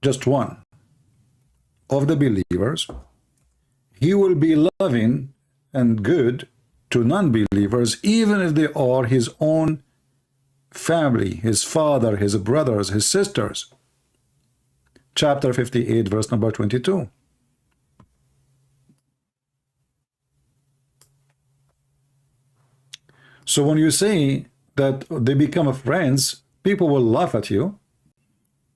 just one of the believers, he will be loving and good to non-believers, even if they are his own family, his father, his brothers, his sisters. Chapter 58, verse number 22. So when you say that they become friends, people will laugh at you.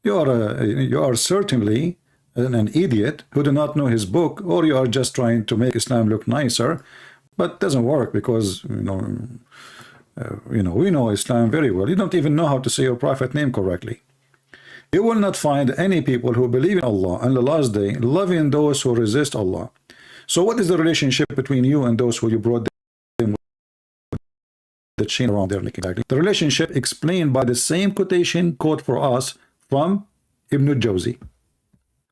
You are certainly an idiot who do not know his book, or you are just trying to make Islam look nicer, but it doesn't work because we know Islam very well. You don't even know how to say your prophet name correctly. You will not find any people who believe in Allah and the last day loving those who resist Allah. So what is the relationship between you and those who you brought them with the chain around their neck? Exactly. The relationship explained by the same quotation quote for us from Ibn al-Jawzi.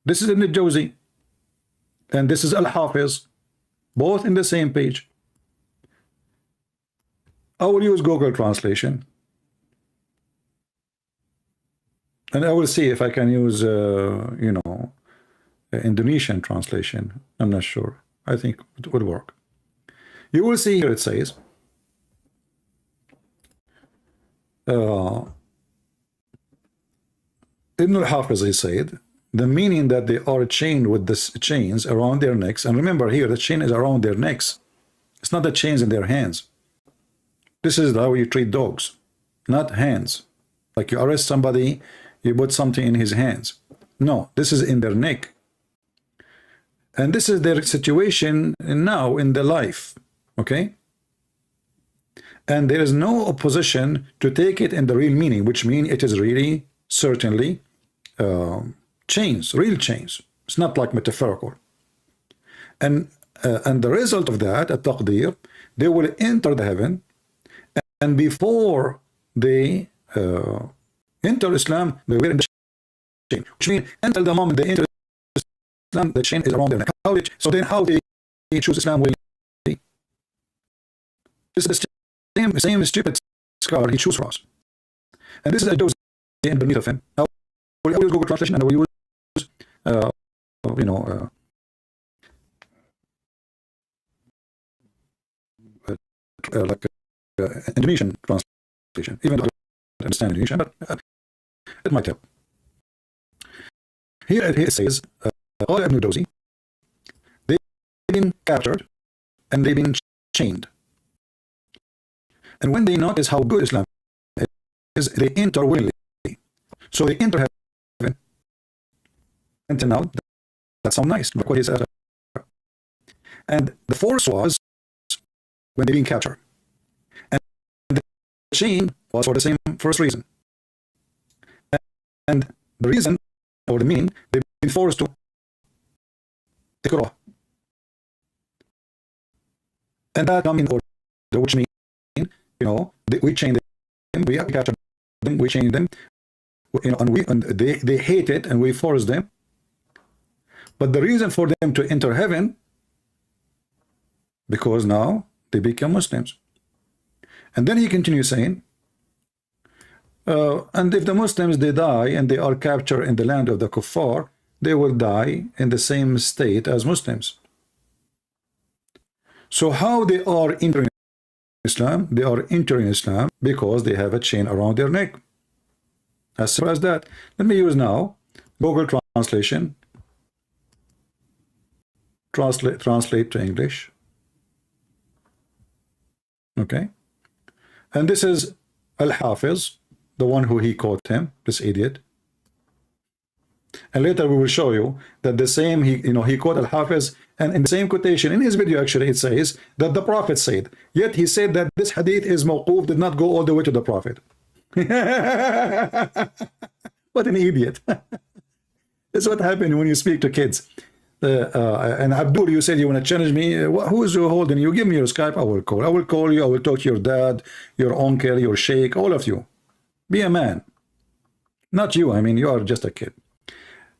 This is Ibn al-Jawzi and this is Al-Hafiz, both in the same page. I will use Google translation and I will see if I can use Indonesian translation. I'm not sure. I think it would work. You will see here it says Ibn al-Hafiz, he said, the meaning that they are chained with the chains around their necks. And remember here, the chain is around their necks. It's not the chains in their hands. This is how you treat dogs, not hands. Like you arrest somebody, you put something in his hands. No, this is in their neck. And this is their situation now in their life. Okay? And there is no opposition to take it in the real meaning, which means it is really, certainly, chains, real chains. It's not like metaphorical. And the result of that, at taqdeer, they will enter the heaven, and before they enter Islam, they were in the chain, which means until the moment they enter Islam, the chain is around their neck. So then how they choose Islam will be. This is the same stupid scholar he choose for us. And this is a dose underneath of him. Now, we will use Google translation and we use Indonesian translation, even though I don't understand Indonesian, but it might help. Here it says, all Ibn Dozi, they've been captured and they've been chained. And when they notice how good Islam is, they enter willingly. So they enter heaven. Until now, that sounds nice. Look what he said. And the force was when they've been captured. And the chain was for the same first reason. And the reason, or the meaning, they've been forced to ikrah. And that comes in order, which means, we chain them, we capture them, we chain them, and they hate it, and we force them. But the reason for them to enter heaven, because now they become Muslims. And then he continues saying, and if the Muslims, they die and they are captured in the land of the kuffar, they will die in the same state as Muslims. So how they are entering Islam? They are entering Islam because they have a chain around their neck. As simple as that. Let me use now Google translation. Translate to English. Okay. And this is Al-Hafiz, the one who he caught him, this idiot. And later we will show you that the same, he quote Al-Hafiz, and in the same quotation in his video, actually, it says that the Prophet said, yet he said that this hadith is mawquf, did not go all the way to the Prophet. What an idiot. That's what happened when you speak to kids. And Abdul, you said you want to challenge me. Who is you holding? You give me your Skype, I will call. I will call you, I will talk to your dad, your uncle, your sheikh, all of you. Be a man. Not you, I mean, you are just a kid.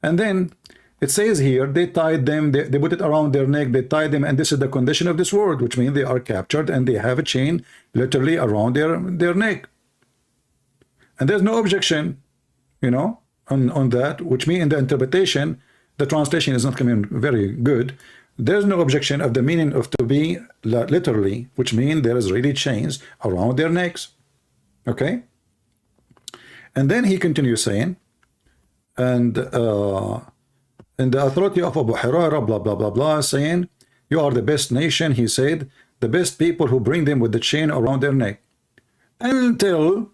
And then it says here, they tied them, they put it around their neck, they tied them, and this is the condition of this world, which means they are captured and they have a chain literally around their neck. And there's no objection you know, on that, which means in the interpretation, the translation is not coming very good. There's no objection of the meaning of to be literally, which means there is really chains around their necks. Okay? And then he continues saying, and the authority of Abu Hurairah, blah, blah, blah, blah, saying, you are the best nation, he said, the best people who bring them with the chain around their neck until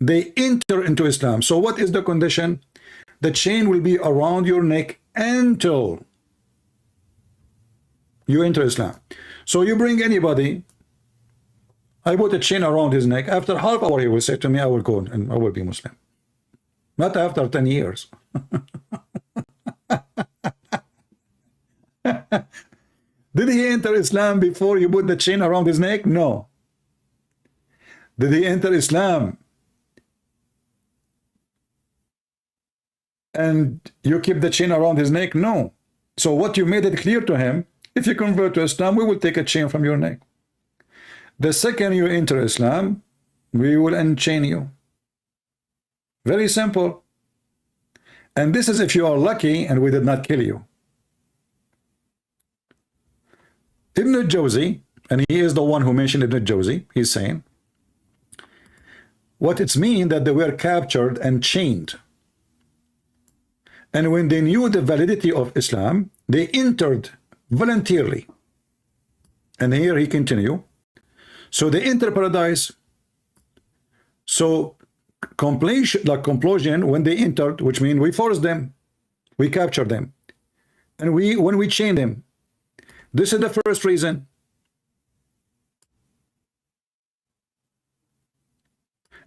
they enter into Islam. So what is the condition? The chain will be around your neck until you enter Islam. So you bring anybody, I put a chain around his neck, after half hour he will say to me, I will go and I will be Muslim. Not after 10 years. Did he enter Islam before you put the chain around his neck? No. Did he enter Islam and you keep the chain around his neck? No. So what you made it clear to him, if you convert to Islam, we will take a chain from your neck. The second you enter Islam, we will unchain you. Very simple. And this is if you are lucky and we did not kill you. Ibn al-Jawzi, and he is the one who mentioned Ibn al-Jawzi, he's saying, what it's mean that they were captured and chained. And when they knew the validity of Islam, they entered voluntarily. And here he continue. So they enter paradise. So completion, when they entered, which means we forced them, we captured them, and when we chained them. This is the first reason.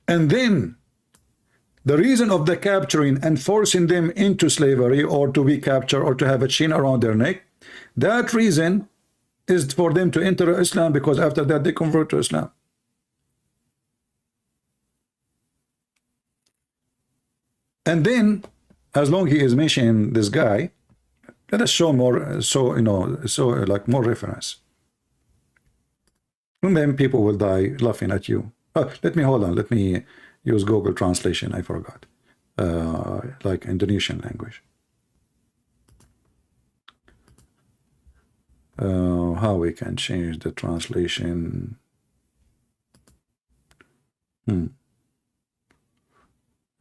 And then the reason of the capturing and forcing them into slavery or to be captured or to have a chain around their neck, that reason is for them to enter Islam, because after that they convert to Islam. And then, as long he is mentioning this guy, let us show more, so like more reference. And then people will die laughing at you. Let me use Google translation. I forgot. Like Indonesian language. How we can change the translation?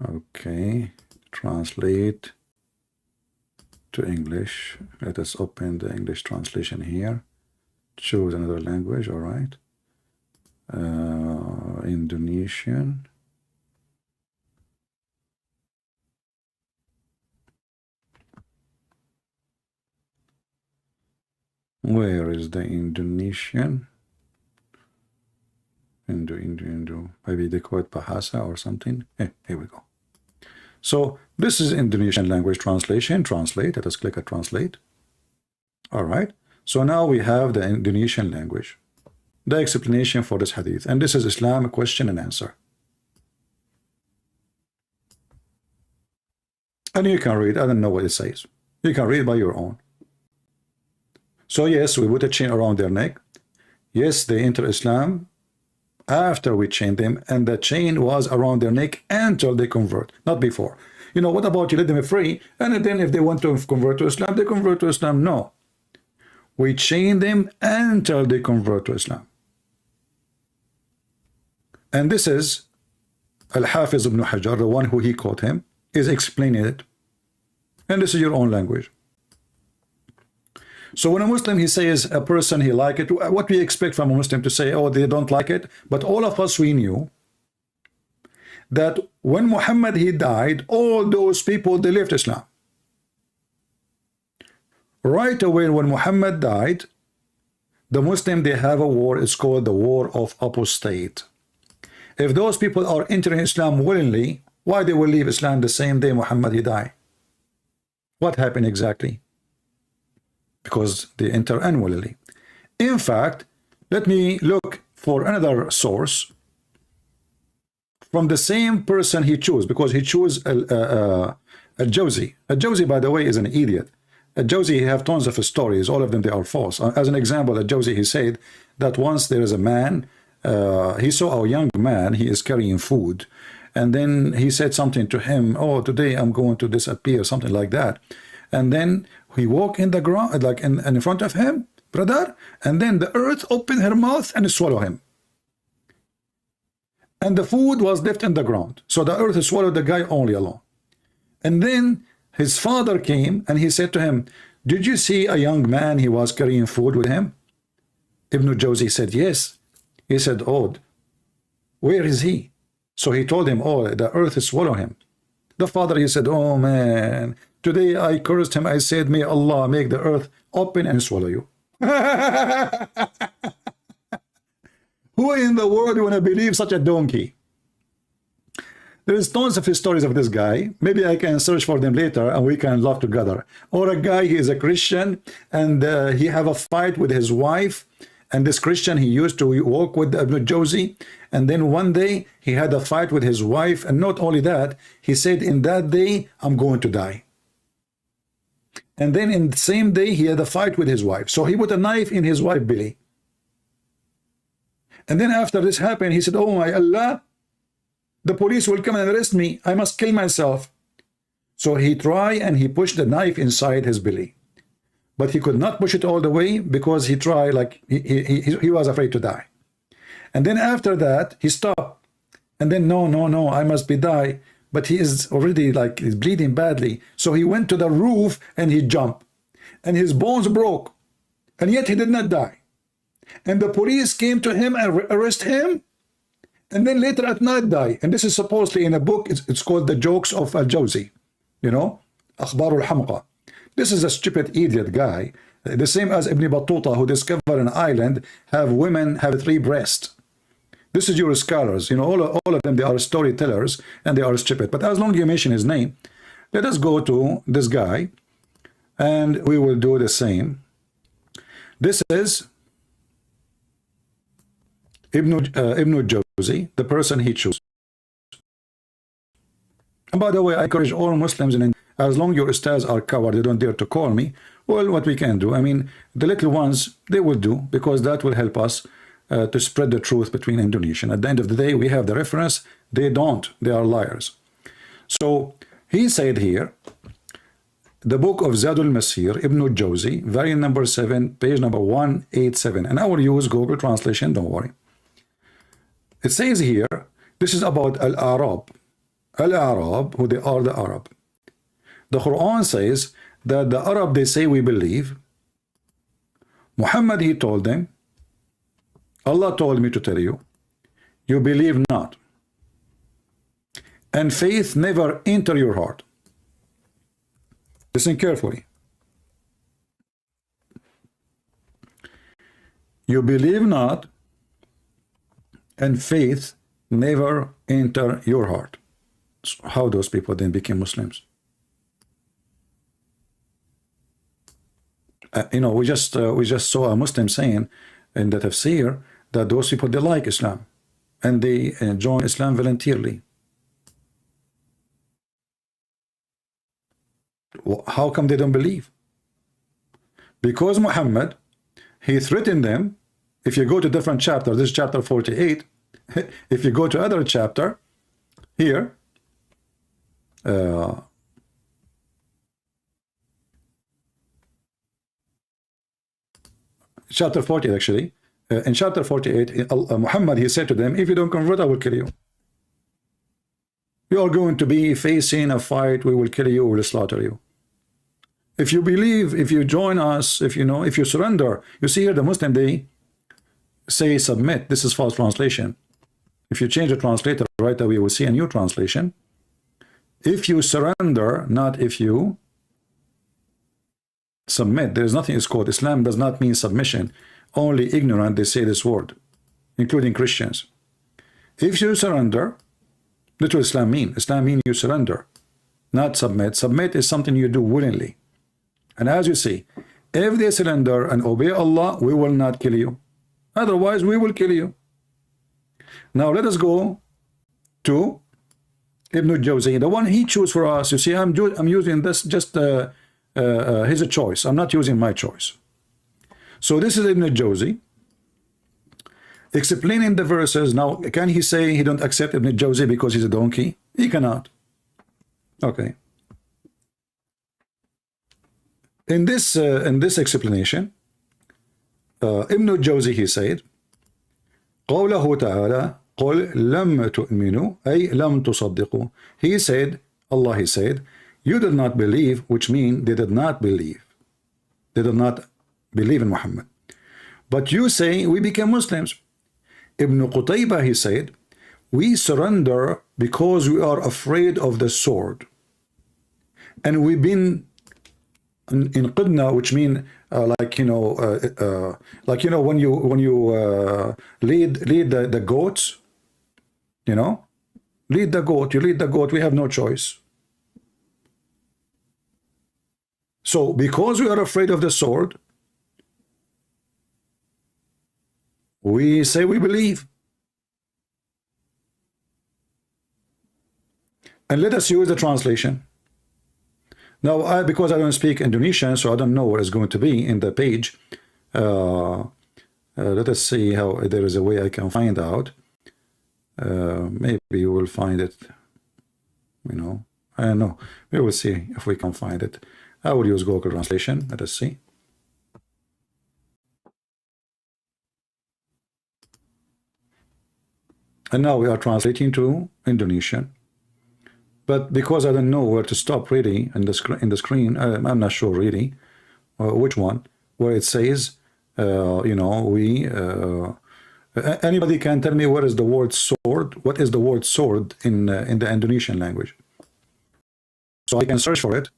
Okay, translate to English. Let us open the English translation here. Choose another language. All right. Indonesian. Where is the Indonesian? Indo. Maybe they call it Bahasa or something. Here we go. So this is Indonesian language translation. Translate. Let us click at translate. All right. So now we have the Indonesian language, the explanation for this hadith, and this is Islam question and answer. And you can read. I don't know what it says. You can read by your own. So yes, we put a chain around their neck. Yes, they enter Islam after we chained them, and the chain was around their neck until they convert, not before. You know, what about you let them free, and then if they want to convert to Islam, they convert to Islam? No. We chain them until they convert to Islam. And this is Al-Hafiz ibn Hajar, the one who he quote him, is explaining it. And this is your own language. So when a Muslim, he says a person, he like it, what we expect from a Muslim to say, oh, they don't like it. But all of us, we knew that when Muhammad, he died, all those people, they left Islam. Right away when Muhammad died, the Muslim, they have a war. It's called the war of apostate. If those people are entering Islam willingly, why they will leave Islam the same day Muhammad, he died? What happened exactly? Because they enter unwillingly. In fact, let me look for another source from the same person he chose, because he chose Al-Jawzi. Al-Jawzi, by the way, is an idiot. Al-Jawzi, he have tons of stories, all of them, they are false. As an example, Al-Jawzi, he said that once there is a man, he saw a young man, he is carrying food, and then he said something to him, oh, today I'm going to disappear, something like that. And then he walked in the ground, like in front of him, brother, and then the earth opened her mouth and swallowed him. And the food was left in the ground. So the earth swallowed the guy only alone. And then his father came and he said to him, did you see a young man, he was carrying food with him? Ibn Jawzi said, yes. He said, oh, where is he? So he told him, oh, the earth swallowed him. The father, he said, oh man, today I cursed him. I said, may Allah make the earth open and swallow you. Who in the world want to believe such a donkey? There's tons of stories of this guy. Maybe I can search for them later and we can laugh together. Or a guy, he is a Christian, and he have a fight with his wife. And this Christian, he used to walk with Ibn Jawzi. And then one day he had a fight with his wife. And not only that, he said, in that day, I'm going to die. And then in the same day, he had a fight with his wife. So he put a knife in his wife's belly. And then after this happened, he said, oh my Allah, the police will come and arrest me. I must kill myself. So he tried and he pushed the knife inside his belly. But he could not push it all the way because he tried, like he was afraid to die. And then after that, he stopped. And then, no, I must be die. But he is already like he's bleeding badly. So he went to the roof and he jumped. And his bones broke. And yet he did not die. And the police came to him and arrest him. And then later at night die. And this is supposedly in a book. It's called The Jokes of Al-Jawzi. You know, Akhbar al-Hamqa. This is a stupid idiot guy. The same as Ibn Battuta, who discovered an island, women have 3 breasts. This is your scholars. You know, all of them, they are storytellers and they are stupid. But as long as you mention his name, let us go to this guy and we will do the same. This is Ibn Jawzi, the person he chose. And by the way, I encourage all Muslims, in as long as your ustads are covered, they don't dare to call me. Well, what we can do, I mean, the little ones, they will do, because that will help us to spread the truth between Indonesian. At the end of the day, we have the reference. They don't. They are liars. So he said here, the book of Zadul Masir, Ibn Jawzi, variant number 7, page number 187. And I will use Google translation, don't worry. It says here, this is about Al-Arab. Al-Arab, who they are the Arab. The Quran says that the Arab, they say we believe. Muhammad, he told them, Allah told me to tell you, you believe not. And faith never enter your heart. Listen carefully. You believe not, and faith never enter your heart. So how those people then became Muslims? You know, we just saw a Muslim saying in the tafsir that those people, they like Islam and they join Islam voluntarily. How come they don't believe? Because Muhammad, he threatened them. If you go to different chapter, this is chapter 48. If you go to other chapter here, chapter 40 actually, in chapter 48, Muhammad, he said to them, if you don't convert, I will kill you. You are going to be facing a fight. We will kill you, we will slaughter you. If you believe, if you join us, if you know, if you surrender. You see here the Muslim, they say submit. This is false translation. If you change the translator right away, you will see a new translation. If you surrender, not if you submit. There is nothing is called. Islam does not mean submission. Only ignorant, they say this word, including Christians. If you surrender, that's what Islam means. Islam means you surrender, not submit. Submit is something you do willingly. And as you see, if they surrender and obey Allah, we will not kill you. Otherwise, we will kill you. Now let us go to Ibn Jawzi, the one he chose for us. You see, I'm using this just his choice. I'm not using my choice. So this is Ibn Jawzi, explaining the verses. Now, can he say he don't accept Ibn Jawzi because he's a donkey? He cannot. Okay. In this explanation, Ibn Jawzi, he said, قوله تعالى قل لم تؤمنوا أي لم تصدقوا. He said, Allah, he said, you did not believe, which means they did not believe. They did not believe in Muhammad. But you say we became Muslims. Ibn Qutaybah, he said, we surrender because we are afraid of the sword. And we've been in qidna, which mean like when you lead the goats, you know, lead the goat, you lead the goat, we have no choice. So because we are afraid of the sword, we say we believe. And let us use the translation. Now, because I don't speak Indonesian, so I don't know what is going to be in the page. Let us see how there is a way I can find out. Maybe you will find it, you know. I don't know. We will see if we can find it. I will use Google Translation. Let us see. And now we are translating to Indonesian. But because I don't know where to stop really in the screen, I'm not sure really which one, where it says, you know, anybody can tell me where is the word sword? What is the word sword in the Indonesian language? So I can search for it,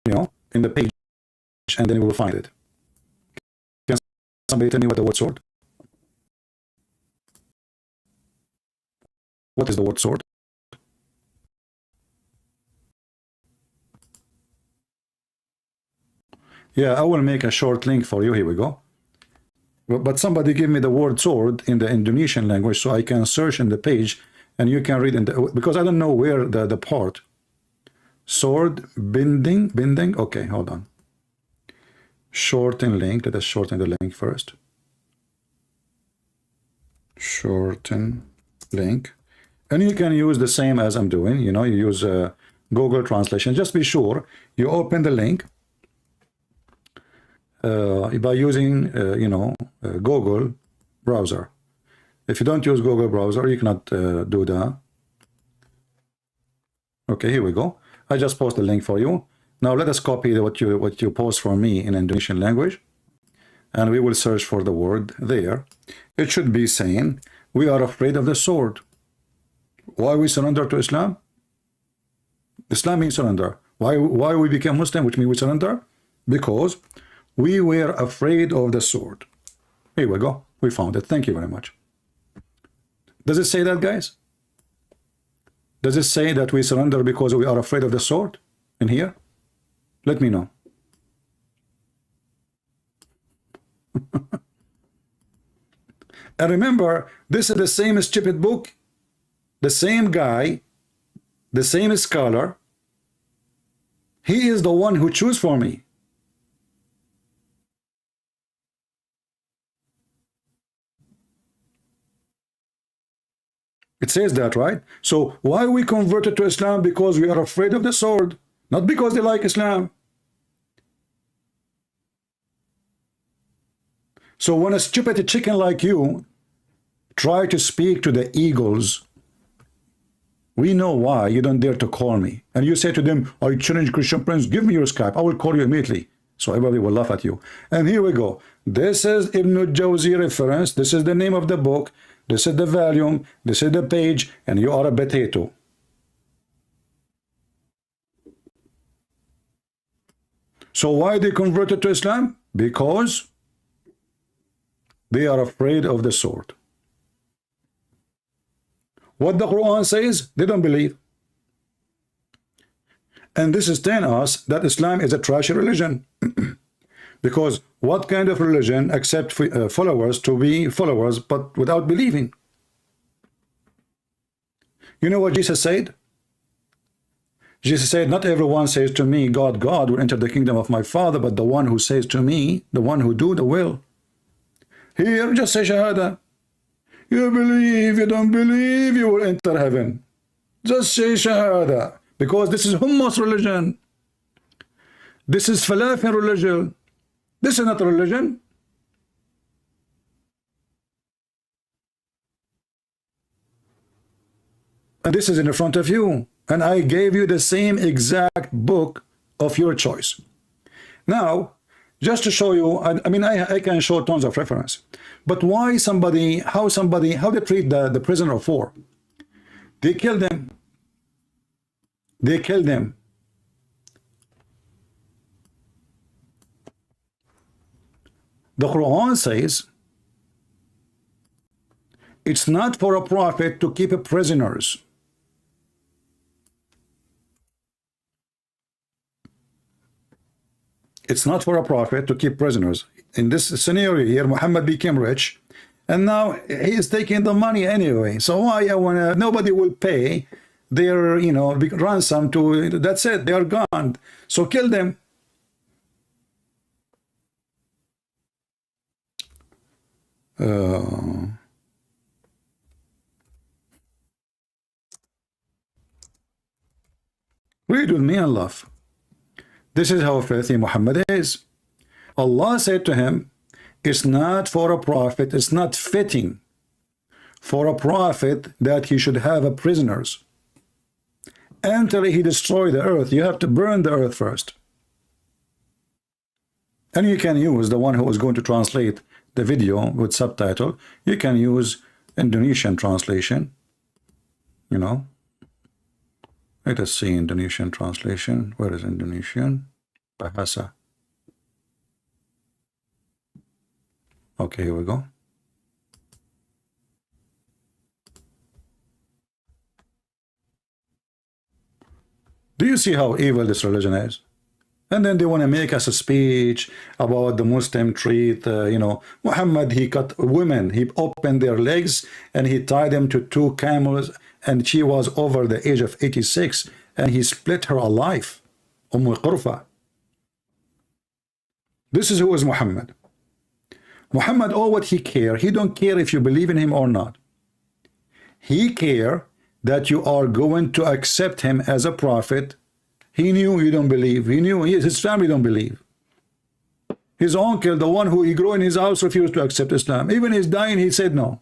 you know, in the page, and then we will find it. Can somebody tell me what the word sword? What is the word sword? Yeah, I will make a short link for you. Here we go. But somebody give me the word sword in the Indonesian language so I can search in the page and you can read in the, because I don't know where the part. Sword, binding. Okay, hold on. Shorten link. Let us shorten the link first. Shorten link. And you can use the same as I'm doing. You know, you use Google Translation. Just be sure you open the link. By using, you know, Google browser. If you don't use Google browser, you cannot do that. Okay, here we go. I just post the link for you. Now let us copy what you post for me in Indonesian language, and we will search for the word there. It should be saying, we are afraid of the sword. Why we surrender to Islam? Islam means surrender. Why we became Muslim, which means we surrender? Because we were afraid of the sword. Here we go. We found it. Thank you very much. Does it say that, guys? Does it say that we surrender because we are afraid of the sword in here? Let me know. And remember, this is the same stupid book, the same guy, the same scholar. He is the one who chose for me. It says that, right? So why we converted to Islam? Because we are afraid of the sword, not because they like Islam. So when a stupid chicken like you try to speak to the eagles, we know why you don't dare to call me. And you say to them, I challenge Christian Prince, give me your Skype. I will call you immediately. So everybody will laugh at you. And here we go. This is Ibn Jawzi reference. This is the name of the book. This is the volume, this is the page, and you are a potato. So why they converted to Islam? Because they are afraid of the sword. What the Quran says, they don't believe. And this is telling us that Islam is a trashy religion. Because what kind of religion accepts followers to be followers but without believing? You know what Jesus said? Jesus said, not everyone says to me, God, God will enter the kingdom of my Father, but the one who says to me, the one who do the will. Here, just say Shahada. You believe, you don't believe, you will enter heaven. Just say Shahada. Because this is hummus religion. This is falafel religion. This is not a religion. And this is in front of you. And I gave you the same exact book of your choice. Now, just to show you, I mean, I can show tons of reference. But why somebody, how they treat the prisoner of war? They kill them. They kill them. The Quran says, it's not for a prophet to keep prisoners. It's not for a prophet to keep prisoners. In this scenario here, Muhammad became rich, and now he is taking the money anyway. So why nobody will pay their, you know, ransom to, that's it, they are gone. So kill them. Read with me and laugh. This is how filthy Muhammad is. Allah said to him, it's not for a prophet, it's not fitting for a prophet that he should have a prisoners. Until he destroy the earth, you have to burn the earth first. And you can use the one who is going to translate the video with subtitle. You can use Indonesian translation, you know. Let us see Indonesian translation. Where is Indonesian? Bahasa. Okay, here we go. Do you see how evil this religion is? And then they want to make us a speech about the Muslim treat, you know, Muhammad, he cut women, he opened their legs and he tied them to 2 camels, and she was over the age of 86 and he split her alive. Qurfa. This is who is Muhammad. Muhammad, all what he care, he don't care if you believe in him or not. He care that you are going to accept him as a prophet. He knew you don't believe. He knew his family don't believe. His uncle, the one who he grew in his house, refused to accept Islam. Even his dying, he said no.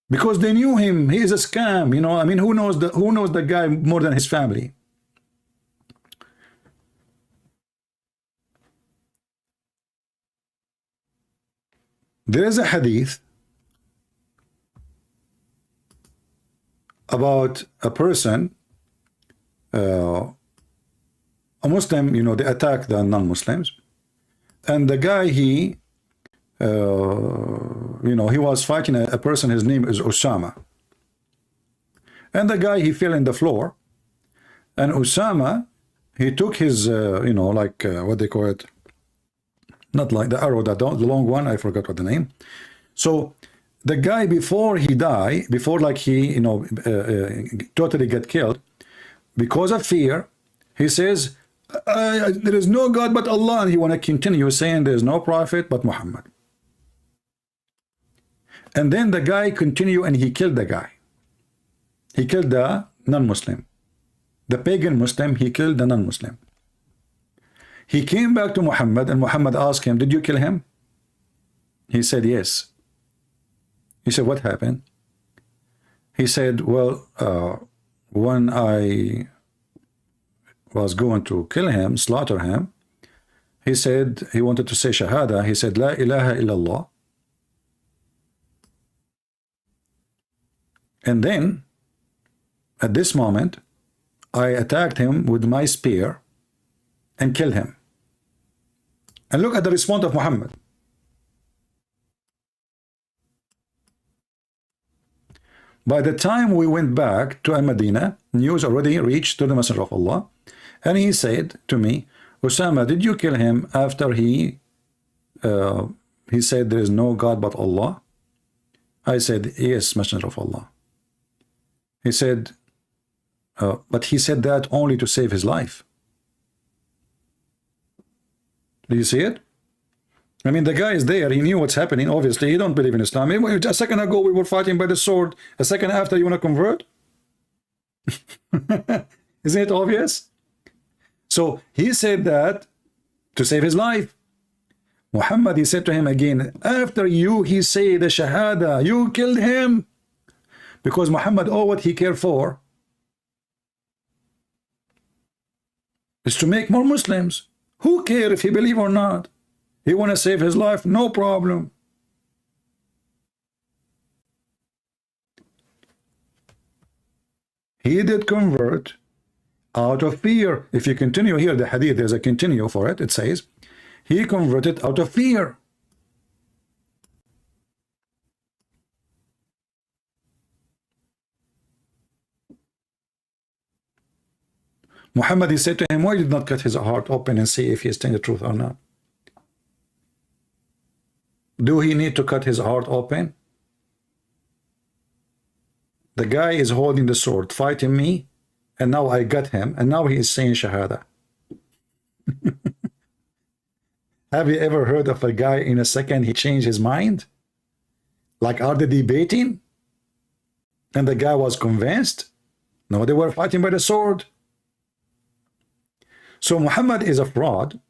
Because they knew him. He is a scam, you know. I mean, who knows the guy more than his family? There is a hadith about a person, a Muslim, you know, they attack the non-Muslims, and the guy, he, you know, he was fighting a person, his name is Osama, and the guy, he fell in the floor, and Osama, he took his, you know, like, what they call it, not like the arrow, the long one, I forgot what the name. So the guy, before he die, before like he, you know, totally get killed, because of fear, he says, there is no God but Allah, and he want to continue saying there is no prophet but Muhammad. And then the guy continue and he killed the guy. He killed the non-Muslim. The pagan Muslim, he killed the non-Muslim. He came back to Muhammad, and Muhammad asked him, did you kill him? He said, yes. He said, what happened? He said, well, when I was going to kill him, slaughter him, he said, he wanted to say Shahada. He said, La ilaha illallah. And then, at this moment, I attacked him with my spear and killed him. And look at the response of Muhammad. By the time we went back to Medina, news already reached to the Messenger of Allah, and he said to me, Osama, did you kill him after he said there is no God but Allah? I said, yes, Messenger of Allah. He said, but he said that only to save his life. Do you see it? I mean, the guy is there. He knew what's happening. Obviously, he don't believe in Islam. A second ago, we were fighting by the sword. A second after, you want to convert? Isn't it obvious? So he said that to save his life. Muhammad, he said to him again, after you, he said the Shahada, you killed him. Because Muhammad, all what he cared for is to make more Muslims. Who care if he believe or not? He want to save his life, no problem. He did convert out of fear. If you continue here, the hadith, there's a continue for it. It says, he converted out of fear. Muhammad, he said to him, why did not cut his heart open and see if he is telling the truth or not? Do he need to cut his heart open? The guy is holding the sword, fighting me, and now I got him, and now he is saying Shahada. Have you ever heard of a guy in a second he changed his mind? Like, are they debating? And the guy was convinced? No, they were fighting by the sword. So Muhammad is a fraud.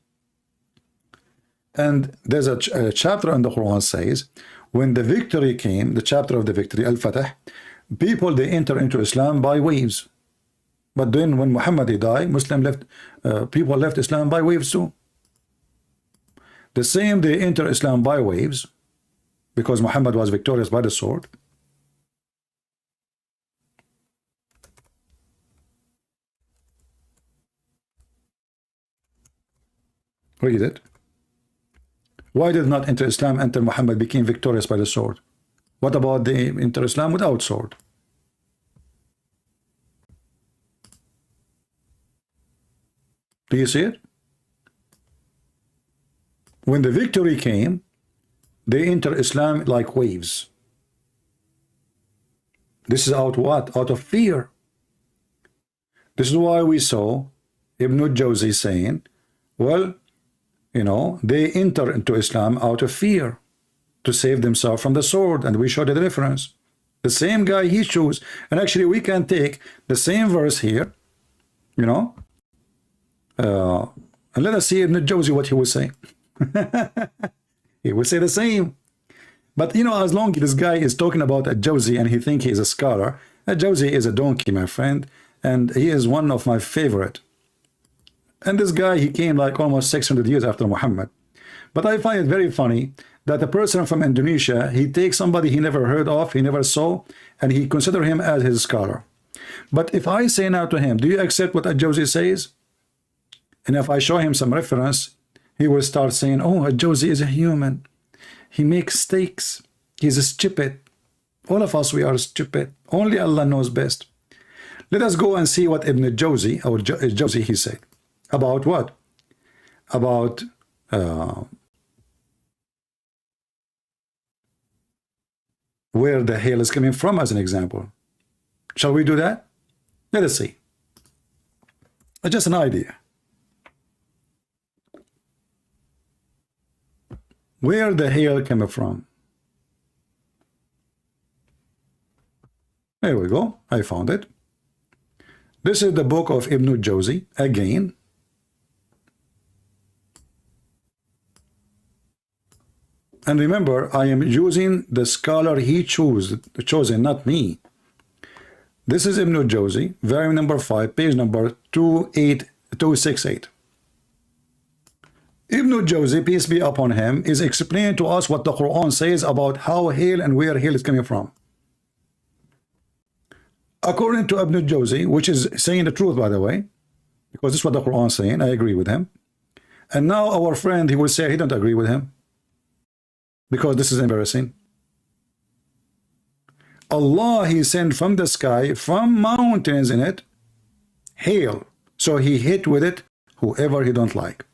And there's a chapter in the Quran says, when the victory came, the chapter of the victory, Al-Fatah, people, they enter into Islam by waves. But then when Muhammad died, people left Islam by waves too. The same, they enter Islam by waves, because Muhammad was victorious by the sword. Read it. Why did not enter Islam until Muhammad became victorious by the sword? What about the enter Islam without sword? Do you see it? When the victory came, they enter Islam like waves. This is out what? Out of fear. This is why we saw Ibn al-Jawzi saying, well, you know, they enter into Islam out of fear to save themselves from the sword, and we showed the difference. The same guy he chose, and actually we can take the same verse here, you know, and let us see Ibn al-Jawzi what he will say. He will say the same. But you know, as long as this guy is talking about a Jawzi and he think he is a scholar, a Jawzi is a donkey, my friend, and he is one of my favorite. And this guy, he came like almost 600 years after Muhammad. But I find it very funny that a person from Indonesia, he takes somebody he never heard of, he never saw, and he consider him as his scholar. But if I say now to him, do you accept what a Jawzi says? And if I show him some reference, he will start saying, oh, a Jawzi is a human. He makes mistakes. He's stupid. All of us, we are stupid. Only Allah knows best. Let us go and see what Ibn al-Jawzi, or Jawzi, he said. About what? About where the hail is coming from, as an example. Shall we do that? Let us see. Just an idea. Where the hail coming from? There we go. I found it. This is the book of Ibn al-Jawzi again. And remember, I am using the scholar he chosen, not me. This is Ibn al-Jawzi, volume number 5, page number 268. Ibn al-Jawzi, peace be upon him, is explaining to us what the Quran says about how hail and where hail is coming from. According to Ibn al-Jawzi, which is saying the truth, by the way, because this is what the Quran is saying, I agree with him. And now our friend, he will say he don't agree with him, because this is embarrassing. Allah, he sent from the sky, from mountains in it, hail. So he hit with it whoever he don't like.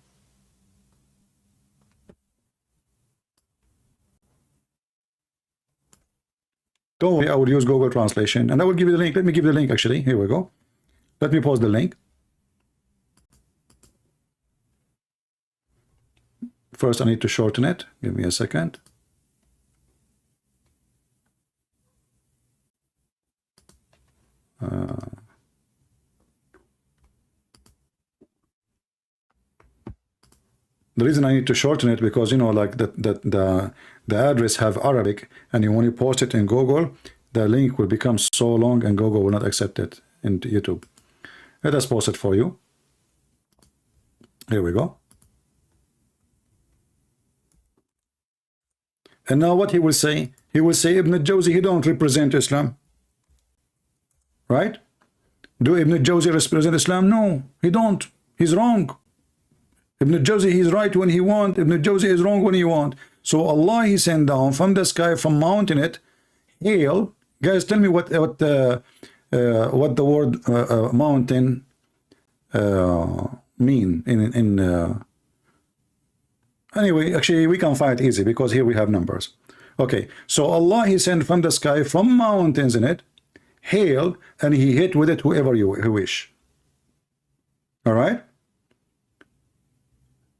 Don't worry, I will use Google Translation, and I will give you the link. Let me give you the link, actually. Here we go. Let me post the link. First, I need to shorten it. Give me a second. The reason I need to shorten it because, you know, like the address have Arabic, and when you post it in Google, the link will become so long and Google will not accept it in YouTube. Let us post it for you. Here we go. And now what he will say? He will say Ibn al-Jawzi, he don't represent Islam. Right? Do Ibn al-Jawzi represent Islam? No, he don't. He's wrong. Ibn al-Jawzi, he's right when he want. Ibn al-Jawzi is wrong when he want. So Allah, he sent down from the sky, from mountain it, hail. Guys, tell me what the word mountain mean in anyway, actually we can find it easy because here we have numbers. Okay, so Allah, he sent from the sky, from mountains in it, hail, and he hit with it whoever you wish. All right,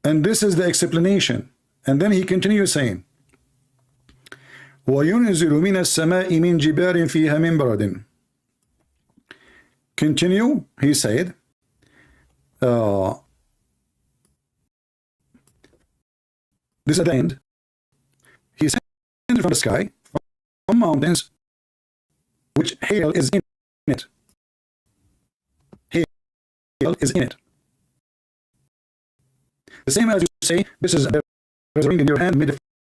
and this is the explanation. And then he continues saying, وَيُنْزِلُ مِنَ السَّمَاءِ مِنْ جِبَارٍ فِيهَا مِنْ بَرَدٍ. Continue, he said, this at the end, he sent from the sky, from mountains, which hail is in it. Hail is in it. The same as you say, this is there's a ring in your hand made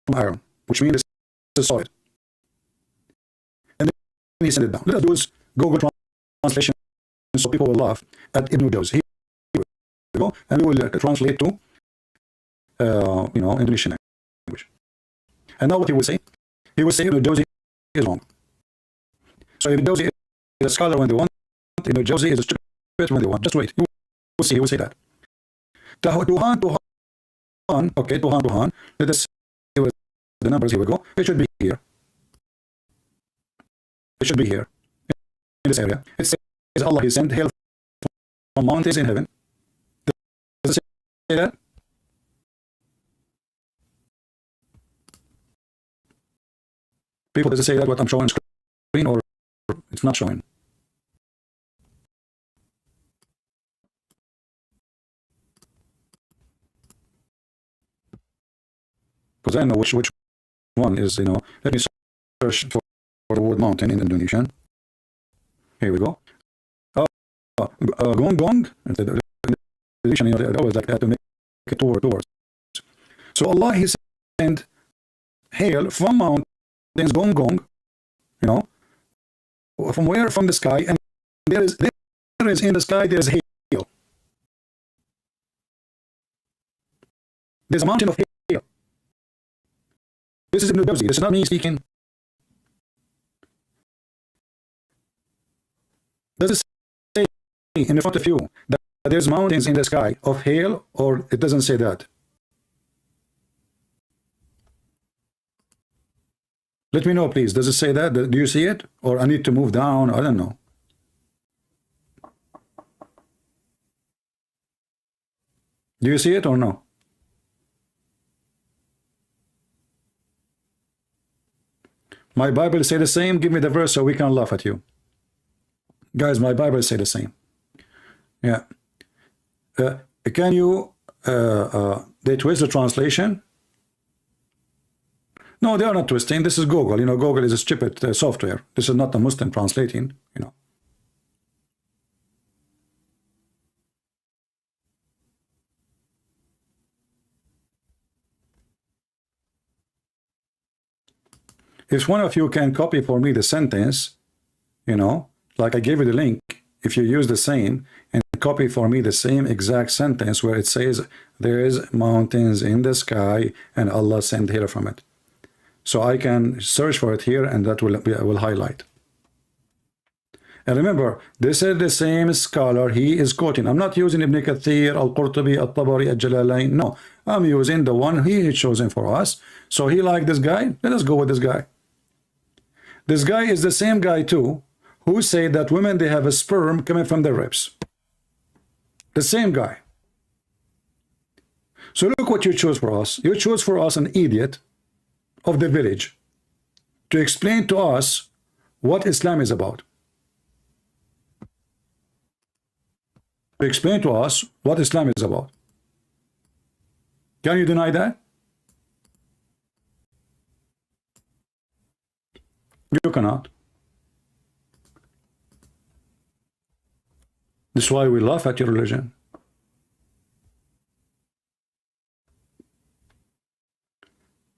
from iron, which means this is solid. And then he sent it down. Let us do is Google translation so people will laugh at Ibn al-Jawzi. Here we go, and we will translate to you know, Indonesian language. And now what he will say? He will say Ibn al-Jawzi is wrong. So Ibn al-Jawzi is a scholar when they want. Ibn al-Jawzi is a stupid when they want. Just wait. You will see. He will say that. Tuhan. Okay, Tuhan. Let us see what the numbers. Here we go. It should be here. It should be here in this area. It says Allah, he sent hail from mountains in heaven. Does it say that? People, does it say that what I'm showing on screen, or it's not showing? Because I know which one is, you know. Let me search for the word mountain in Indonesian. Here we go. Gong. You know, they always like that to make it two words. So Allah, he sent hail from mountains, gong. You know, from where? From the sky, and there is in the sky there is hail. There's a mountain of hail. This is Ibn al-Jawzi. This is not me speaking. Does it say in front of you that there's mountains in the sky of hail, or it doesn't say that? Let me know, please. Does it say that? Do you see it? Or I need to move down? I don't know. Do you see it or no? My Bible say the same. Give me the verse so we can laugh at you. Guys, my Bible say the same. Yeah. Can you they twist the translation? No, they are not twisting. This is Google. You know, Google is a stupid software. This is not a Muslim translating, you know. If one of you can copy for me the sentence, you know, like I gave you the link, if you use the same and copy for me the same exact sentence where it says there is mountains in the sky and Allah sent hail from it. So I can search for it here and that will highlight. And remember, this is the same scholar he is quoting. I'm not using Ibn Kathir, Al-Qurtubi, Al-Tabari, Al-Jalalain. No, I'm using the one he has chosen for us. So he liked this guy. Let us go with this guy. This guy is the same guy too who say that women, they have a sperm coming from their ribs. The same guy. So look what you chose for us. You chose for us an idiot of the village to explain to us what Islam is about. To explain to us what Islam is about. Can you deny that? You cannot. This is why we laugh at your religion.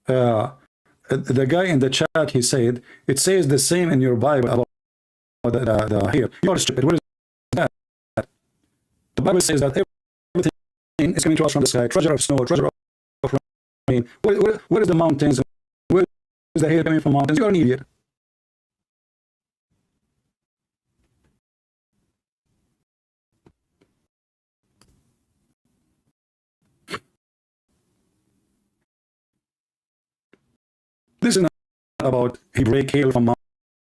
The guy in the chat, he said, it says the same in your Bible about the here. You are stupid. What is that? The Bible says that everything is coming to us from the sky. Treasure of snow, treasure of rain. Where is the mountains? Where is the hair coming from mountains? You are an idiot. This is not about he break hail from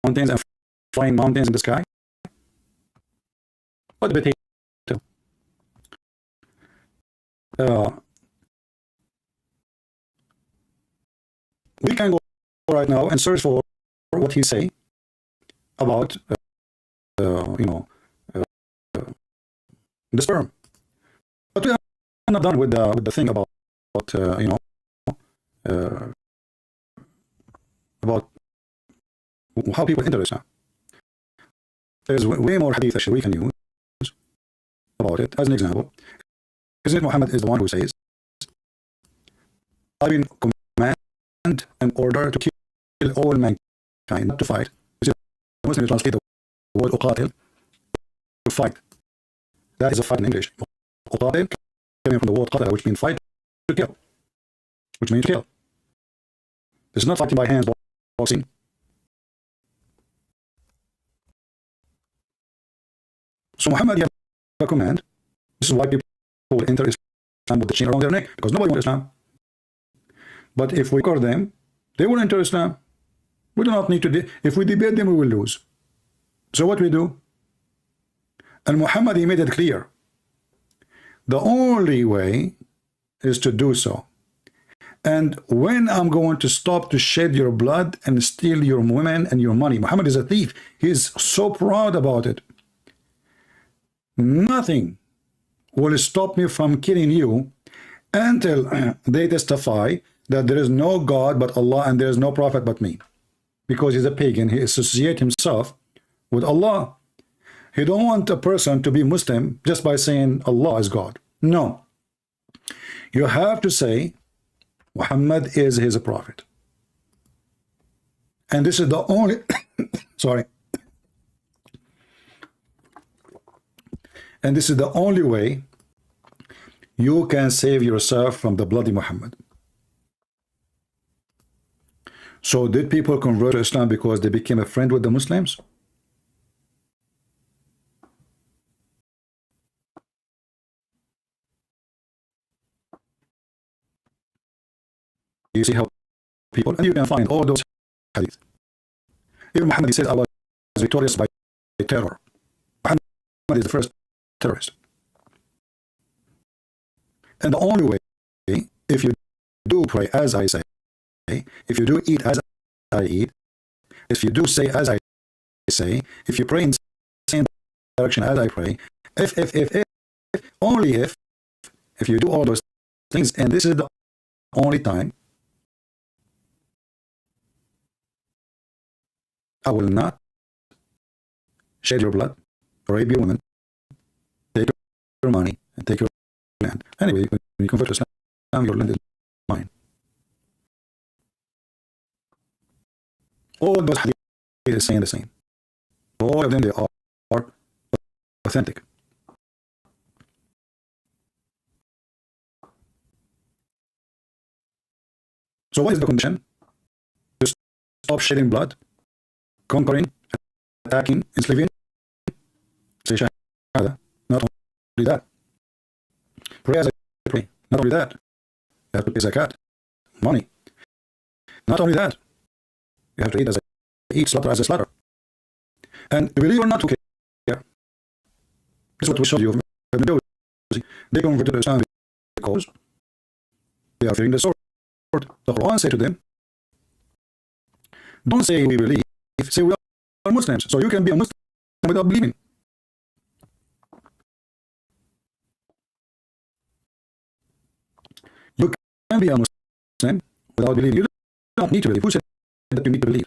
mountains and flying mountains in the sky. What the potato? We can go right now and search for what he say about the sperm. But we are not done with the thing about about how people enter Islam. There's way more hadith actually we can use about it. As an example, Isn't Muhammad is the one who says, I've been commanded in order to kill all mankind, not to fight. Muslims translate the word uqatil, to fight. That is a fight in English. Uqatil coming from the word qatala, which means fight, to kill. Which means to kill. It's not fighting by hands, boxing. So Muhammad gave a command. This is why people will enter Islam with the chain around their neck, because nobody wants Islam. But if we conquer them, they will enter Islam. We do not need to, if we debate them, we will lose. So what we do? And Muhammad, he made it clear. The only way is to do so. And when I'm going to stop to shed your blood and steal your women and your money, Muhammad is a thief. He is so proud about it. Nothing will stop me from killing you until they testify that there is no God but Allah and there is no prophet but me. Because he's a pagan, he associates himself with Allah. He don't want a person to be Muslim just by saying Allah is God. No. You have to say Muhammad is his prophet. And this is the only sorry. And this is the only way you can save yourself from the bloody Muhammad. So did people convert to Islam because they became a friend with the Muslims? You see how people, and you can find all those hadith. Even Muhammad said, I was victorious by terror. Muhammad is the first terrorist. And the only way, if you do pray as I say, if you do eat as I eat, if you do say as I say, if you pray in the same direction as I pray, if only if you do all those things, and this is the only time I will not shed your blood, rape your women, take your money, and take your land. Anyway, when you convert to Islam, your land is mine. All those hadith is saying the same. All of them, they are authentic. So what is the condition? To stop shedding blood, conquering, attacking, enslaving. Say shahada. Not only that. Pray as I pray. Not only that. You have to pay zakat. Money. Not only that. You have to eat as I eat, slaughter as I slaughter. And believe or not, who care? This is what we showed you. They converted to Islam because are fearing the sword. The Quran said to them, don't say we believe, say we are Muslims. So you can be a Muslim without believing. You can be a Muslim without believing. You don't need to believe. Who said that you need to believe?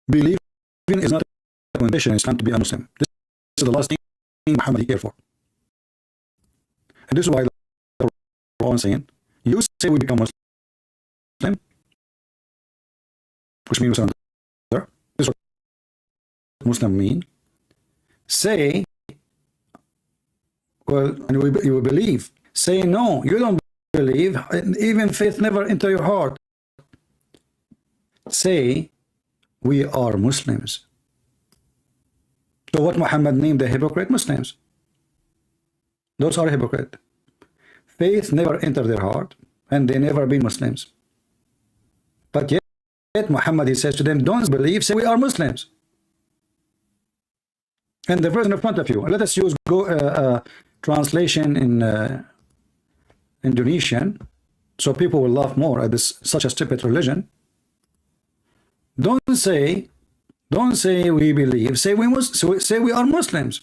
Believing is not a condition in Islam to be a Muslim. This is the last thing Muhammad cared for. And this is why the Quran is saying, you say we become Muslim, which means this is what Muslim mean. Say, well, and you will believe. Say no, you don't believe. Even faith never enter your heart. Say, we are Muslims. So what Muhammad named the hypocrite? Muslims. Those are hypocrite. Faith never entered their heart, and they never been Muslims. But yet Muhammad, he says to them, don't believe, say we are Muslims. And the verse in front of you, let us use translation in Indonesian, so people will laugh more at this such a stupid religion. Don't say we believe, say we are Muslims.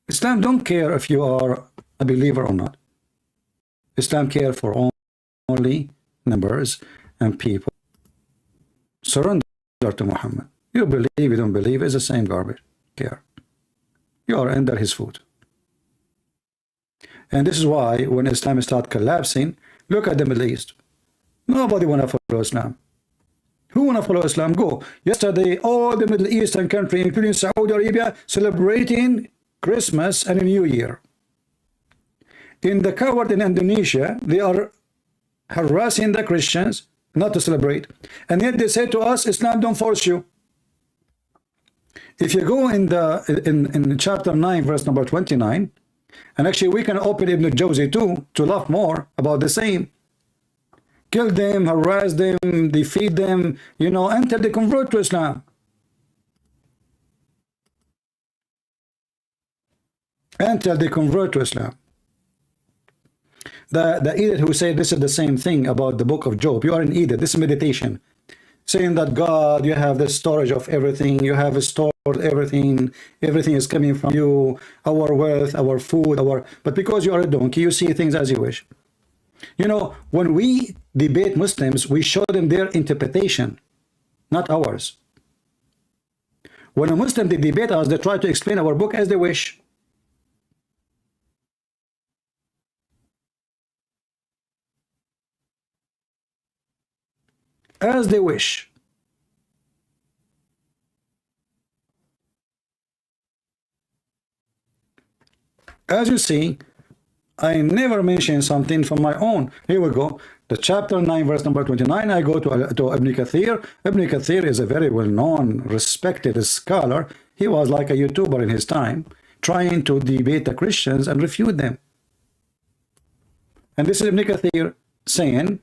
Islam don't care if you are a believer or not. Islam care for only numbers and people. Surrender to Muhammad. You believe, you don't believe, is the same garbage. Care. You are under his foot. And this is why when Islam start collapsing, look at the Middle East. Nobody want to follow Islam. Who want to follow Islam? Go. Yesterday, all the Middle Eastern countries, including Saudi Arabia, celebrating Christmas and New Year. In the coward in Indonesia, they are harassing the Christians not to celebrate. And yet they say to us, Islam don't force you. If you go in chapter 9, verse number 29, and actually we can open Ibn Jawzi too, to laugh more about the same. Kill them, harass them, defeat them, you know, until they convert to Islam. Until they convert to Islam. The idiot who said this is the same thing about the book of Job. You are an idiot. This is meditation. Saying that God, you have the storage of everything. You have stored everything. Everything is coming from you. Our wealth, our food, but because you are a donkey, you see things as you wish. You know, when we debate Muslims, we show them their interpretation, not ours. When a Muslim, they debate us, they try to explain our book as they wish. As they wish. As you see, I never mention something from my own. Here we go. The chapter 9, verse number 29, I go to Ibn Kathir. Ibn Kathir is a very well-known, respected scholar. He was like a YouTuber in his time, trying to debate the Christians and refute them. And this is Ibn Kathir saying,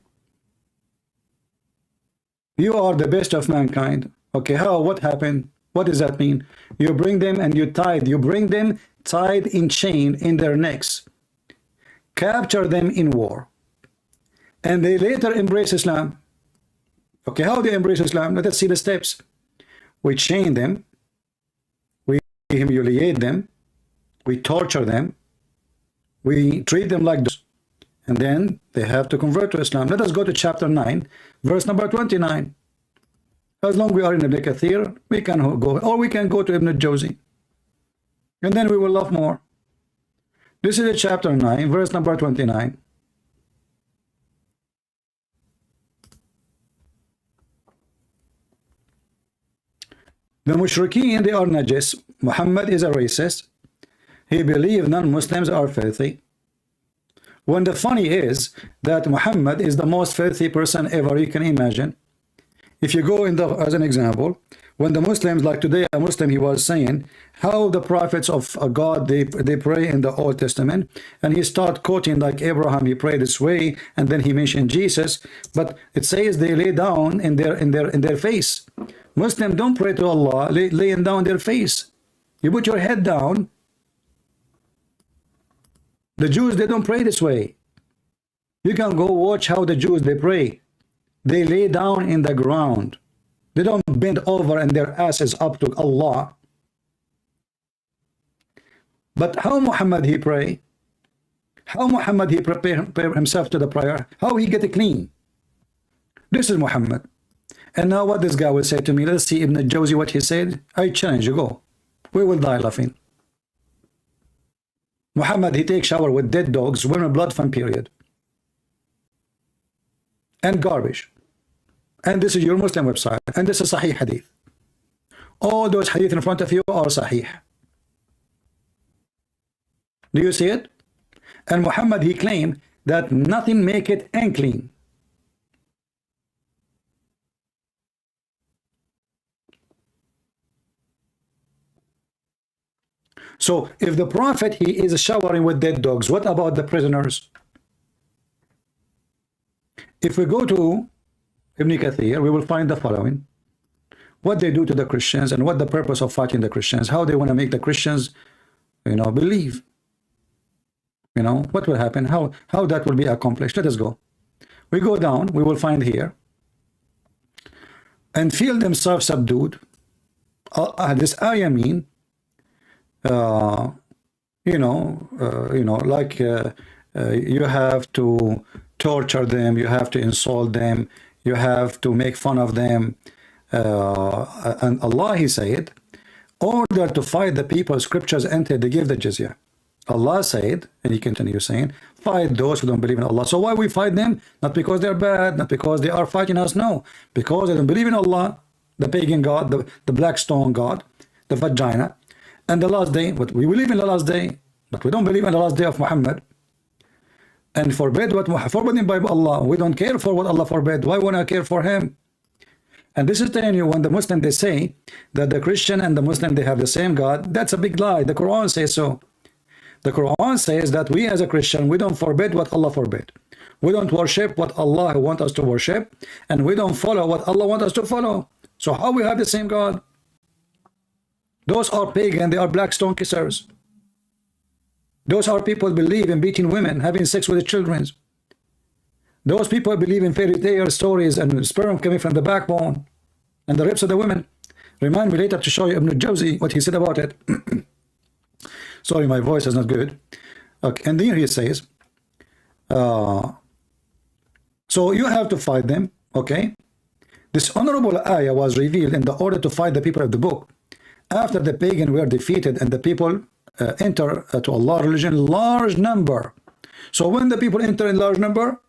you are the best of mankind. Okay, how? What happened? What does that mean? You bring them and you bring them tied in chain in their necks. Capture them in war. And they later embrace Islam. Okay, how they embrace Islam? Let us see the steps. We chain them. We humiliate them. We torture them. We treat them like this. And then they have to convert to Islam. Let us go to chapter 9, verse number 29. As long as we are in Ibn Kathir, we can go, or we can go to Ibn Jawzi. And then we will love more. This is chapter 9, verse number 29. The Mushrikeen, they are najis. Muhammad is a racist. He believes non-Muslims are filthy. When the funny is that Muhammad is the most filthy person ever you can imagine. If you go in as an example, when the Muslims, like today a Muslim, he was saying how the prophets of God, they pray in the Old Testament, and he start quoting like Abraham, he prayed this way, and then he mentioned Jesus, but it says they lay down in their face. Muslims don't pray to Allah laying down their face. You put your head down. The Jews, they don't pray this way. You can go watch how the Jews, they pray. They lay down in the ground. They don't bend over and their asses up to Allah. But how Muhammad he pray? How Muhammad he prepare himself to the prayer? How he get clean? This is Muhammad. And now what this guy will say to me, let's see Ibn al-Jawzi what he said. I challenge you, go. We will die laughing. Muhammad, he takes shower with dead dogs, wearing blood from period. And garbage. And this is your Muslim website. And this is Sahih Hadith. All those hadith in front of you are Sahih. Do you see it? And Muhammad, he claimed that nothing make it unclean. So if the Prophet, he is showering with dead dogs, what about the prisoners? If we go to Ibn Kathir, we will find the following. What they do to the Christians and what the purpose of fighting the Christians, how they want to make the Christians, believe. What will happen, how that will be accomplished. Let us go. We go down, we will find here. And feel themselves subdued. This ayah mean, like you have to torture them, you have to insult them, you have to make fun of them. And Allah, he said, order to fight the people, scriptures enter, they give the jizya. Allah said, and he continues saying, fight those who don't believe in Allah. So why we fight them? Not because they're bad, not because they are fighting us, no. Because they don't believe in Allah, the pagan God, the black stone God, the vagina, and the last day. But we believe in the last day, but we don't believe in the last day of Muhammad. And forbid what forbidden by Allah. We don't care for what Allah forbid. Why would I care for him? And this is telling you, when the Muslim, they say that the Christian and the Muslim, they have the same God, that's a big lie. The Quran says so. The Quran says that we as a Christian, we don't forbid what Allah forbid. We don't worship what Allah wants us to worship, and we don't follow what Allah wants us to follow. So how we have the same God? Those are pagan, they are black stone kissers. Those are people believe in beating women, having sex with the children. Those people believe in fairy tale stories and sperm coming from the backbone and the ribs of the women. Remind me later to show you Ibn al-Jawzi what he said about it. Sorry, my voice is not good. Okay, and then he says, so you have to fight them, okay? This honorable ayah was revealed in the order to fight the people of the book. After the pagan were defeated and the people enter to Allah religion, large number. So when the people enter in large number,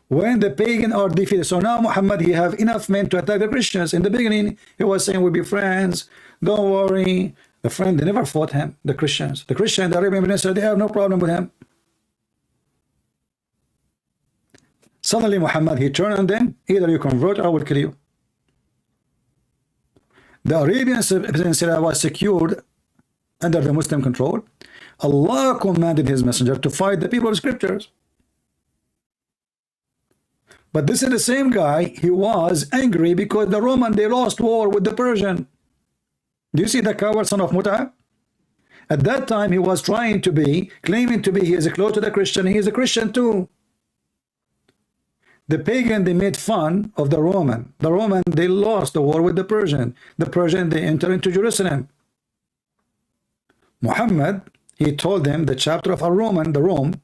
when the pagan are defeated, so now Muhammad, he have enough men to attack the Christians. In the beginning, he was saying we'll be friends, don't worry. The friend, they never fought him, the Christians. The Christian, the Arabian Peninsula, they have no problem with him. Suddenly Muhammad, he turned on them, either you convert or I will kill you. The Arabian Peninsula was secured under the Muslim control. Allah commanded his messenger to fight the people of scriptures. But this is the same guy, he was angry because the Roman, they lost war with the Persian. Do you see the coward son of Mut'ah? At that time, he was trying to be, claiming to be, he is close to the Christian, he is a Christian too. The pagan, they made fun of the Roman. The Roman, they lost the war with the Persian. The Persian, they entered into Jerusalem. Muhammad, he told them the chapter of the Rome,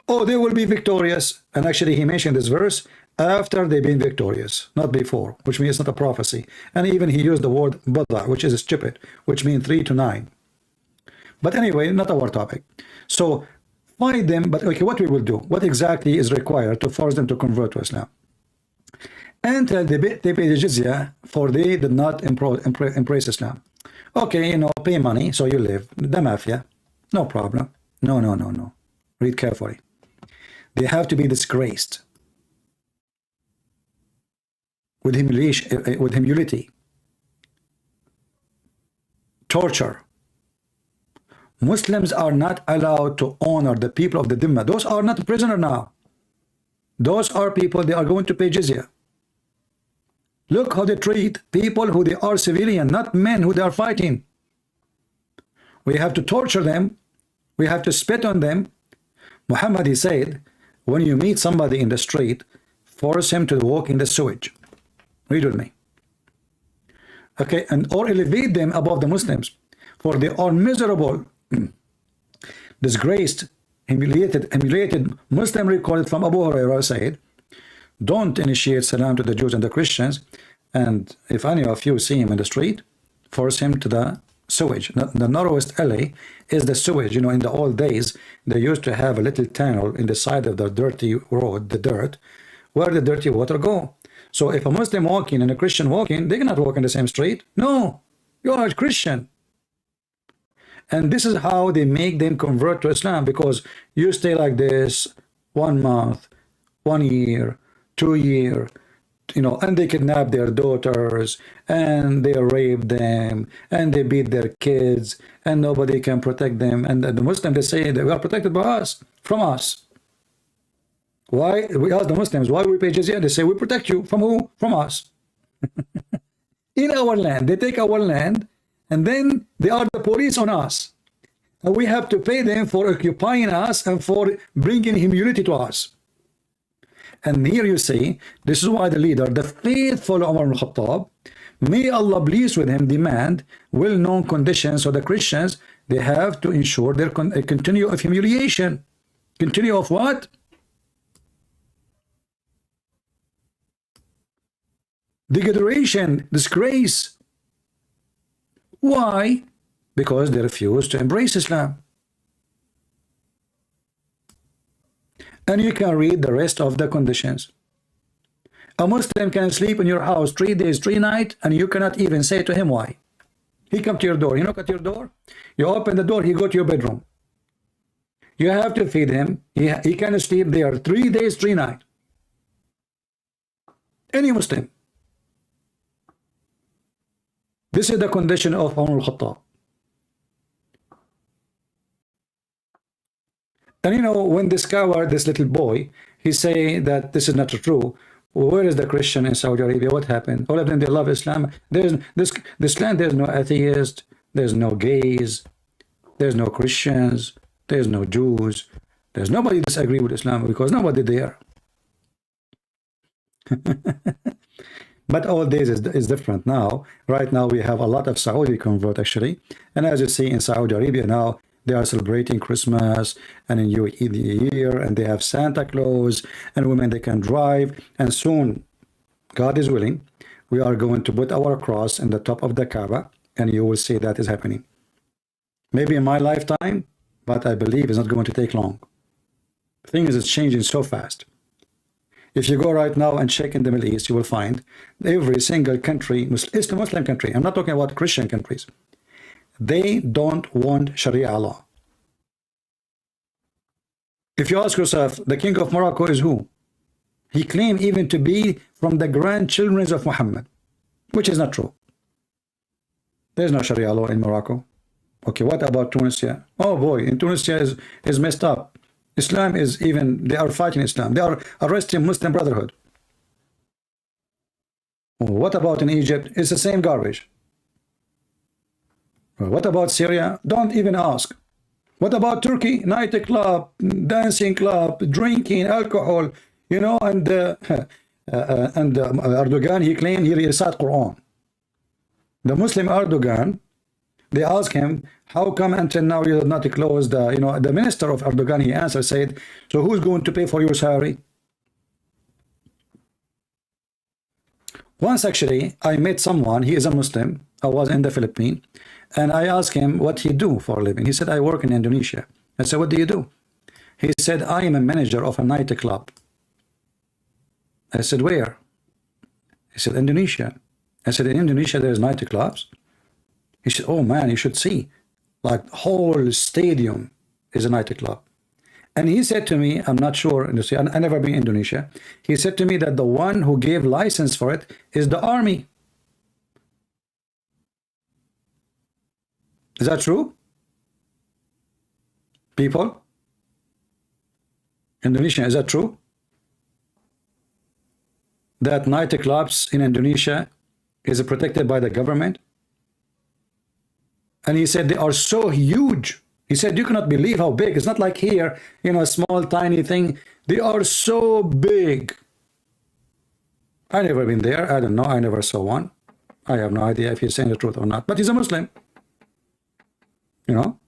oh, they will be victorious. And actually, he mentioned this verse after they've been victorious, not before, which means it's not a prophecy. And even he used the word bada, which is stupid, which means 3 to 9. But anyway, not our topic. So fight them, but okay, what we will do, what exactly is required to force them to convert to Islam? Until they pay the jizya, for they did not embrace Islam. Okay, pay money, so you live. The mafia, no problem. No. Read carefully. They have to be disgraced. With humility, torture. Muslims are not allowed to honor the people of the Dhimma. Those are not prisoners now. Those are people, they are going to pay jizya. Look how they treat people who they are civilian, not men who they are fighting. We have to torture them. We have to spit on them. Muhammad, he said, when you meet somebody in the street, force him to walk in the sewage. Read with me. Okay, and or elevate them above the Muslims, for they are miserable, disgraced, humiliated. Muslim recorded from Abu Hurairah said, don't initiate salam to the Jews and the Christians, and if any of you see him in the street, force him to the sewage. The narrowest alley is the sewage. You know, in the old days, they used to have a little tunnel in the side of the dirty road, the dirt, where the dirty water go. So if a Muslim walking and a Christian walking, they cannot walk in the same street. No, you are a Christian. And this is how they make them convert to Islam, because you stay like this 1 month, 1 year, 2 years, you know, and they kidnap their daughters, and they rape them, and they beat their kids, and nobody can protect them. And the Muslims, they say they are protected by us, from us. Why? We ask the Muslims, why we pay jizya? They say, we protect you. From who? From us. In our land. They take our land, and then they are the police on us. And we have to pay them for occupying us and for bringing humility to us. And here you see, this is why the leader, the faithful Umar ibn Khattab, may Allah please with him, demand well-known conditions. So the Christians, they have to ensure their continue of humiliation. Continue of what? Degradation, disgrace. Why? Because they refuse to embrace Islam. And you can read the rest of the conditions. A Muslim can sleep in your house 3 days, 3 nights, and you cannot even say to him why. He come to your door, you knock at your door, you open the door, he go to your bedroom. You have to feed him. He can sleep there 3 days, 3 nights. Any Muslim. This is the condition of Umar al-Khattab. And you know, when this coward, this little boy, he say that this is not true. Where is the Christian in Saudi Arabia? What happened? All of them, they love Islam. There's this land, there's no atheist, there's no gays, there's no Christians, there's no Jews, there's nobody disagree with Islam, because nobody there. But all days is different now. Right now we have a lot of Saudi convert actually, and as you see in Saudi Arabia now, they are celebrating Christmas, and in UAE the year, and they have Santa Claus, and women they can drive, and soon, God is willing, we are going to put our cross in the top of the Kaaba, and you will see that is happening. Maybe in my lifetime, but I believe it's not going to take long. The thing is, it's changing so fast. If you go right now and check in the Middle East, you will find every single country, it's a Muslim country, I'm not talking about Christian countries, they don't want Sharia law. If you ask yourself, the king of Morocco is who? He claimed even to be from the grandchildren of Muhammad, which is not true. There's no Sharia law in Morocco. Okay, what about Tunisia? Oh boy, in Tunisia is messed up. Islam is even, they are fighting Islam. They are arresting Muslim Brotherhood. What about in Egypt? It's the same garbage. What about Syria? Don't even ask. What about Turkey? Nightclub, dancing club, drinking, alcohol, you know, and Erdogan, he claimed he recited Quran. The Muslim Erdogan, they asked him, how come until now you have not closed the, you know, the minister of Erdogan, he answered, said, so who's going to pay for your salary? Once actually, I met someone, he is a Muslim, I was in the Philippines, and I asked him what he do for a living. He said, I work in Indonesia. I said, what do you do? He said, I am a manager of a nightclub. I said, where? He said, Indonesia. I said, in Indonesia there's nightclubs? He said, oh man, you should see, like whole stadium is a nightclub. And he said to me, I'm not sure, I never been in Indonesia. He said to me that the one who gave license for it is the army. Is that true? People? Indonesia, is that true? That nightclubs in Indonesia is protected by the government? And he said they are so huge. He said you cannot believe how big. It's not like here, you know, a small tiny thing. They are so big. I never been there. I don't know. I never saw one. I have no idea if he's saying the truth or not. But he's a Muslim. You know.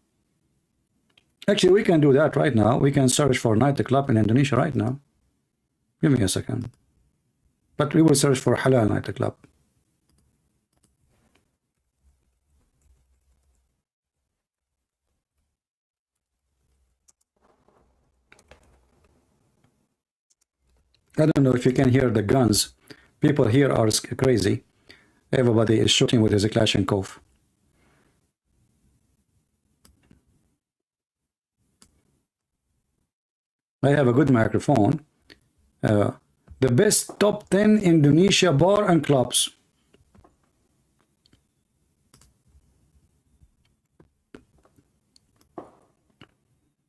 Actually, we can do that right now. We can search for nightclub in Indonesia right now. Give me a second. But we will search for halal nightclub. I don't know if you can hear the guns. People here are crazy. Everybody is shooting with his Kalashnikov. I have a good microphone. The best top 10 Indonesia bar and clubs.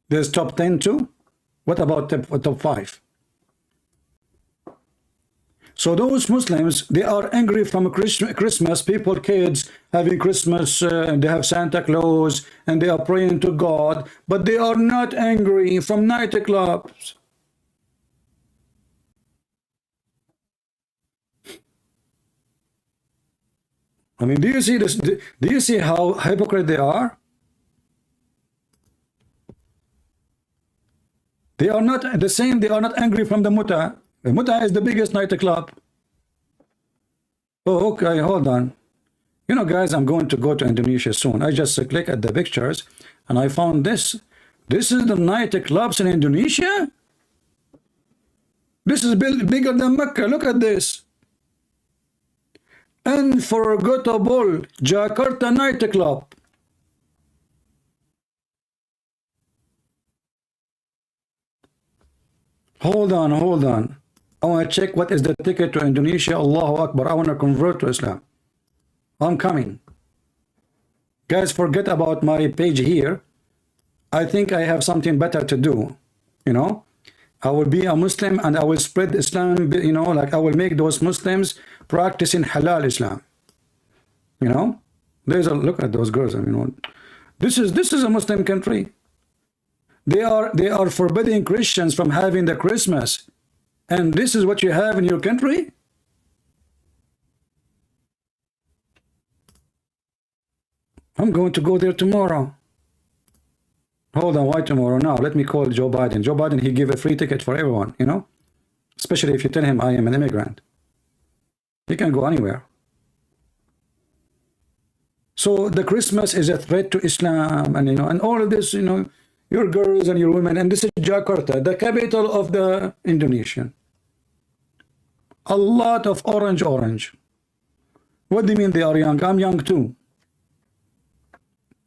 There's top 10 too? What about top 5? So those Muslims, they are angry from Christmas, people, kids having Christmas, and they have Santa Claus, and they are praying to God, but they are not angry from nightclubs. I mean, do you see this? Do you see how hypocrite they are? They are not the same. They are not angry from the Muta. The Muta is the biggest nightclub. Oh, okay, hold on. You know, guys, I'm going to go to Indonesia soon. I just click at the pictures, and I found this. This is the nightclubs in Indonesia. This is bigger than Mecca. Look at this. Unforgettable Jakarta nightclub. Hold on, hold on. I want to check what is the ticket to Indonesia. Allahu Akbar. I want to convert to Islam. I'm coming. Guys, forget about my page here. I think I have something better to do. You know, I will be a Muslim and I will spread Islam. You know, like I will make those Muslims practicing halal Islam. You know, there's a look at those girls. I mean, this is a Muslim country. They are forbidding Christians from having the Christmas. And this is what you have in your country? I'm going to go there tomorrow. Hold on, why tomorrow? Now, let me call Joe Biden. Joe Biden, he give a free ticket for everyone, you know? Especially if you tell him I am an immigrant. He can go anywhere. So the Christmas is a threat to Islam, and you know, and all of this, you know, your girls and your women, and this is Jakarta, the capital of the Indonesian. A lot of orange. What do you mean they are young? I'm young too.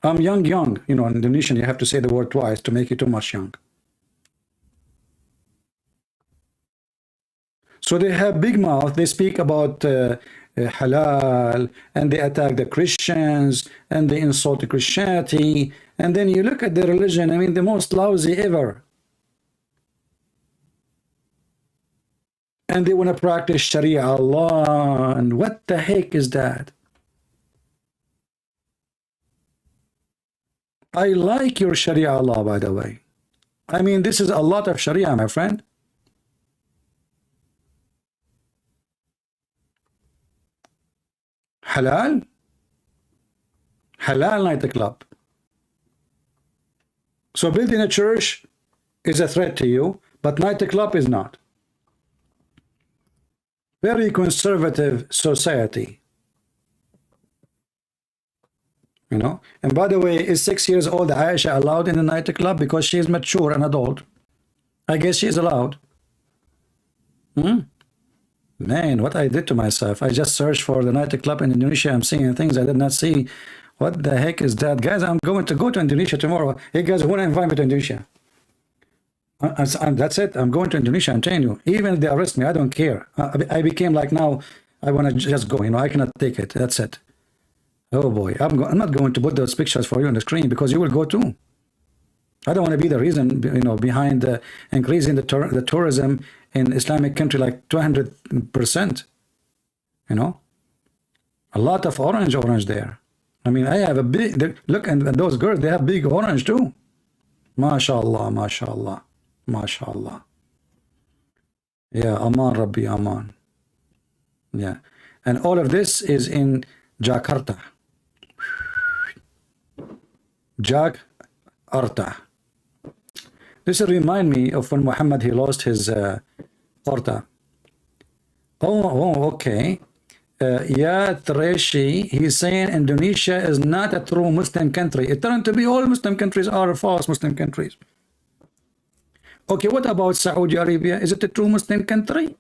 I'm young. You know, in Indonesian, you have to say the word twice to make it too much young. So they have big mouth. They speak about halal, and they attack the Christians, and they insult the Christianity. And then you look at the religion, I mean, the most lousy ever. And they want to practice Sharia Allah. And what the heck is that? I like your Sharia Allah, by the way. I mean, this is a lot of Sharia, my friend. Halal? Halal nightclub. So building a church is a threat to you, but nightclub is not. Very conservative society. You know, and by the way, is 6 years old Aisha allowed in the nightclub because she is mature and adult? I guess she is allowed. Man, what I did to myself. I just searched for the nightclub in Indonesia. I'm seeing things I did not see. What the heck is that? Guys, I'm going to go to Indonesia tomorrow. Hey guys, who want to invite me to Indonesia? That's it. I'm going to Indonesia. I'm telling you. Even if they arrest me, I don't care. I became like now, I want to just go. You know, I cannot take it. That's it. Oh boy, I'm not going to put those pictures for you on the screen because you will go too. I don't want to be the reason, you know, behind increasing the tourism in Islamic country like 200%. You know, a lot of orange there. I mean, I have a big look, and those girls, they have big orange too. MashaAllah, MashaAllah, MashaAllah. Yeah, Aman Rabbi Aman. Yeah, and all of this is in Jakarta. Jakarta. This will remind me of when Muhammad, he lost his Porta. Oh, okay. Yeah, Treshi, he's saying Indonesia is not a true Muslim country. It turned to be all Muslim countries are false Muslim countries. Okay, what about Saudi Arabia? Is it a true Muslim country?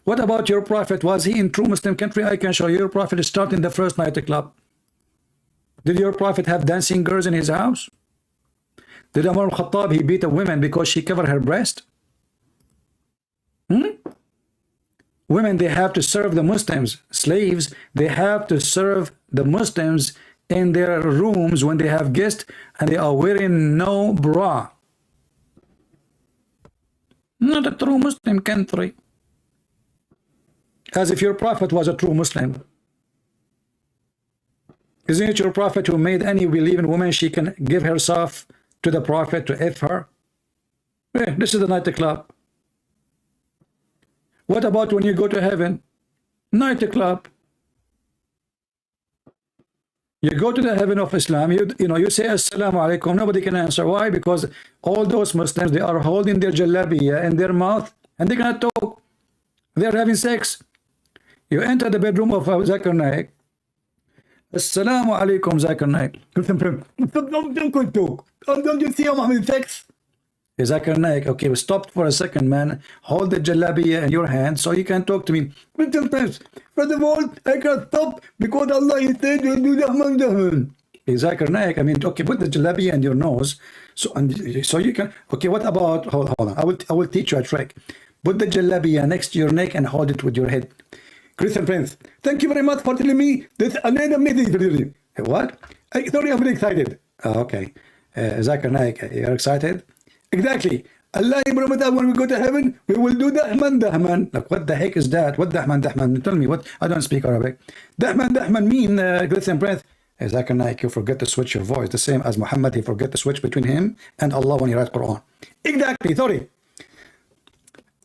What about your prophet? Was he in true Muslim country? I can show you your prophet starting the first nightclub. Did your prophet have dancing girls in his house? Did Umar al-Khattab, he beat a woman because she covered her breast? Women, they have to serve the Muslims. Slaves, they have to serve the Muslims in their rooms when they have guests, and they are wearing no bra. Not a true Muslim country. As if your prophet was a true Muslim. Isn't it your prophet who made any believing woman she can give herself to the prophet to F her? Yeah, this is the nightclub. What about when you go to heaven? Nightclub. You go to the heaven of Islam, you say Assalamu alaikum, nobody can answer. Why? Because all those Muslims, they are holding their jalabiya in their mouth and they cannot talk. They are having sex. You enter the bedroom of Zakir Naik. Assalamu alaikum, Zakir Naik. Don't talk. Don't you see I'm having sex? Zakir Naik, okay, we stopped for a second, man. Hold the jalabiya in your hand so you can talk to me. First of all, I can't stop because Allah is saying to do Dahman. Zakir Naik, I mean, okay, put the jalabiya in your nose so you can. Okay, what about, hold on, I will teach you a trick. Put the jalabiya next to your neck and hold it with your head. Christian Prince, thank you very much for telling me this amazing. What? Sorry, I'm very excited. Okay, Zakir Naik, you're excited? Exactly. Allah promised that when we go to heaven, we will do Dahman. Like, what the heck is that? What Dahman? Tell me what? I don't speak Arabic. Dahman mean, Christian Prince. Zakir Naik, you forget to switch your voice, the same as Muhammad, he forget to switch between him and Allah when he writes Quran. Exactly, sorry.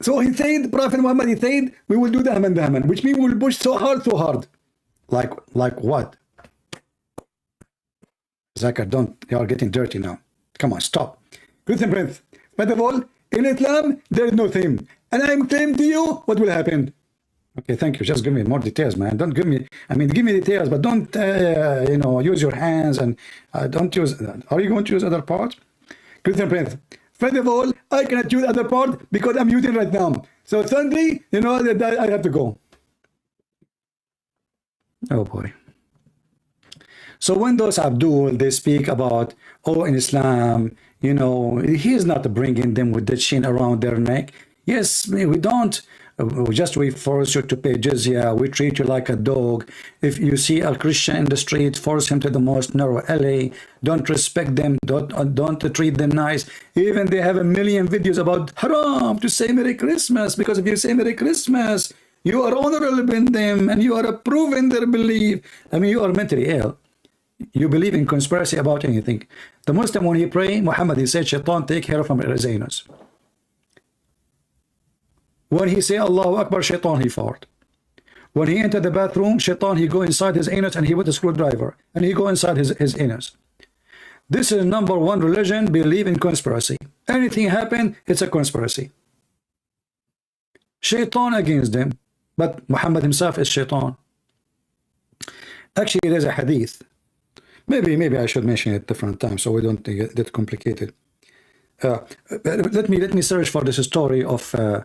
So he said, Prophet Muhammad, he said, we will do Dahman, which means we will push so hard. Like what? Zakir, don't, you are getting dirty now. Come on, stop. Christian Prince, first of all, in Islam, there is no theme. And I am claiming to you what will happen. Okay, thank you. Just give me more details, man. Don't give me, I mean, give me details, but don't, use your hands and don't use, are you going to use other parts? Christian Prince, first of all, I cannot use other part because I'm using right now. So Sunday, I have to go. Oh boy. So when those Abdul, they speak about, oh, in Islam, he is not bringing them with the chain around their neck. Yes, we don't. We force you to pay jizya. We treat you like a dog. If you see a Christian in the street, force him to the most narrow alley. Don't respect them. Don't treat them nice. Even they have a million videos about haram to say Merry Christmas, because if you say Merry Christmas, you are honorable in them and you are approving their belief. I mean, you are mentally ill. You believe in conspiracy about anything. The Muslim, when he pray, Muhammad, he said, Shaitan, take care from his anus. When he say Allahu Akbar, Shaitan, he fart. When he enter the bathroom, Shaitan, he go inside his anus and he with a screwdriver and he go inside his anus. This is number one religion, believe in conspiracy. Anything happen, it's a conspiracy. Shaitan against them, but Muhammad himself is Shaitan. Actually, there's a hadith. Maybe I should mention it different times so we don't get complicated. Let me search for this story of Ibn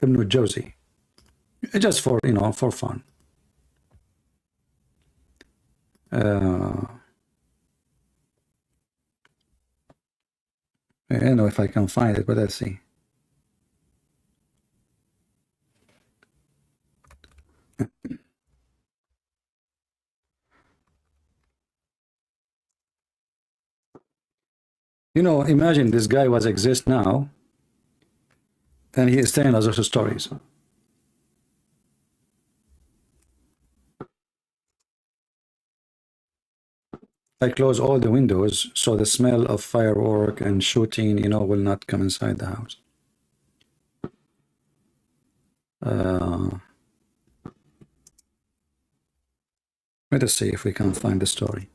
Jawzi, just for for fun. I don't know if I can find it, but let's see. Imagine this guy was exist now, and he is telling us stories. I close all the windows so the smell of firework and shooting, you know, will not come inside the house. Let us see if we can find the story.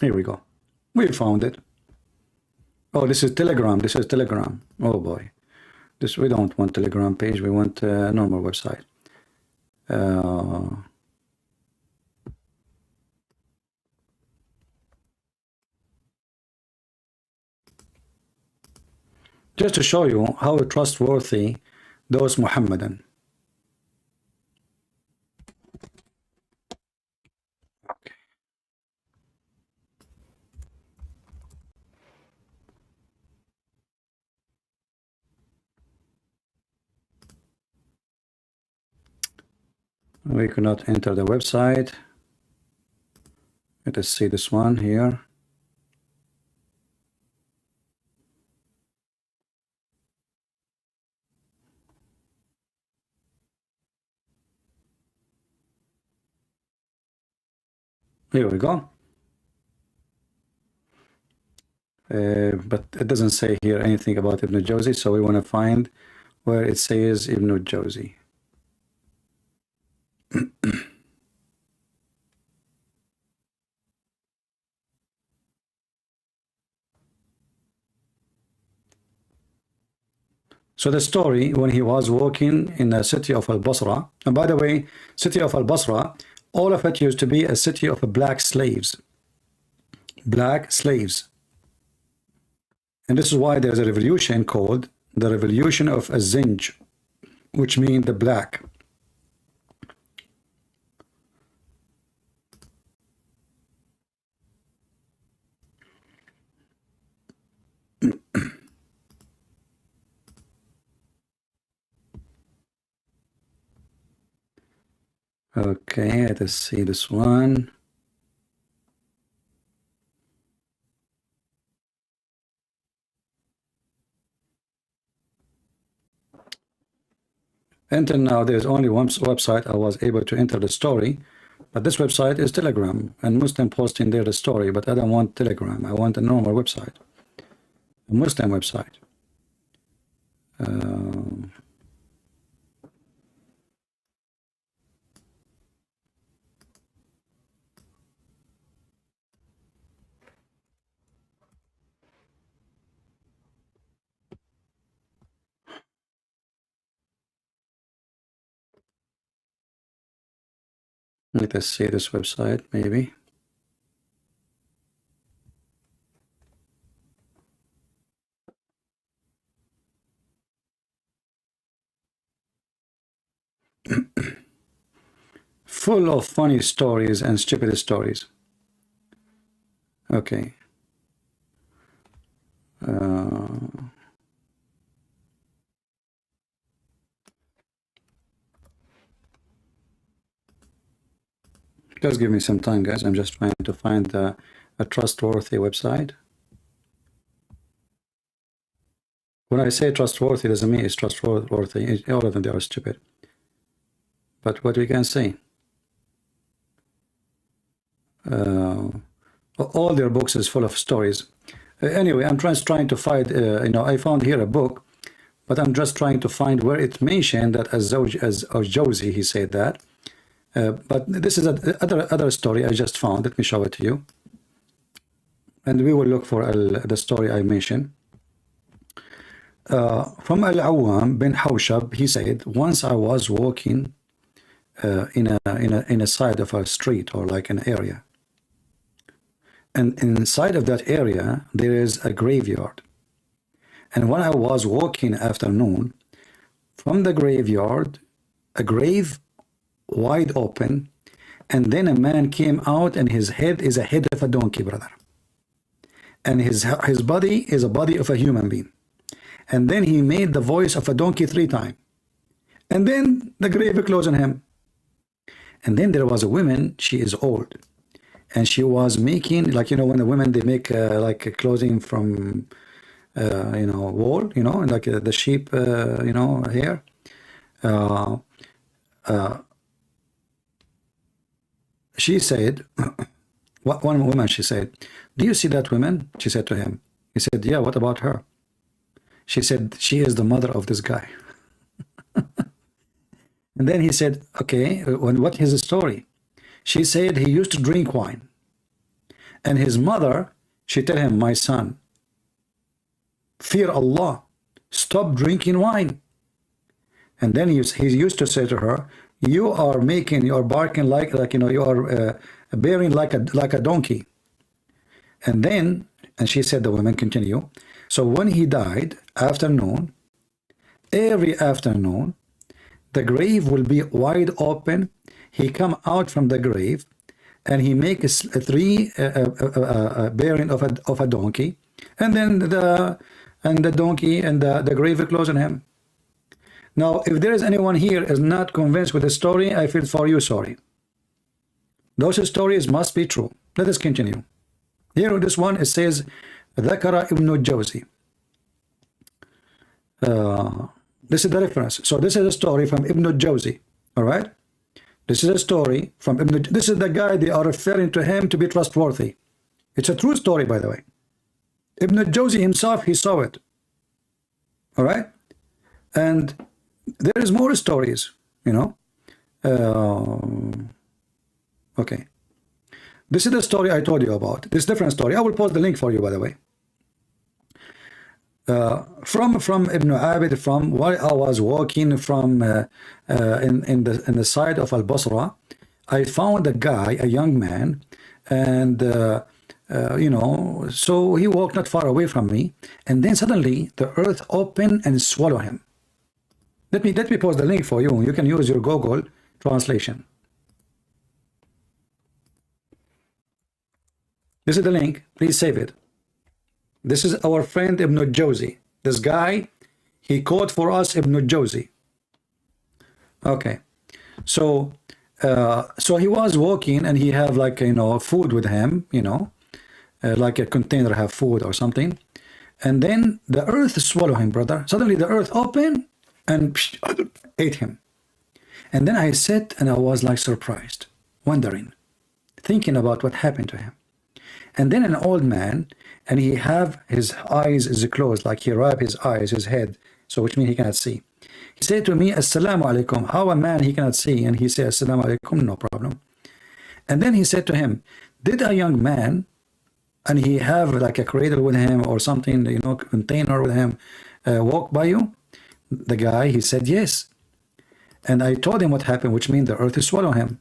Here we go. We found it. Oh, this is Telegram. This is Telegram. Oh boy. This, we don't want Telegram page. We want a normal website. Just to show you how trustworthy those Muhammadan. We cannot enter the website. Let us see this one here. Here we go. But it doesn't say here anything about Ibn Jawzi, so we want to find where it says Ibn Jawzi. So the story, when he was walking in the city of Al-Basra, and by the way, city of Al-Basra, all of it used to be a city of black slaves. Black slaves. And this is why there's a revolution called the Revolution of Az-Zinj, which means the black. Okay, let us see this one. Until now, there's only one website I was able to enter the story, but this website is Telegram, and Muslim posting there the story, but I don't want Telegram. I want a normal website, a Muslim website. Let us see this website, maybe. Full of funny stories and stupid stories. Okay. Just give me some time, guys. I'm just trying to find a trustworthy website. When I say trustworthy, doesn't mean it's trustworthy. All of them, they are stupid. But what we can say, all their books is full of stories. Anyway, I'm just trying to find, you know, I found here a book, but I'm just trying to find where it mentioned that as Jawzi, he said that. But this is other story I just found. Let me show it to you. And we will look for the story I mentioned. From Al-Awwam bin Hawshab, he said, once I was walking in a side of a street, or like an area. And inside of that area, there is a graveyard. And when I was walking afternoon, from the graveyard, a grave wide open, and then a man came out, and his head is a head of a donkey, brother, and his body is a body of a human being. And then he made the voice of a donkey 3 times, and then the grave closed on him. And then there was a woman, she is old, and she was making, like, you know, when the women, they make like a clothing from you know, wool, you know, like the sheep, you know, hair. she said, one woman, she said, do you see that woman? She said to him. He said, yeah, what about her? She said, she is the mother of this guy. And then he said, okay, what is the story? She said he used to drink wine. And his mother, she tell him, my son, fear Allah, stop drinking wine. And then he used to say to her, you are barking like you are bearing like a donkey. And then, and she said, the women continue, so when he died, afternoon, every afternoon, the grave will be wide open. He come out from the grave, and he makes three bearing of a donkey, and then the donkey and the grave will close on him. Now, if there is anyone here is not convinced with the story, I feel for you sorry. Those stories must be true. Let us continue. Here, this one, it says, ذكر ابن الجوزي. This is the reference. So this is a story from Ibn al-Jawzi. All right. This is a story from Ibn. This is the guy they are referring to him to be trustworthy. It's a true story, by the way. Ibn al-Jawzi himself, he saw it. All right. And there is more stories, you know. Okay. This is the story I told you about. This different story. I will post the link for you, by the way. From Ibn Abid, from while I was walking from in the side of Al Basra, I found a guy, a young man, and you know, so he walked not far away from me, and then suddenly the earth opened and swallowed him. Let me post the link for you. You can use your Google translation. This is the link. Please save it. This is our friend Ibn al-Jawzi. This guy, he quote for us Ibn al-Jawzi. Okay, so so he was walking and he have like, you know, food with him, you know, like a container have food or something, and then the earth swallow him, brother. Suddenly the earth opened and ate him. And then I sat and I was like surprised, wondering, thinking about what happened to him. And then an old man, and he have his eyes is closed, like he wrap his eyes, his head, so which means he cannot see. He said to me, Assalamu alaikum. How a man he cannot see, and he said, Assalamu alaikum, no problem. And then he said to him, did a young man, and he have like a cradle with him or something, you know, container with him, walk by you? The guy, he said, yes. And I told him what happened, which means the earth will swallow him.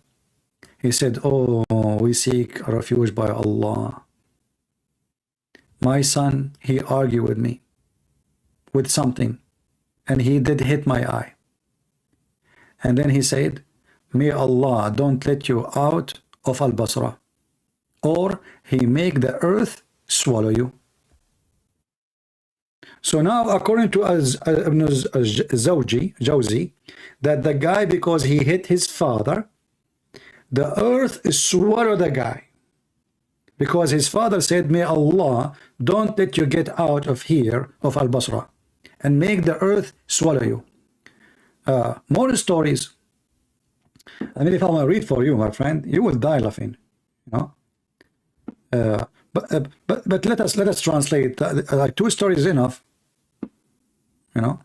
He said, oh, we seek refuge by Allah. My son, he argued with me with something, and he did hit my eye. And then he said, may Allah don't let you out of Al-Basra, or he make the earth swallow you. So now, according to Ibn Jawzi, that the guy, because he hit his father, the earth swallowed the guy. Because his father said, may Allah don't let you get out of here, of Al-Basra, and make the earth swallow you. More stories. I mean, if I want to read for you, my friend, you will die laughing, you know. But let us translate. Like 2 stories is enough, you know.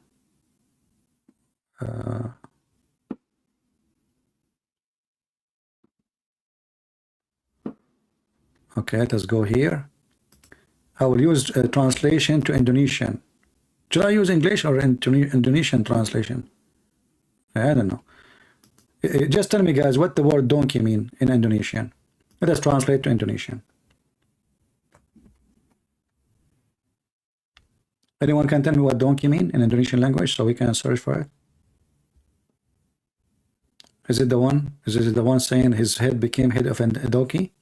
Okay, let us go here. I will use translation to Indonesian. Should I use English or Indonesian translation? I don't know. Just tell me, guys, what the word donkey mean in Indonesian. Let us translate to Indonesian. Anyone can tell me what donkey mean in Indonesian language so we can search for it? Is it the one? Is it the one saying his head became head of a donkey?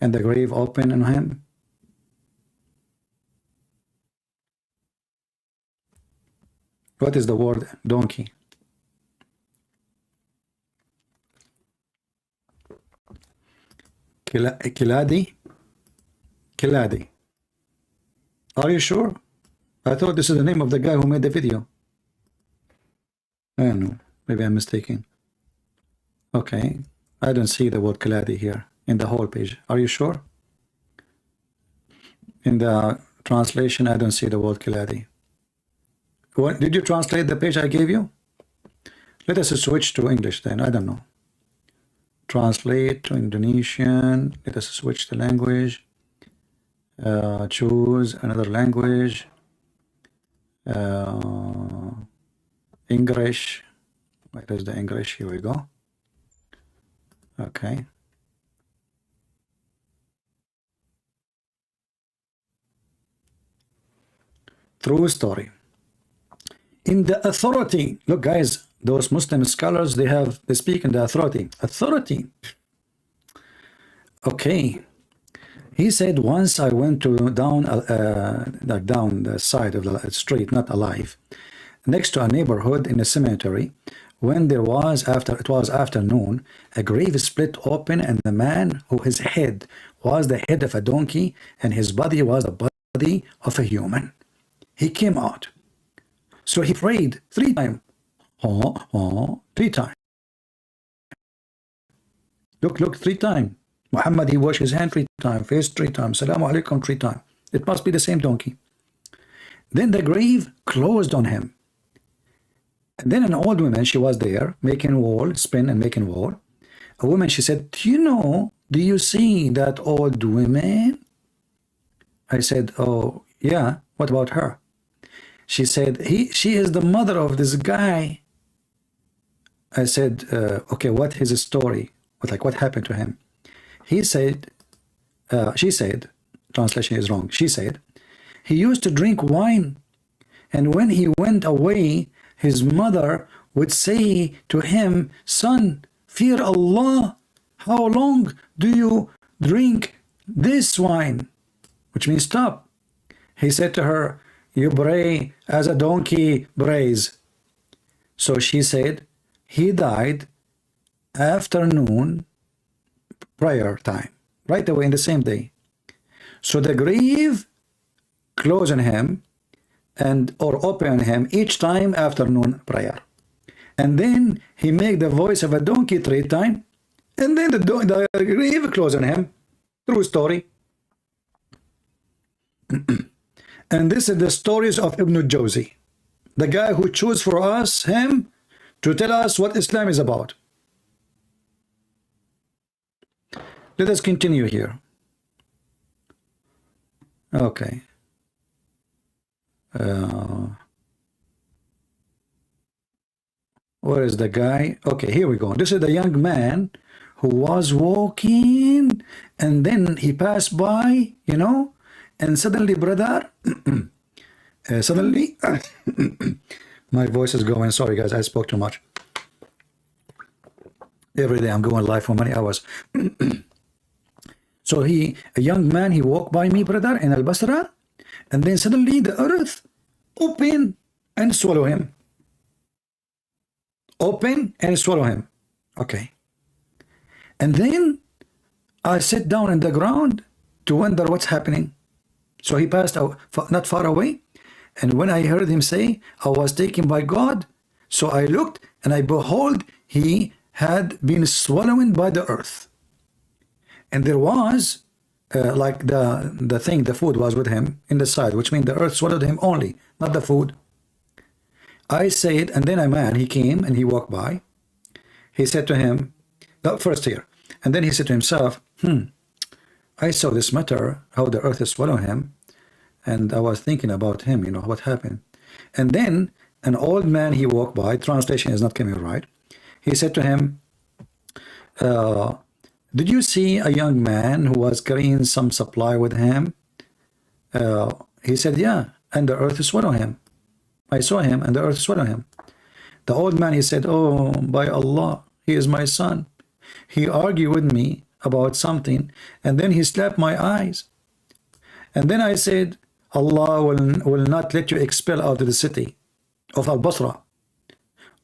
And the grave opened on him? What is the word donkey? Kiladi? Kiladi. Are you sure? I thought this is the name of the guy who made the video. I don't know. Maybe I'm mistaken. Okay. I don't see the word kaladi here in the whole page. Are you sure? In the translation, I don't see the word kaladi. What, did you translate the page I gave you? Let us switch to English then. I don't know. Translate to Indonesian. Let us switch the language. Choose another language. English. Where is the English? Here we go. Okay. True story. In the authority, look guys, those Muslim scholars, they speak in the authority. Okay. He said, once I went to down the side of the street, not alive, next to a neighborhood in a cemetery, when it was afternoon, a grave split open, and the man whose head was the head of a donkey and his body was the body of a human, he came out. So he prayed 3 times. 3 times. Look, 3 times. Muhammad, he washed his hand 3 times, face 3 times, Salaam alaikum 3 times. It must be the same donkey. Then the grave closed on him. And then an old woman, she was there, making wool, spin and making wool. A woman, she said, do you see that old woman? I said, oh, yeah, what about her? She said, she is the mother of this guy. I said, okay, what is his story? What happened to him? He said, she said, translation is wrong. She said, he used to drink wine. And when he went away, his mother would say to him, son, fear Allah. How long do you drink this wine? Which means stop. He said to her, you bray as a donkey brays. So she said, he died afternoon prayer time, right away in the same day. So the grave closed on him or open him each time afternoon prayer. And then he made the voice of a donkey 3 times, and then the grave closed on him. True story. And this is the stories of Ibn Jawzi, the guy who chose for us, him, to tell us what Islam is about. Let us continue here. Okay. Where is the guy? Okay, here we go. This is the young man who was walking, and then he passed by, and suddenly, brother, suddenly, my voice is going. Sorry, guys, I spoke too much. Every day I'm going live for many hours. So a young man, he walked by me, brother, in Al-Basra, and then suddenly the earth open and swallow him. Open and swallow him. Okay. And then I sat down in the ground to wonder what's happening. So he passed out not far away, and when I heard him say, I was taken by God, so I looked, and I behold, he had been swallowed by the earth. And there was the food was with him in the side, which means the earth swallowed him only, not the food. I said, and then a man, he came and he walked by. He said to him, first here, and then he said to himself, I saw this matter, how the earth is swallowing him, and I was thinking about him, what happened. And then an old man, he walked by, translation is not coming right. He said to him, did you see a young man who was carrying some supply with him? He said, yeah, and the earth swallowed him. I saw him, and the earth swallowed him. The old man, he said, oh, by Allah, he is my son. He argued with me about something, and then he slapped my eyes. And then I said, Allah will not let you expel out of the city of Al-Basra,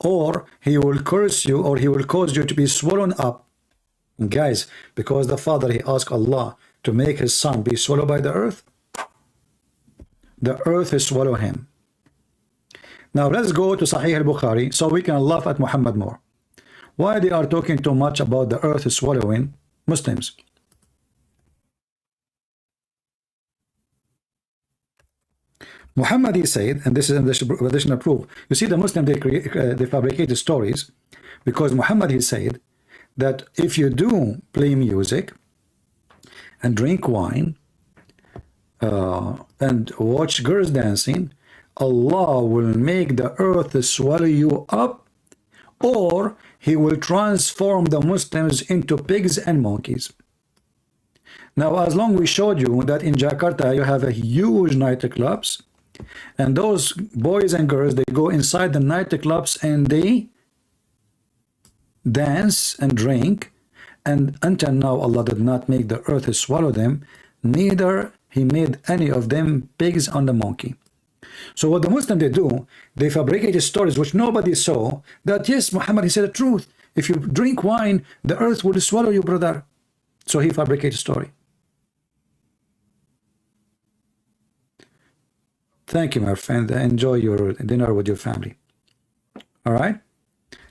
or he will curse you, or he will cause you to be swollen up. And guys, because the father, he asked Allah to make his son be swallowed by the earth is swallow him. Now let's go to Sahih al-Bukhari so we can laugh at Muhammad more. Why they are talking too much about the earth swallowing Muslims? Muhammad, he said, and this is additional proof. You see, the Muslim, they fabricated stories, because Muhammad, he said that if you do play music and drink wine and watch girls dancing, Allah will make the earth swallow you up, or he will transform the Muslims into pigs and monkeys. Now, as long we showed you that in Jakarta you have a huge nightclubs, and those boys and girls, they go inside the nightclubs and they dance and drink, and until now Allah did not make the earth swallow them, neither he made any of them pigs on the monkey. So what the Muslims, they do, they fabricated stories which nobody saw, that yes, Muhammad, he said the truth, if you drink wine the earth will swallow you, brother. So he fabricated a story. Thank you, my friend. Enjoy your dinner with your family. All right.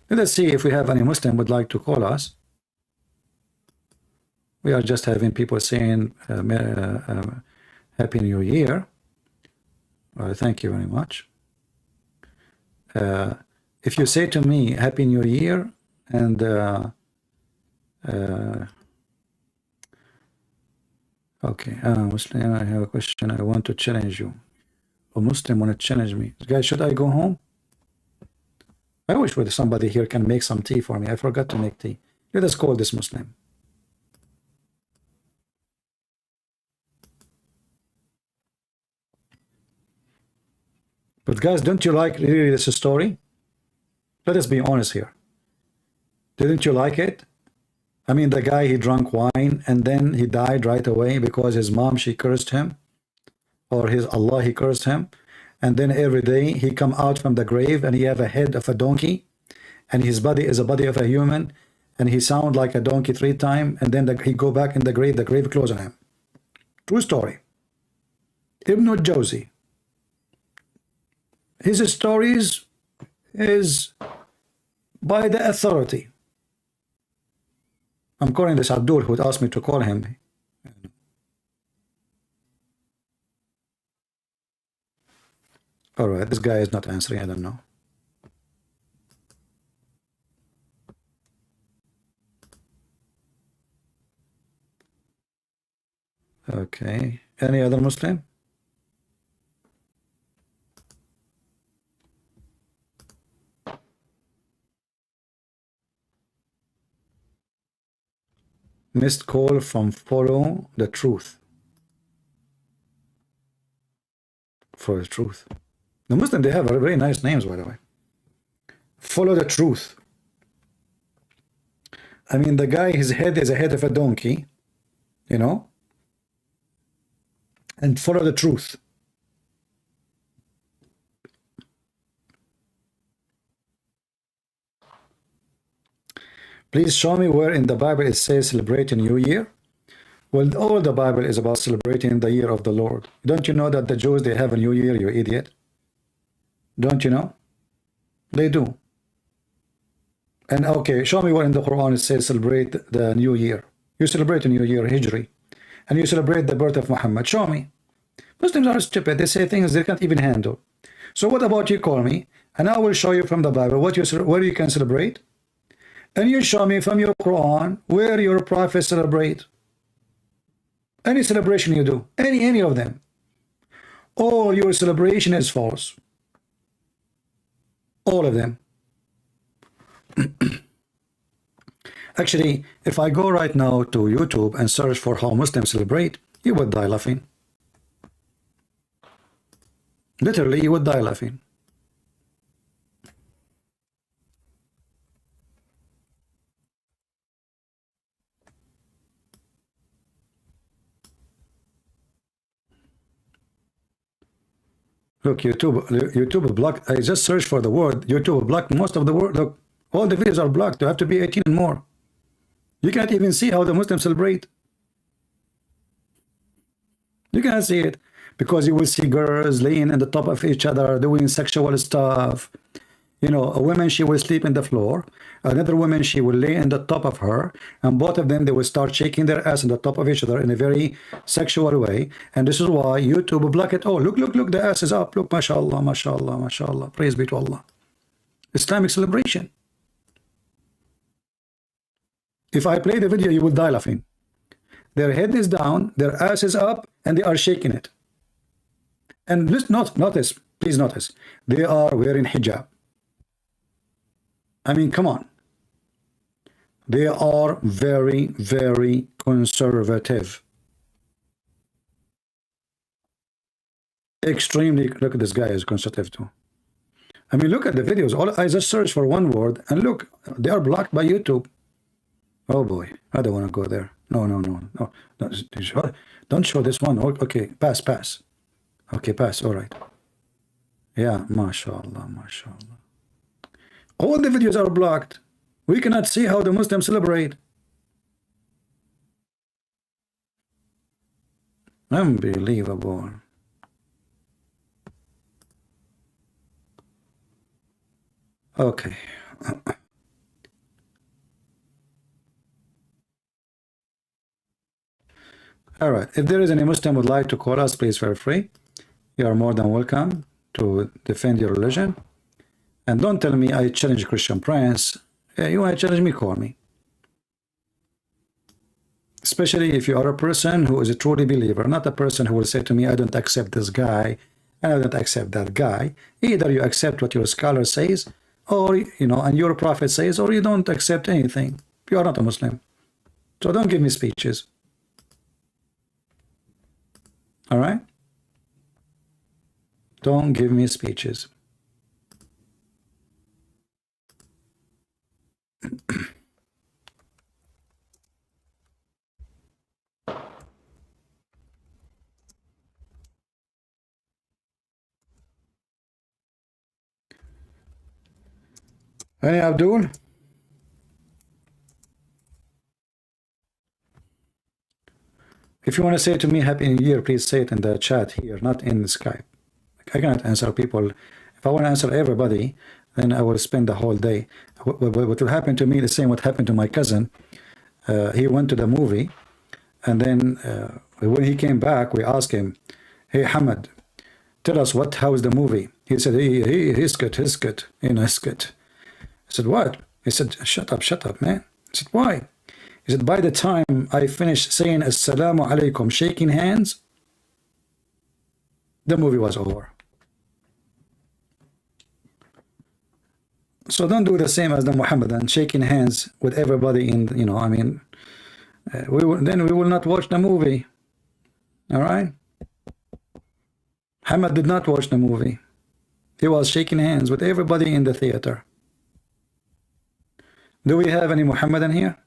Let us see if we have any Muslim would like to call us. We are just having people saying Happy New Year. Thank you very much. If you say to me Happy New Year and okay, Muslim, I have a question. I want to challenge you. A Muslim want to challenge me. Guys, should I go home? I wish that somebody here can make some tea for me. I forgot to make tea. Let us call this Muslim. But guys, don't you like really this story? Let us be honest here. Didn't you like it? I mean, the guy, he drank wine and then he died right away because his mom, she cursed him, or his Allah, he cursed him. And then every day he come out from the grave and he have a head of a donkey, and his body is a body of a human, and he sound like a donkey 3 times, and then he go back in the grave close on him. True story. Ibn al-Jawzi, his stories is by the authority. I'm calling this Abdul who asked me to call him. All right, this guy is not answering. I don't know. Okay, any other Muslim? Missed call from Follow the Truth. For the Truth. The Muslim, they have very nice names, by the way. Follow the Truth. I mean, the guy, his head is a head of a donkey, you know, and follow the truth. Please show me where in the Bible it says celebrate a new year. Well, all the Bible is about celebrating the year of the Lord. Don't you know that the Jews, they have a new year, you idiot? Don't you know? They do. And okay, show me where in the Quran it says celebrate the new year. You celebrate a new year, Hijri, and you celebrate the birth of Muhammad. Show me. Muslims are stupid. They say things they can't even handle. So what about you call me, and I will show you from the Bible where you can celebrate, and you show me from your Quran where your prophet celebrate. Any celebration you do, any of them, all your celebration is false. All of them. Actually, if I go right now to YouTube and search for how Muslims celebrate, you would die laughing. Literally, you would die laughing. Look, YouTube blocked. I just searched for the word. YouTube blocked most of the word. Look, all the videos are blocked. You have to be 18 and more. You can't even see how the Muslims celebrate. You can't see it because you will see girls laying on the top of each other doing sexual stuff. You know, a woman, she will sleep in the floor. Another woman, she will lay in the top of her. And both of them, they will start shaking their ass on the top of each other in a very sexual way. And this is why YouTube will block it. Oh, look, look, look, the ass is up. Look, mashallah, mashallah, mashallah. Praise be to Allah. Islamic celebration. If I play the video, you will die laughing. Their head is down, their ass is up, and they are shaking it. And notice, please notice, they are wearing hijab. I mean, come on. They are very, very conservative. Extremely. Look at this guy is conservative too. I mean, look at the videos. I just search for one word and look, they are blocked by YouTube. Oh boy, I don't want to go there. No. Don't show this one. Okay, pass. Okay, pass. All right. Yeah, mashallah, mashallah. All the videos are blocked. We cannot see how the Muslims celebrate. Unbelievable. Okay. All right. If there is any Muslim would like to call us, please feel free. You are more than welcome to defend your religion. And don't tell me I challenge Christian Prince. You want to challenge me, call me. Especially if you are a person who is a truly believer, not a person who will say to me, I don't accept this guy, and I don't accept that guy. Either you accept what your scholar says, or, you know, and your prophet says, or you don't accept anything. You are not a Muslim. So don't give me speeches. All right? Don't give me speeches. Hey, Abdul? If you want to say to me Happy New Year, please say it in the chat here, not in Skype. I cannot answer people. If I want to answer everybody, then I will spend the whole day. What will happen to me, the same what happened to my cousin. He went to the movie, and then when he came back, we asked him, hey, Hamad, tell us how is the movie? He said, he's good, you know, it's good. I said, what? He said, shut up, man. I said, why? He said, by the time I finished saying Assalamu alaikum, shaking hands, the movie was over. So don't do the same as the Muhammadan, shaking hands with everybody in, you know, I mean, then we will not watch the movie. All right? Hamad did not watch the movie. He was shaking hands with everybody in the theater. Do we have any Muhammadan here?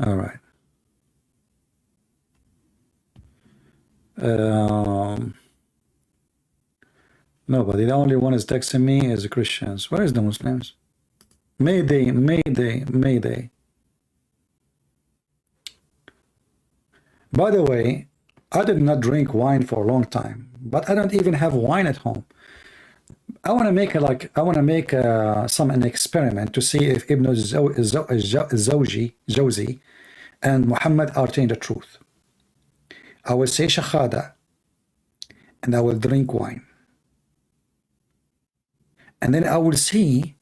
All right. Nobody. The only one is texting me is the Christians. Where is the Muslims? Mayday. By the way, I did not drink wine for a long time, but I don't even have wine at home. I want to make an experiment to see if Ibn Jawzi and Muhammad are telling the truth. I will say shahada and I will drink wine. And then I will see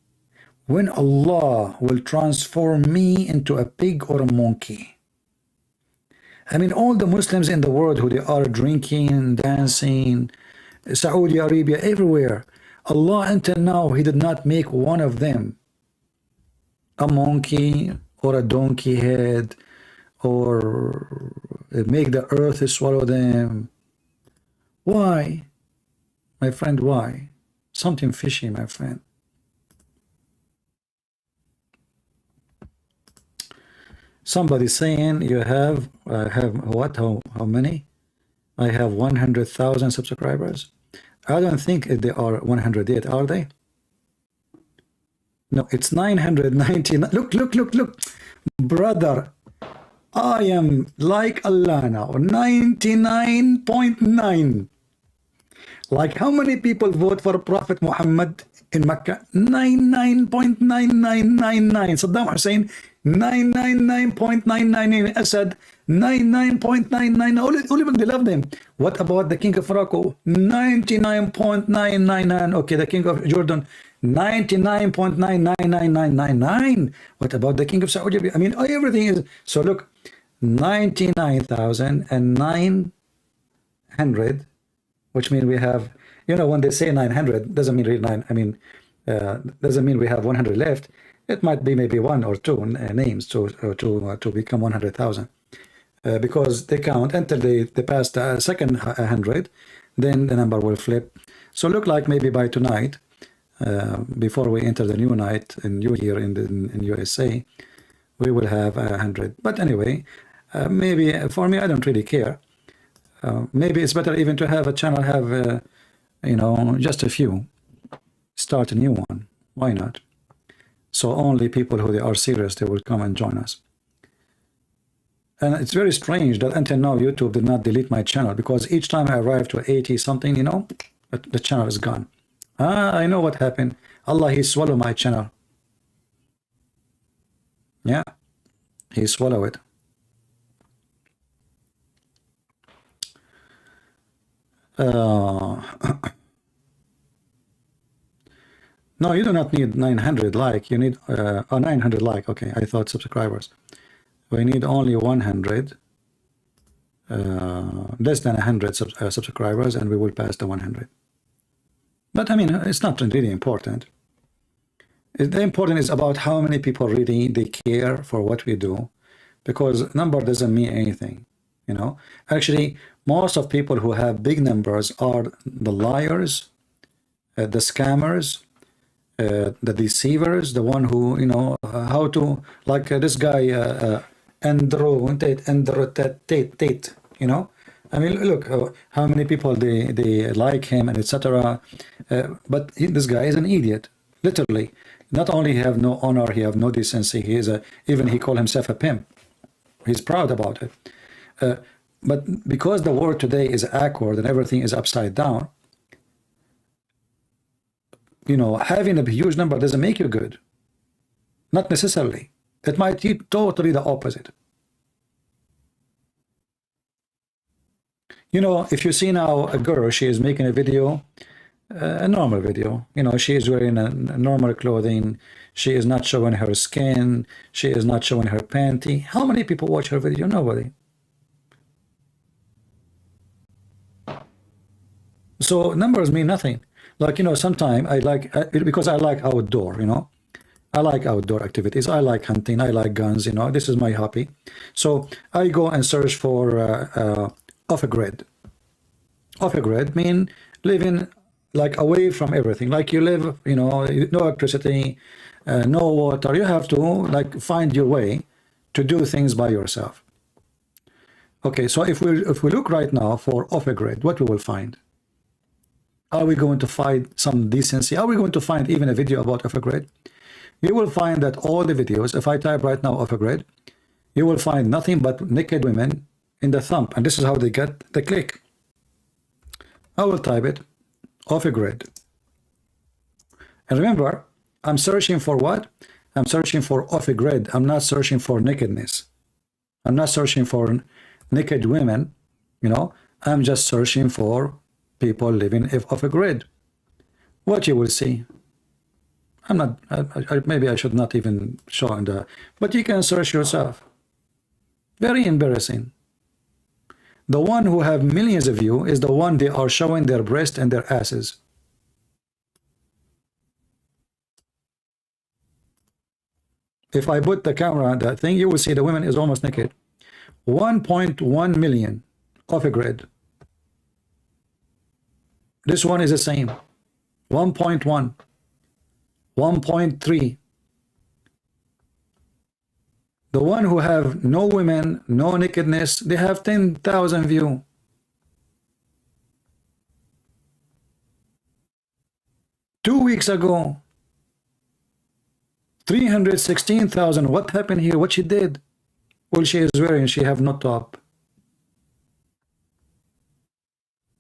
when Allah will transform me into a pig or a monkey. I mean, all the Muslims in the world who they are drinking, dancing, Saudi Arabia, everywhere, Allah until now, He did not make one of them a monkey or a donkey head or make the earth swallow them. Why? My friend, why? Something fishy, my friend. Somebody saying you have, what, how many? I have 100,000 subscribers. I don't think they are 100 yet, are they? No, it's 999. Look. Brother, I am like Allah now, 99.9. Like how many people vote for Prophet Muhammad in Mecca? 99.9999. Saddam Hussein, 999.999. Assad, 99.99. All of them, they love them. What about the king of Morocco? 99.999. Okay, the king of Jordan, 99.999999. What about the king of Saudi Arabia? I mean, everything is. So look, 99,900, which means we have, when they say 900, doesn't mean really 9. I mean, doesn't mean we have 100 left. It might be maybe one or two names to become 100,000, because they count until they pass the second 100, then the number will flip. So look like maybe by tonight, before we enter the new night and new year in USA, we will have 100. But anyway, maybe for me, I don't really care. Maybe it's better even to have a channel have just a few. Start a new one. Why not? So only people who they are serious, they will come and join us. And it's very strange that until now YouTube did not delete my channel, because each time I arrive to 80 something, the channel is gone. I know what happened. Allah, he swallowed my channel. Yeah, he swallowed it. No, you do not need 900 like. You need 900 like. Okay, I thought subscribers. We need only 100, less than 100 subscribers, and we will pass the 100. But I mean, it's not really important. The important is about how many people really they care for what we do, because number doesn't mean anything. Actually, most of people who have big numbers are the liars, the scammers, the deceivers, the one who how to, like this guy Andrew Tate, I mean, look how many people they like him and etc. But this guy is an idiot, literally. Not only he have no honor, he have no decency. He is even he call himself a pimp. He's proud about it. But because the world today is awkward and everything is upside down, having a huge number doesn't make you good. Not necessarily. It might be totally the opposite. If you see now a girl, she is making a video, a normal video. She is wearing a normal clothing. She is not showing her skin. She is not showing her panty. How many people watch her video? Nobody. So numbers mean nothing. Like, sometimes I like, because I like outdoor, I like outdoor activities. I like hunting. I like guns, this is my hobby. So I go and search for off-grid. Off-grid mean living like away from everything. Like you live, no electricity, no water. You have to like find your way to do things by yourself. Okay, so if we look right now for off-grid, what we will find? Are we going to find some decency? Are we going to find even a video about off-grid? You will find that all the videos, if I type right now off-grid, you will find nothing but naked women in the thumb, and this is how they get the click. I will type it, off-grid. And remember, I'm searching for what? I'm searching for off-grid. I'm not searching for nakedness. I'm not searching for naked women, I'm just searching for people living off a grid. What you will see, I'm not, maybe I should not even show in the, but you can search yourself. Very embarrassing. The one who have millions of views is the one they are showing their breast and their asses. If I put the camera on that thing, you will see the women is almost naked. 1.1 million off a grid. This one is the same. 1.1, 1.3. The one who have no women, no nakedness, they have 10,000 views. Two weeks ago, 316,000. What happened here? What she did? All she is wearing, she have no top,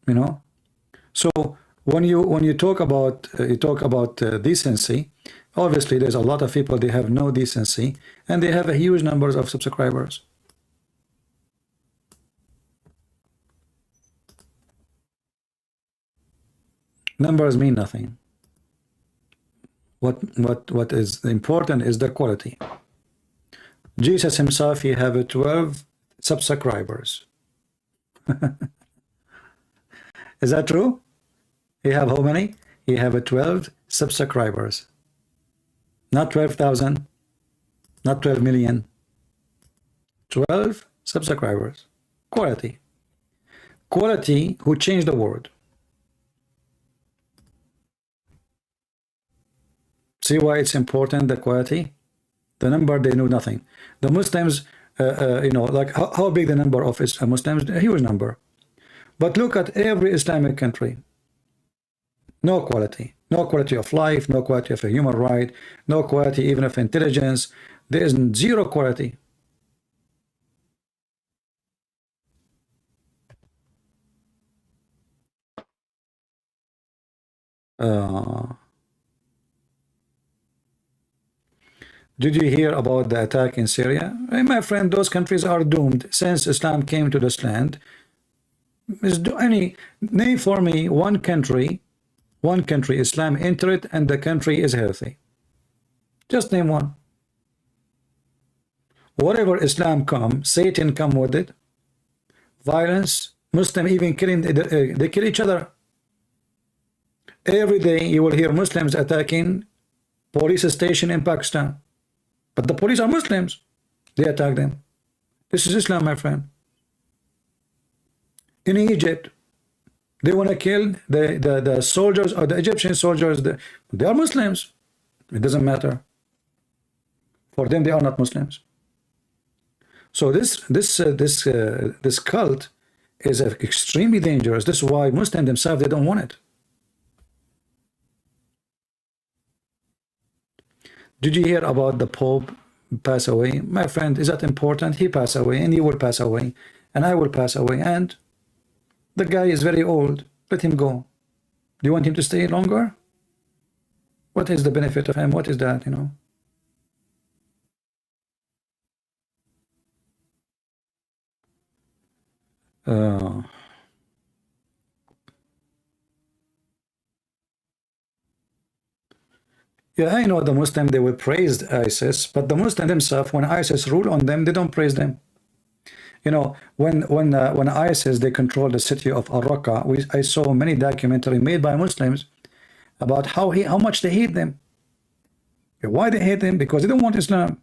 you know. So when you talk about decency, obviously there's a lot of people, they have no decency, and they have a huge numbers of subscribers. Numbers mean nothing. What is important is the quality. Jesus himself, he have 12 subscribers. Is that true? He have how many? He have 12 subscribers. Not 12,000, not 12 million. 12 subscribers. Quality. Quality who changed the world. See why it's important, the quality? The number, they know nothing. The Muslims, you know, like how big the number of Muslims? A huge number. But look at every Islamic country. No quality. No quality of life, no quality of a human right, no quality even of intelligence. There is zero quality. Did you hear about the attack in Syria? Hey, my friend, those countries are doomed since Islam came to this land. Name for me one country Islam entered and the country is healthy. Just name one. Whatever Islam come, Satan come with it. Violence, Muslim even killing, they kill each other. Every day you will hear Muslims attacking police station in Pakistan. But the police are Muslims. They attack them. This is Islam, my friend. In Egypt, they want to kill the soldiers, or the Egyptian soldiers. They are Muslims. It doesn't matter. For them, they are not Muslims. So this cult is extremely dangerous. This is why Muslims themselves, they don't want it. Did you hear about the Pope pass away? My friend, is that important? He passed away, and you will pass away, and I will pass away, and the guy is very old. Let him go. Do you want him to stay longer? What is the benefit of him? What is that, you know? Yeah, I know the Muslim, they will praise ISIS, but the Muslim themselves, when ISIS rule on them, they don't praise them. You know, when ISIS, they control the city of Al-Raqqa, I saw many documentaries made by Muslims about how much they hate them. Why they hate them? Because they don't want Islam.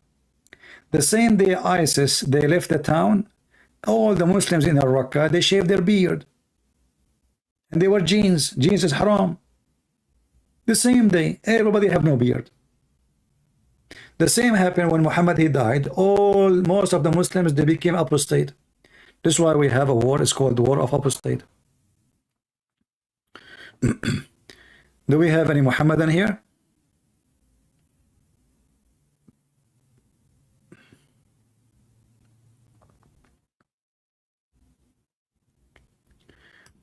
The same day ISIS, they left the town, all the Muslims in Al-Raqqa, they shaved their beard. And they were jeans. Jeans is haram. The same day, everybody have no beard. The same happened when Muhammad, he died. Most of the Muslims, they became apostate. This is why we have a war. It's called the War of Apostate. Do we have any Muhammadan here?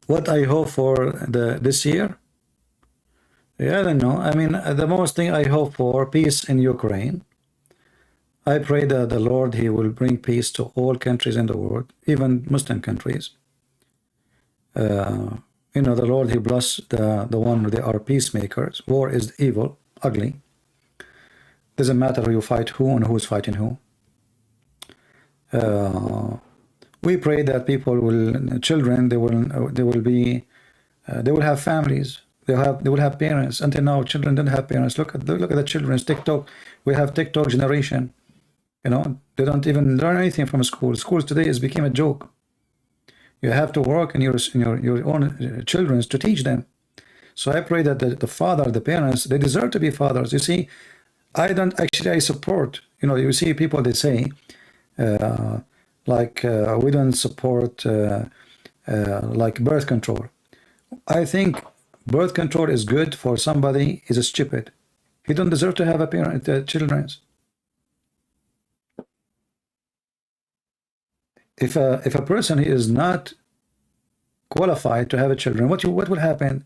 What I hope for this year? Yeah, I don't know. I mean, the most thing I hope for, peace in Ukraine. I pray that the Lord, he will bring peace to all countries in the world, even Muslim countries. You know, the Lord, he bless the one they are peacemakers. War is evil, ugly. Doesn't matter who you fight who and who's fighting who. We pray that people will, children, they will have families. They will have parents. Until now, children don't have parents. Look at the children's TikTok. We have TikTok generation. You know, they don't even learn anything from school. Schools today has become a joke. You have to work in your own children to teach them. So I pray that the father, the parents, they deserve to be fathers. You see, I support. You know, you see people, they say, we don't support like birth control. I think birth control is good for somebody is stupid. He don't deserve to have a parent, children. if a person is not qualified to have a children, what will happen?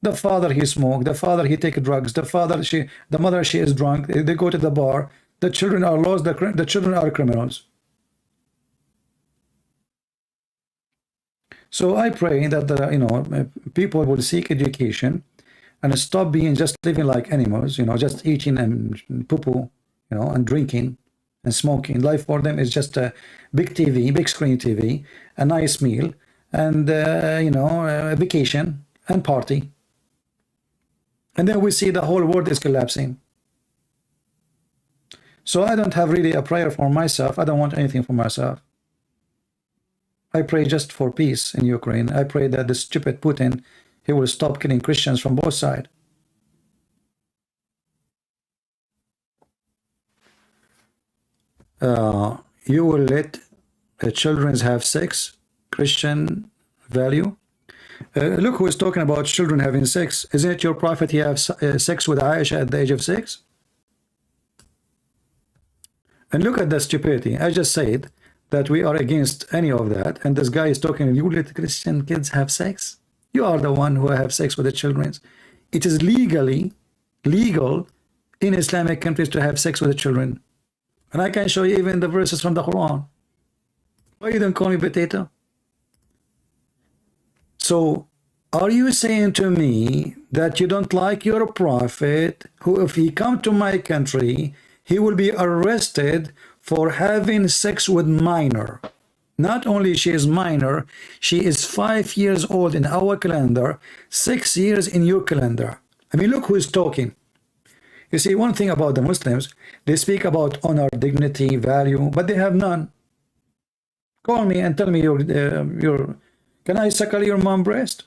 The father, he smoked, the father, he take drugs, the mother, she is drunk, they go to the bar, the children are lost, the children are criminals. So I pray that people will seek education and stop being just living like animals, just eating and poo-poo, and drinking and smoking. Life for them is just a big TV, big screen TV, a nice meal, and a vacation and party. And then we see the whole world is collapsing. So I don't have really a prayer for myself. I don't want anything for myself. I pray just for peace in Ukraine. I pray that the stupid Putin, he will stop killing Christians from both sides. You will let children have sex, Christian value. Look who is talking about children having sex. Isn't it your prophet he have sex with Aisha at the age of 6? And look at the stupidity. I just said that we are against any of that, and this guy is talking, you let Christian kids have sex? You are the one who have sex with the children. It is legal in Islamic countries to have sex with the children. And I can show you even the verses from the Quran. Why you don't call me potato? So, are you saying to me that you don't like your prophet, who if he come to my country, he will be arrested for having sex with minor? Not only she is minor, she is 5 years old in our calendar, 6 years in your calendar. I mean, look who is talking. You see, one thing about the Muslims, they speak about honor, dignity, value, but they have none. Call me and tell me can I suckle your mom breast?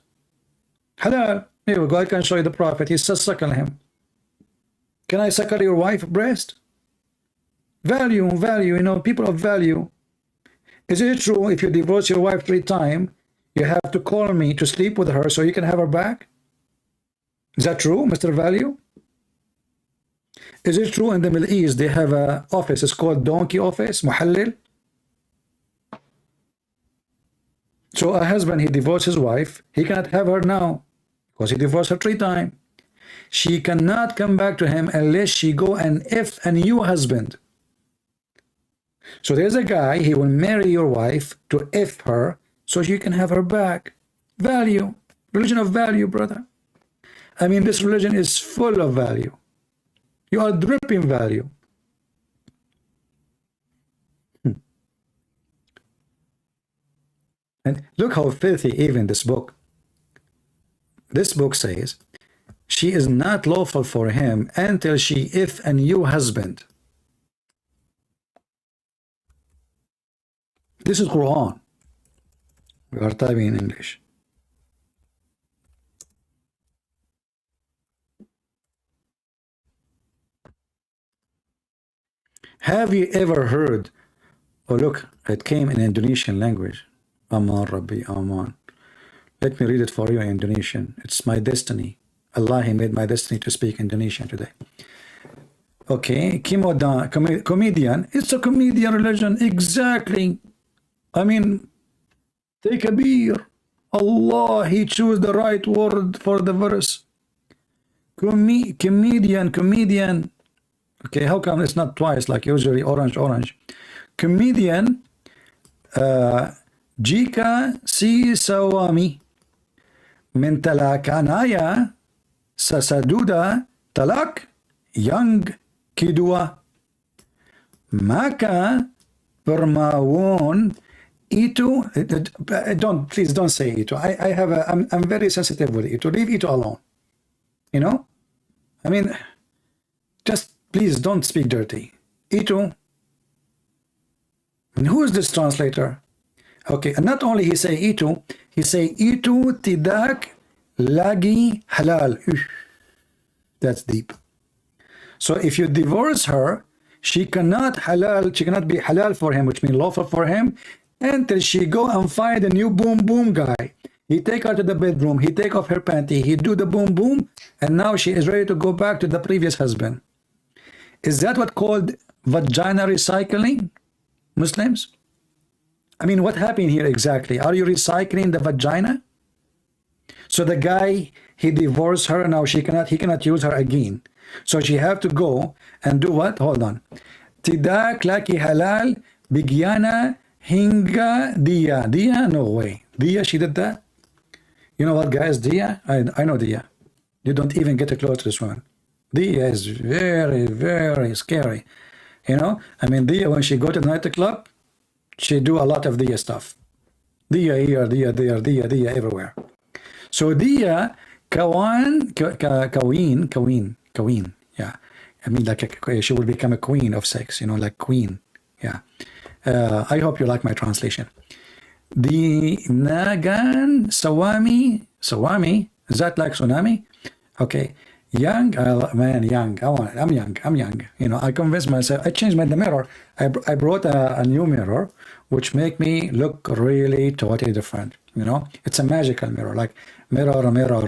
Halal. Here we go, I can show you the prophet. He says suckle him. Can I suckle your wife breast? Value, people of value. Is it true if you divorce your wife 3 times, you have to call me to sleep with her so you can have her back? Is that true, Mr. Value? Is it true in the Middle East they have an office, it's called donkey office, muhallil? So a husband, he divorced his wife, he cannot have her now because he divorced her 3 times. She cannot come back to him unless she go and F a new husband. So there's a guy, he will marry your wife to F her so you can have her back. Value, religion of value, brother. I mean, this religion is full of value. You are dripping value. And look how filthy even this book. This book says, she is not lawful for him until she if a new husband. This is Quran. We are typing in English. Have you ever heard? Oh look, it came in Indonesian language. Aman Rabbi Aman. Let me read it for you in Indonesian. It's my destiny. Allah, he made my destiny to speak Indonesian today. Okay, comedian. It's a comedian religion, exactly. I mean, take a beer. Allah, he chose the right word for the verse. Comedian. Okay, how come it's not twice like usually orange? Comedian, jika si sawami mentalakanaya sasaduda talak yang kedua maka permawon itu please don't say itu. I'm very sensitive with it. Leave it alone. I mean, just please don't speak dirty. Itu. And who is this translator? Okay, and not only he say itu, he say itu tidak lagi halal. That's deep. So if you divorce her, she cannot be halal for him, which means lawful for him, until she go and find a new boom guy. He take her to the bedroom, he take off her panty, he do the boom, and now she is ready to go back to the previous husband. Is that what called vagina recycling, Muslims? I mean, what happened here exactly? Are you recycling the vagina? So the guy, he divorced her, now he cannot use her again. So she have to go and do what? Hold on. Tidak laki halal bigyana hinga dia. Dia? No way. Dia, she did that? You know what, guys? Dia? I know Dia. You don't even get close to this woman. Dia is very, very scary. You know? I mean, Dia, when she go to the nightclub, she do a lot of Dia stuff. Dia here, Dia there, Dia everywhere. So Dia, Kaween, yeah. I mean, like she will become a queen of sex, you know, like queen, yeah. I hope you like my translation. The Nagan Sawami, is that like tsunami? Okay, young, man, young. I'm young. You know, I convinced myself. I changed the mirror. I brought a new mirror, which make me look really totally different. You know, it's a magical mirror, like mirror.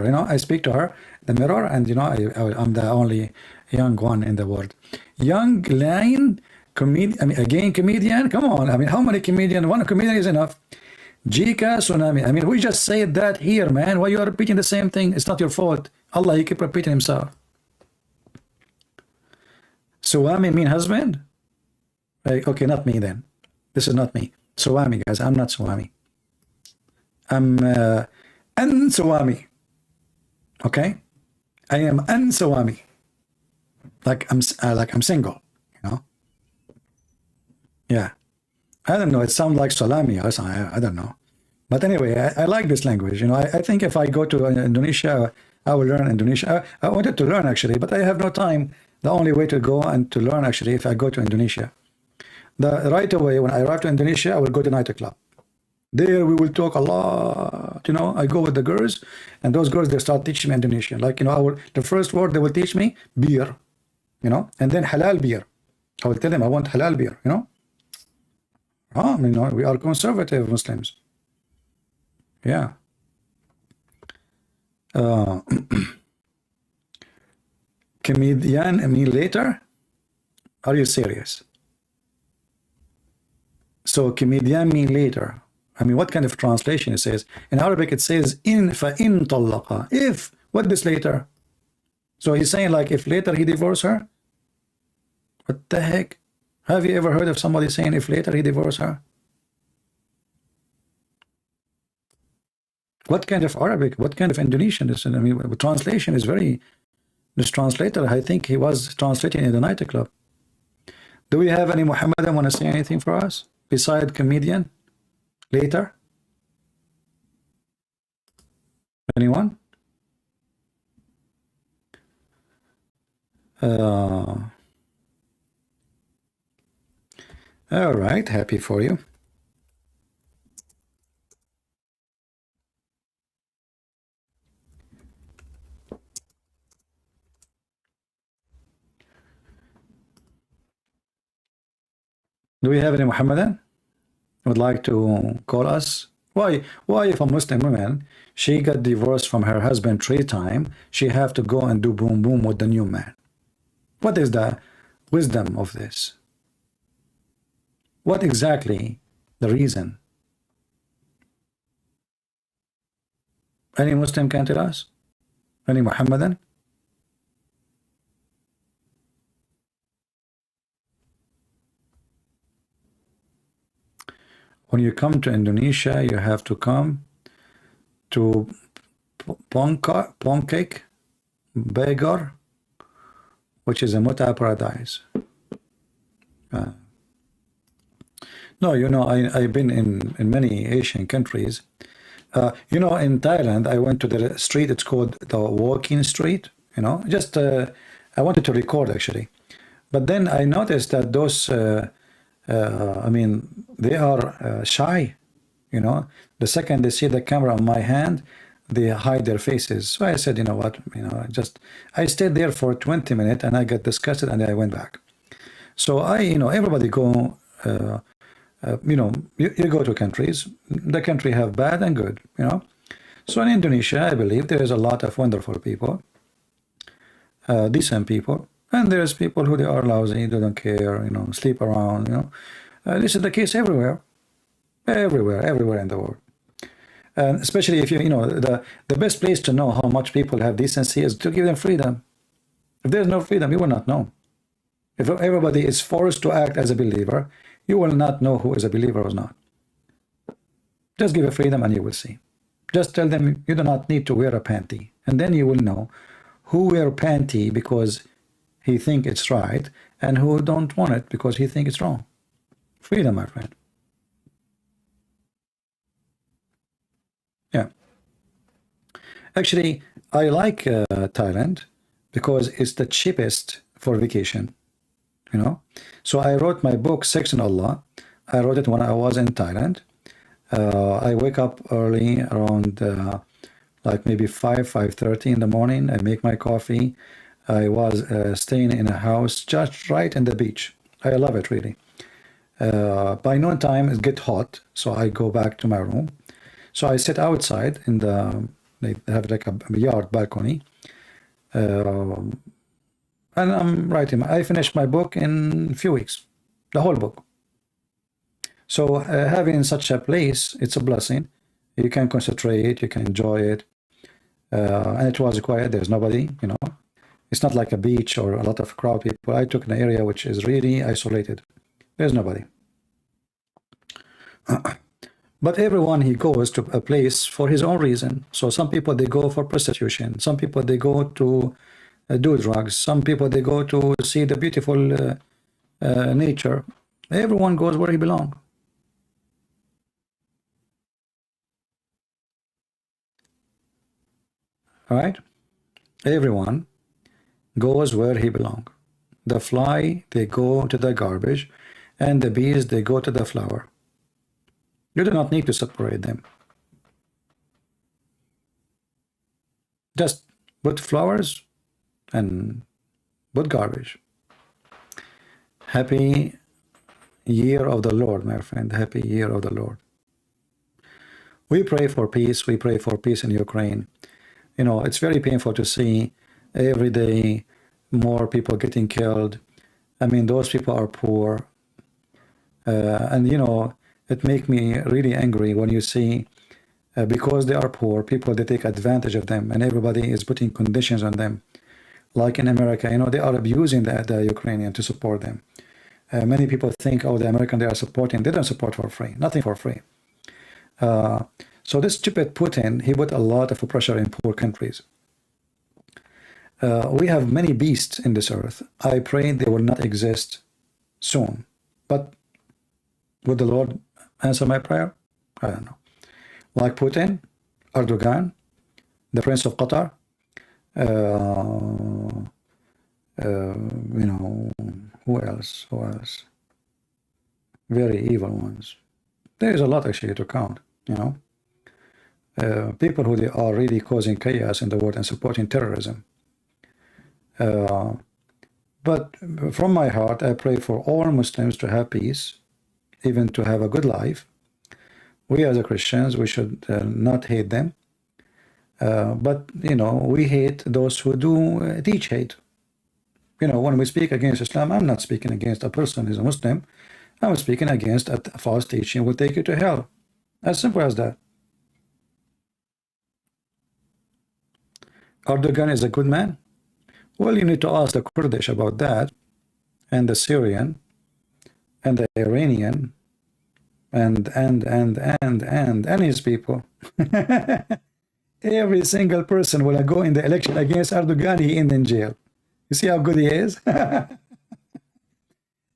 You know, I speak to her, the mirror, and you know, I'm the only young one in the world. Young line comedian. I mean, again, comedian. Come on. I mean, how many comedian? One comedian is enough. Jika tsunami. I mean, we just said that here, man. Why you are repeating the same thing? It's not your fault. Allah, he keep repeating himself. Suwami mean husband? Okay, not me then. This is not me. Suwami, guys. I'm not Suwami. I'm Suwami. Okay? I am Suwami. Like I'm single, you know? Yeah. I don't know. It sounds like salami or something. I don't know. But anyway, I like this language. You know, I think if I go to Indonesia, I will learn Indonesian. I wanted to learn actually, but I have no time. The only way to go and to learn actually, if I go to Indonesia, right away when I arrive to Indonesia, I will go to nightclub. There we will talk a lot. You know, I go with the girls, and those girls, they start teaching me Indonesian. Like, you know, the first word they will teach me, beer. You know, and then halal beer. I will tell them I want halal beer. You know. Oh, you know, we are conservative Muslims. Yeah. Comedian, I mean later? Are you serious? So comedian mean later. I mean, what kind of translation it says? In Arabic it says in فَإِن طَلَّقَ. If, what this later? So he's saying like if later he divorced her? What the heck? Have you ever heard of somebody saying if later he divorced her? What kind of Arabic? What kind of Indonesian? I mean, translation is very... This translator, I think he was translating in the nightclub. Do we have any Muhammadan want to say anything for us? Beside comedian? Later? Anyone? All right, happy for you. Do we have any Muhammadan would like to call us? Why if a Muslim woman, she got divorced from her husband 3 times, she have to go and do boom boom with the new man? What is the wisdom of this? What exactly the reason? Any Muslim can tell us? Any Muhammadan? When you come to Indonesia, you have to come to Pongkek, Begar, which is a Muta paradise. No, you know, I've been in many Asian countries. You know, in Thailand, I went to the street, it's called the walking street, you know, just, I wanted to record actually. But then I noticed that those, I mean, they are shy, you know. The second they see the camera on my hand, they hide their faces. So I said, you know what, you know, I stayed there for 20 minutes and I got disgusted and I went back. So you know, everybody go, you know, you go to countries, the country have bad and good, you know. So in Indonesia, I believe there is a lot of wonderful people, decent people, and there's people who they are lousy, they don't care, you know, sleep around, you know. This is the case everywhere. everywhere in the world. And especially if you know, the best place to know how much people have decency is to give them freedom. If there's no freedom, you will not know. If everybody is forced to act as a believer, you will not know who is a believer or not. Just give a freedom and you will see. Just tell them you do not need to wear a panty, and then you will know who wear panty because he think it's right and who don't want it because he think it's wrong. Freedom, my friend. Yeah. Actually, I like Thailand because it's the cheapest for vacation, you know. So I wrote my book, Sex and Allah. I wrote it when I was in Thailand. I wake up early around like maybe 5:30 in the morning. I make my coffee. I was staying in a house just right in the beach. I love it really. By noontime it gets hot, so I go back to my room. So I sit outside in they have like a yard balcony, and I'm writing. I finished my book in a few weeks, the whole book. So having such a place, it's a blessing. You can concentrate, you can enjoy it, and it was quiet. There's nobody, you know. It's not like a beach or a lot of crowd people. I took an area which is really isolated. There's nobody. But everyone, he goes to a place for his own reason. So some people, they go for prostitution. Some people, they go to do drugs. Some people, they go to see the beautiful nature. Everyone goes where he belongs. All right? Everyone goes where he belongs. The fly, they go to the garbage, and the bees, they go to the flower. You do not need to separate them. Just put flowers and put garbage. Happy year of the Lord, my friend. Happy year of the Lord. We pray for peace. We pray for peace in Ukraine. You know, it's very painful to see every day more people getting killed. I mean, those people are poor. And, you know, it makes me really angry when you see, because they are poor, people, they take advantage of them, and everybody is putting conditions on them. Like in America, you know, they are abusing the Ukrainian to support them. Many people think, oh, the American, they are supporting. They don't support for free. Nothing for free. So this stupid Putin, he put a lot of pressure in poor countries. We have many beasts in this earth. I pray they will not exist soon. But would the Lord answer my prayer? I don't know. Like Putin, Erdogan, the Prince of Qatar, you know, who else? Who else? Very evil ones. There is a lot actually to count, you know. People who they are really causing chaos in the world and supporting terrorism. But from my heart, I pray for all Muslims to have peace, even to have a good life. We as Christians, we should not hate them. But, you know, we hate those who do teach hate. You know, when we speak against Islam, I'm not speaking against a person who's a Muslim. I'm speaking against a false teaching will take you to hell. As simple as that. Erdogan is a good man? Well, you need to ask the Kurdish about that, and the Syrian, and the Iranian, and his people. Every single person will go in the election against Erdogan, he ends in jail. You see how good he is?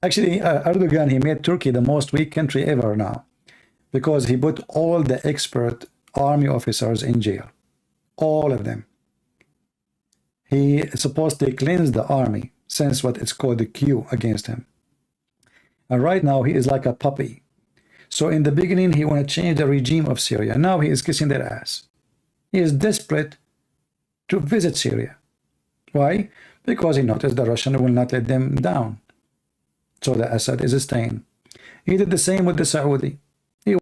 Actually, Erdogan, he made Turkey the most weak country ever now, because he put all the expert army officers in jail. All of them. He supposedly cleansed the army, since what it's called the Q against him. And right now, he is like a puppy. So in the beginning, he wanted to change the regime of Syria. Now he is kissing their ass. He is desperate to visit Syria. Why? Because he noticed the Russian will not let them down. So the Assad is staying. He did the same with the Saudi. He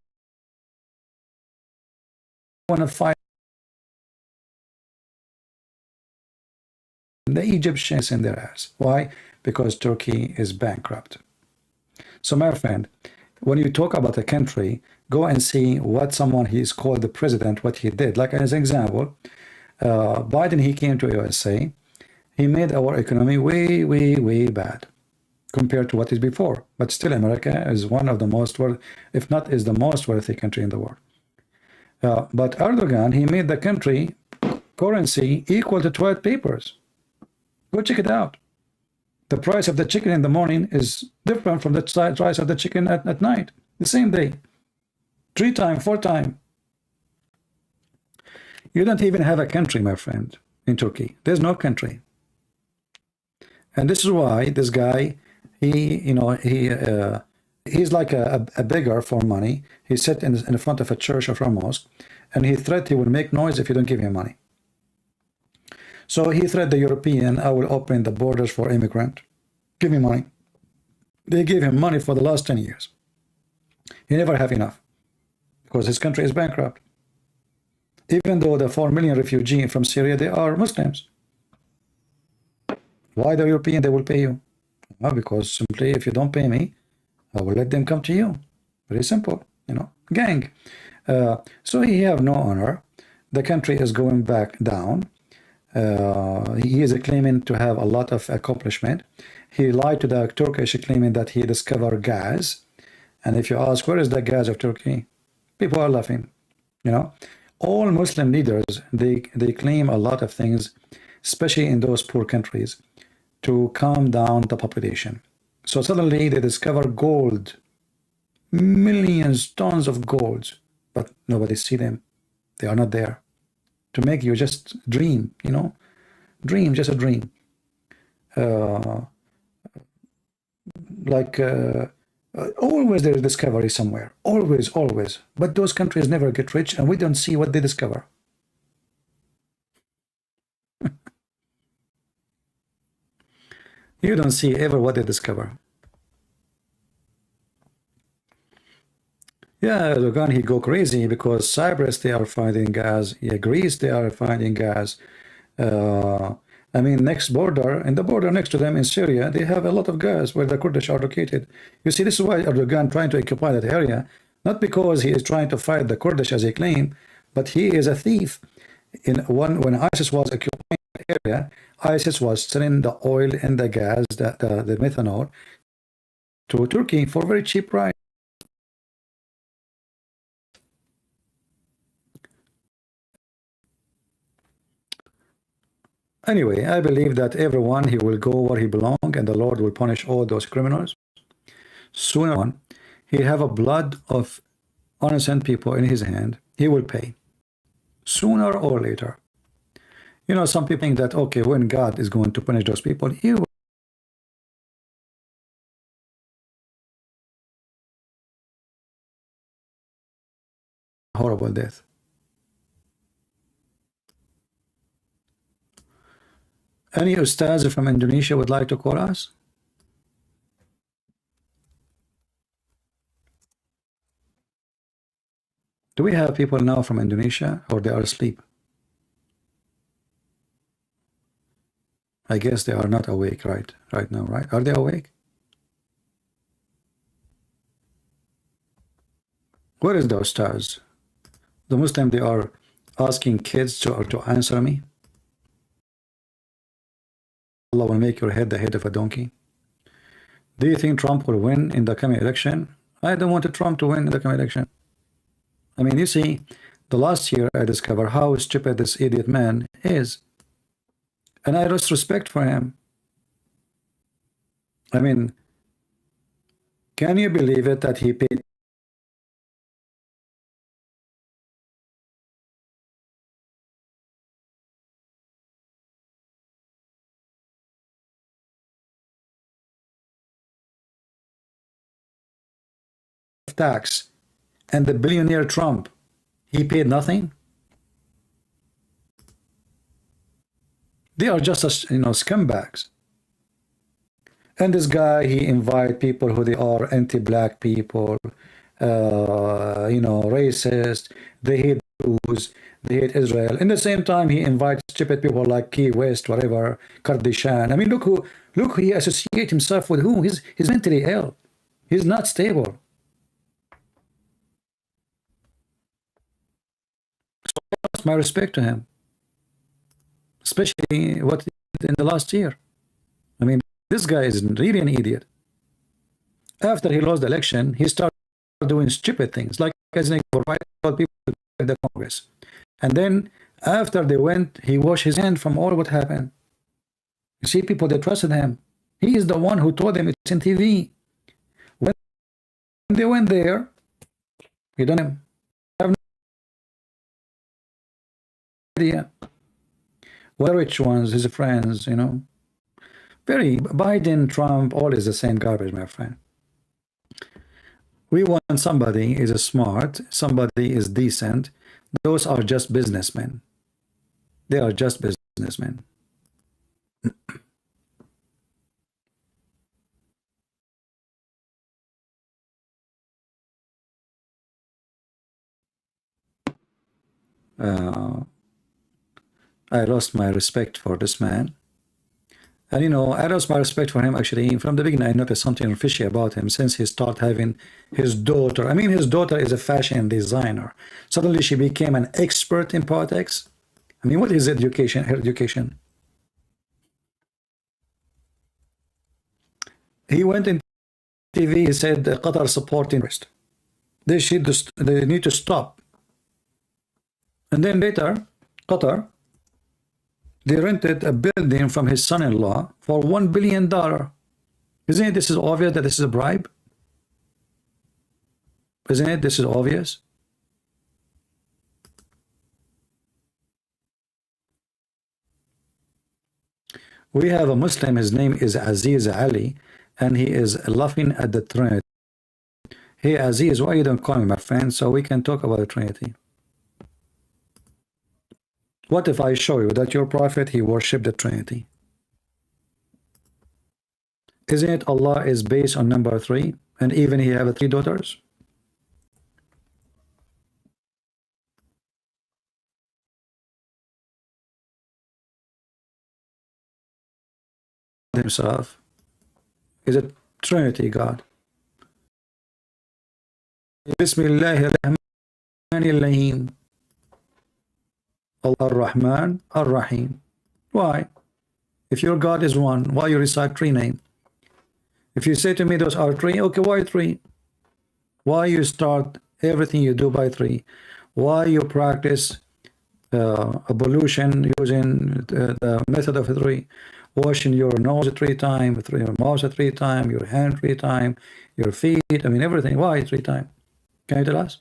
want to fight the Egyptians in their ass. Why? Because Turkey is bankrupt. So my friend, when you talk about a country, Go and see what someone he's called the president, what he did. Like as an example, Biden, he came to USA, he made our economy way, way, way bad compared to what is before. But still, America is one of the most worth, if not is the most wealthy country in the world. But Erdogan, he made the country currency equal to toilet papers. Go check it out. The price of the chicken in the morning is different from the price of the chicken at night, the same day. 3 times, 4 times. You don't even have a country, my friend, in Turkey. There's no country. And this is why this guy, he's like a beggar for money. He sat in front of a church or a mosque, and he threatened he will make noise if you don't give him money. So he threatened the European, I will open the borders for immigrant. Give me money. They gave him money for the last 10 years. He never have enough because his country is bankrupt. Even though the 4 million refugees from Syria, they are Muslims. Why the European, they will pay you? Well, because simply if you don't pay me, I will let them come to you. Very simple, gang. So he have no honor. The country is going back down. He is claiming to have a lot of accomplishment. He lied to the Turkish claiming that he discovered gas. And if you ask, where is the gas of Turkey? People are laughing, All Muslim leaders, they claim a lot of things, especially in those poor countries, to calm down the population. So suddenly they discover gold, millions, tons of gold, but nobody see them. They are not there. To make you just dream, dream, just a dream. Always there is discovery somewhere, always, always. But those countries never get rich, and we don't see what they discover. You don't see ever what they discover. Yeah, Erdogan, he go crazy because Cyprus, they are finding gas. Yeah, Greece, they are finding gas. I mean, next border, in the border next to them in Syria, they have a lot of gas where the Kurdish are located. You see, this is why Erdogan trying to occupy that area, not because he is trying to fight the Kurdish as he claim, but he is a thief. When ISIS was occupying the area, ISIS was selling the oil and the gas, the methanol, to Turkey for very cheap price. Anyway, I believe that everyone, he will go where he belongs, and the Lord will punish all those criminals. Sooner on, he have a blood of innocent people in his hand. He will pay. Sooner or later. Some people think that, okay, when God is going to punish those people, he will. Horrible death. Any ustaz from Indonesia would like to call us? Do we have people now from Indonesia, or they are asleep? I guess they are not awake right now, right? Are they awake? Where is the ustaz? The Muslim, they are asking kids to answer me. Allah will make your head the head of a donkey. Do you think Trump will win in the coming election? I don't want Trump to win in the coming election. I mean, you see, the last year I discovered how stupid this idiot man is. And I lost respect for him. I mean, can you believe it that he paid tax, and the billionaire Trump, he paid nothing? They are just scumbags. And this guy, he invite people who they are anti-black people, racist, they hate Jews, they hate Israel. In the same time, he invites stupid people like Key West, whatever, Kardashian. I mean, look who he associates himself with. Who? He's mentally ill. He's not stable. my respect to him, especially what he did in the last year. I mean, this guy is really an idiot. After he lost the election, he started doing stupid things, like as an example, people in the Congress. And then after they went, he washed his hand from all what happened. You see, people, they trusted him. He is the one who told them it's in TV. When they went there, he don't have no idea. Well, rich ones, his friends, you know. Very Biden, Trump, all is the same garbage, my friend. We want somebody is smart, somebody is decent. Those are just businessmen. They are just businessmen. I lost my respect for this man. And you know, I lost my respect for him actually. From the beginning, I noticed something fishy about him since he started having his daughter. I mean, his daughter is a fashion designer. Suddenly she became an expert in politics. I mean, what is education? Her education. He went in TV, he said Qatar supporting terrorists. They need to stop. And then later, Qatar, they rented a building from his son-in-law for $1 billion. Isn't it this is obvious that this is a bribe? Isn't it this is obvious? We have a Muslim, his name is Aziz Ali, and he is laughing at the Trinity. Hey Aziz, why you don't call me, my friend, so we can talk about the Trinity? What if I show you that your prophet, he worshipped the Trinity? Isn't it Allah is based on number 3, and even he have 3 daughters? Himself is a Trinity God. Bismillahirrahmanirrahim. Ar-Rahman, Ar-Rahim. Why? If your God is one, why you recite 3 names? If you say to me those are 3, okay, why 3? Why you start everything you do by 3? Why you practice ablution using the method of 3? Washing your nose 3 times, your mouth 3 times, your hand 3 times, your feet, I mean everything. Why 3 times? Can you tell us?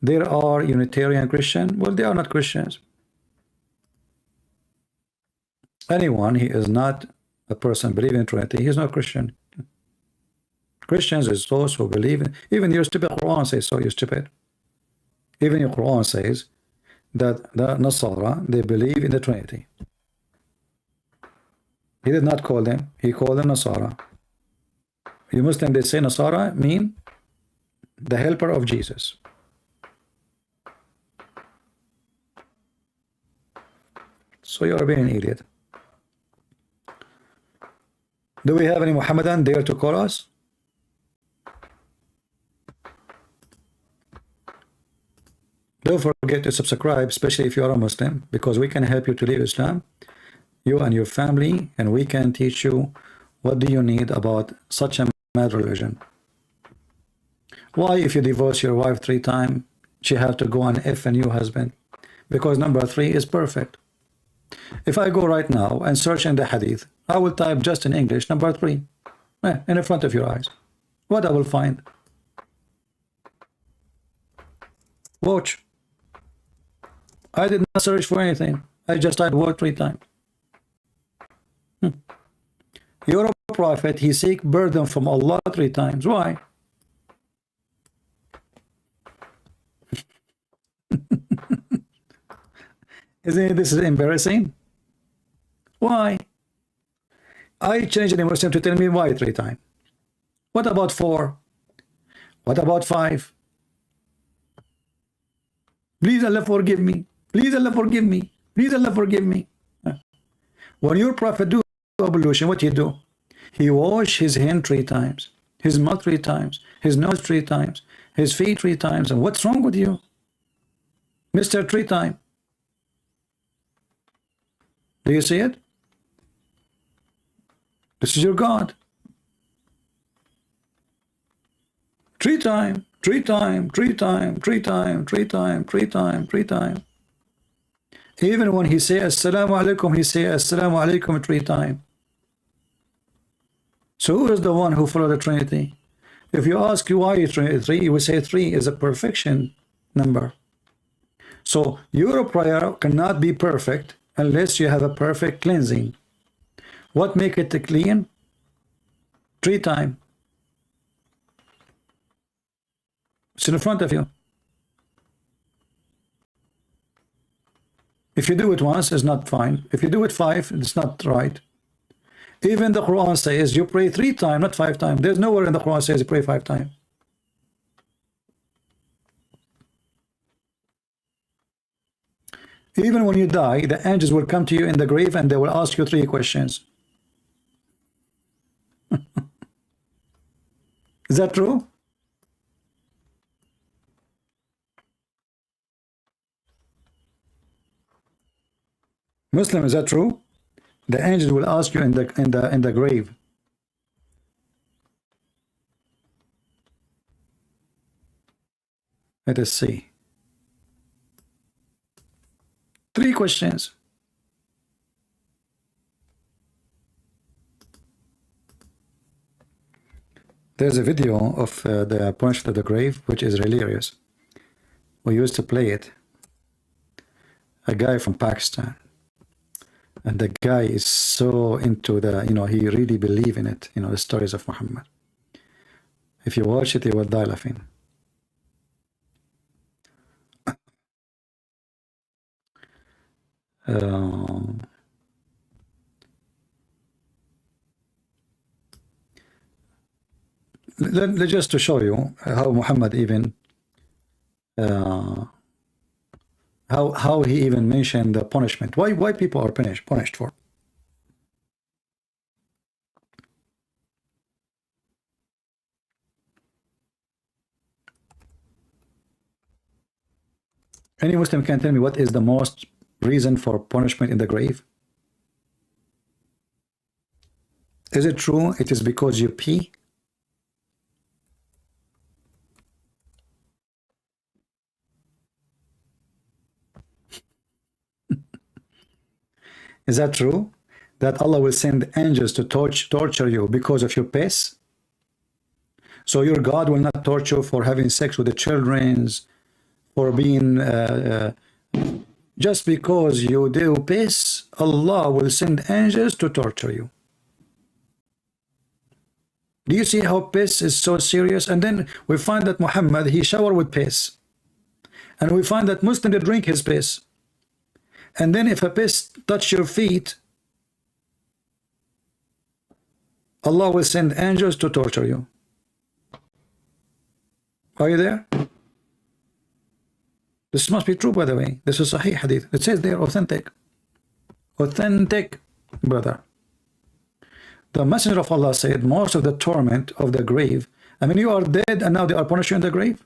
There are Unitarian Christian. Well, they are not Christians. Anyone, he is not a person believing in Trinity, he is not Christian. Christians is those who believe in, even your stupid Quran says so, you stupid. Even your Quran says that the Nasara, they believe in the Trinity. He did not call them, he called them Nasara. You Muslim, they say Nasara mean the helper of Jesus. So you're being an idiot. Do we have any Muhammadan there to call us? Don't forget to subscribe, especially if you are a Muslim, because we can help you to leave Islam, you and your family, and we can teach you what do you need about such a mad religion. Why, if you divorce your wife 3 times, she have to go and F a new husband? Because number 3 is perfect. If I go right now and search in the hadith, I will type just in English number 3 in the front of your eyes. What I will find? Watch. I did not search for anything. I just typed word 3 times. You're a prophet, he seek burden from Allah 3 times. Why? Isn't this embarrassing? Why? I changed the Muslim to tell me why 3 times. What about 4? What about 5? Please Allah forgive me. Please Allah forgive me. Please Allah forgive me. When your prophet do ablution, what he do? He wash his hand 3 times, his mouth 3 times, his nose 3 times, his feet 3 times. And what's wrong with you? Mr. Three time. Do you see it? This is your God. Three time, three time, three time, three time, three time, three time, three time. Even when he say Assalamu alaikum, he say Assalamu alaikum three times. So who is the one who follow the Trinity? If you ask you why three, you will say three is a perfection number. So your prayer cannot be perfect unless you have a perfect cleansing. What make it clean? Three times. It's in front of you. If you do it once, it's not fine. If you do it five, it's not right. Even the Quran says you pray three times, not five times. There's nowhere in the Quran says you pray five times. Even when you die, the angels will come to you in the grave and they will ask you three questions. Is that true? Muslim, is that true? The angels will ask you in the grave. Let us see. Three questions. There's a video of the punch to the grave, which is hilarious. We used to play it. A guy from Pakistan. And the guy is so into the, he really believe in it, the stories of Muhammad. If you watch it, you will die laughing. Just to show you how Muhammad even how he even mentioned the punishment. Why people are punished for? Any Muslim can tell me what is the most reason for punishment in the grave? Is it true it is because you pee? Is that true? That Allah will send angels to torture you because of your piss? So your God will not torture you for having sex with the children's, for being just because you do piss, Allah will send angels to torture you. Do you see how piss is so serious? And then we find that Muhammad, he showered with piss. And we find that Muslims drink his piss. And then if a piss touch your feet, Allah will send angels to torture you. Are you there? This must be true, by the way. This is Sahih Hadith. It says there, authentic. Authentic, brother. The Messenger of Allah said most of the torment of the grave. I mean, you are dead and now they are punishing you in the grave.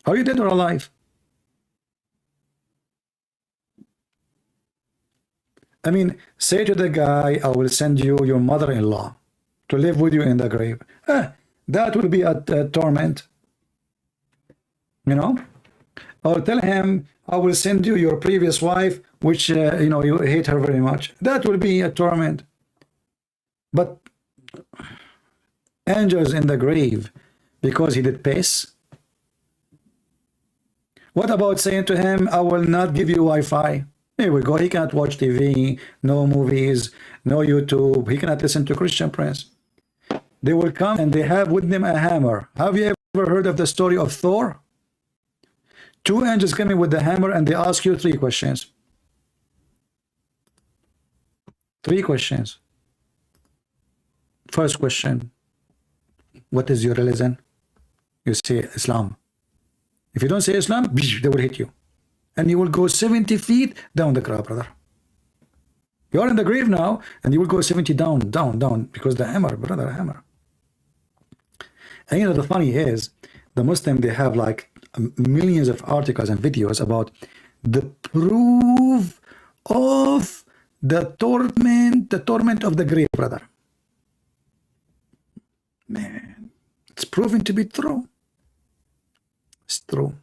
Are you dead or alive? I mean, say to the guy, I will send you your mother-in-law to live with you in the grave. That will be a torment. Or tell him, I will send you your previous wife, which, you hate her very much. That will be a torment. But angels in the grave, because he did piss? What about saying to him, I will not give you Wi-Fi? Here we go. He cannot watch TV, no movies, no YouTube. He cannot listen to Christian Prince. They will come and they have with them a hammer. Have you ever heard of the story of Thor? Two angels coming with the hammer and they ask you three questions. Three questions. First question, what is your religion? You say Islam. If you don't say Islam, they will hit you. And you will go 70 feet down the grave, brother. You are in the grave now, and you will go 70 down, because the hammer, brother, hammer. And the funny is, the Muslim, they have like millions of articles and videos about the proof of the torment of the grave, brother. Man, it's proven to be true. It's true.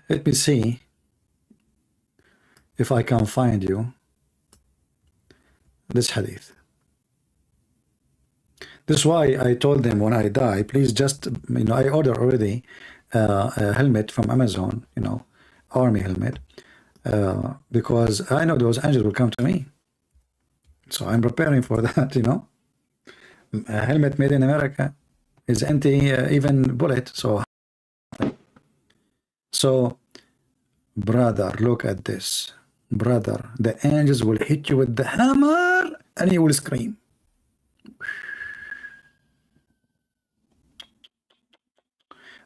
Let me see if I can find you this hadith. This is why I told them when I die, please just, I order already a helmet from Amazon, army helmet, because I know those angels will come to me. So I'm preparing for that, A helmet made in America is anti even bullet. So, brother, look at this. Brother, the angels will hit you with the hammer and you will scream.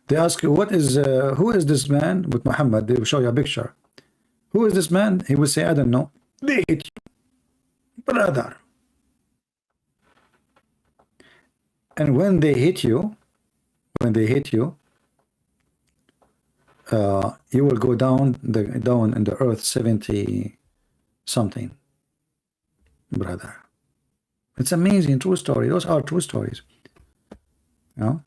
They ask you, who is this man with Muhammad? They will show you a picture. Who is this man? He will say, I don't know. They hit you, brother. And when they hit you, you will go down in the earth 70 something, brother. It's amazing, true story. Those are true stories. Yeah.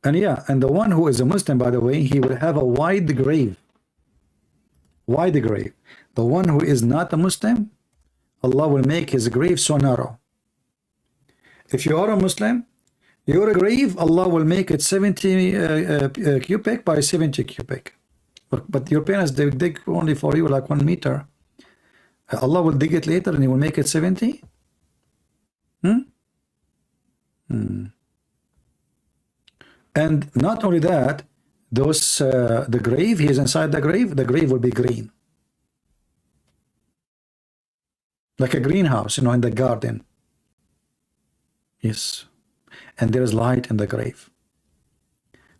And the one who is a Muslim, by the way, he will have a wide grave. Wide grave. The one who is not a Muslim, Allah will make his grave so narrow. If you are a Muslim, your grave, Allah will make it 70 cubic by 70 cubic. But your parents, they dig only for you like 1 meter. Allah will dig it later and he will make it 70. And not only that, the grave, he is inside the grave will be green. Like a greenhouse, in the garden. Yes. And there is light in the grave.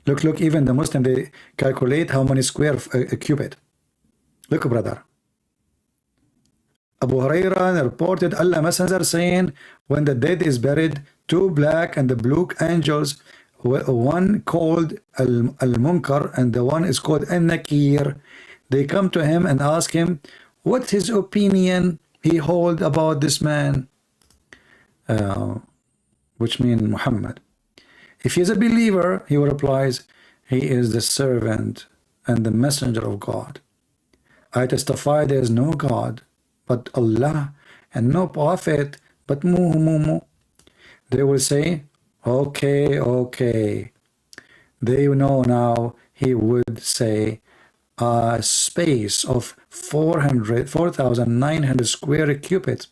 Look, even the Muslim, they calculate how many square cubit. Look, brother. Abu Hurairah reported Allah Messenger saying, when the dead is buried, 2 black and the blue angels, one called Al-Munkar and the one is called Al-Nakir, they come to him and ask him, what's his opinion he hold about this man, which means Muhammad. If he is a believer, he replies, he is the servant and the messenger of God. I testify there is no God but Allah, and no prophet but Muhammad. They will say, okay. They know now. He would say a space of 4,900 square cubits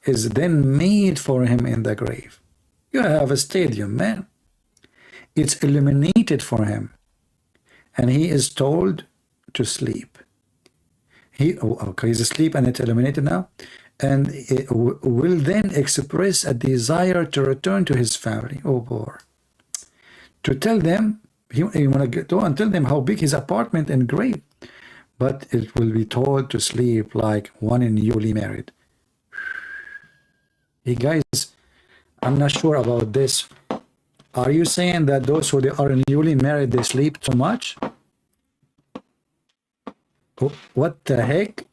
is then made for him in the grave. You have a stadium, man. It's illuminated for him, and he is told to sleep. He's asleep and it's illuminated now, and it will then express a desire to return to his family. Oh boy. To tell them, he want to go and tell them how big his apartment and grave, but it will be told to sleep like one newly married. Hey guys, I'm not sure about this. Are you saying that those who are newly married, they sleep too much? What the heck?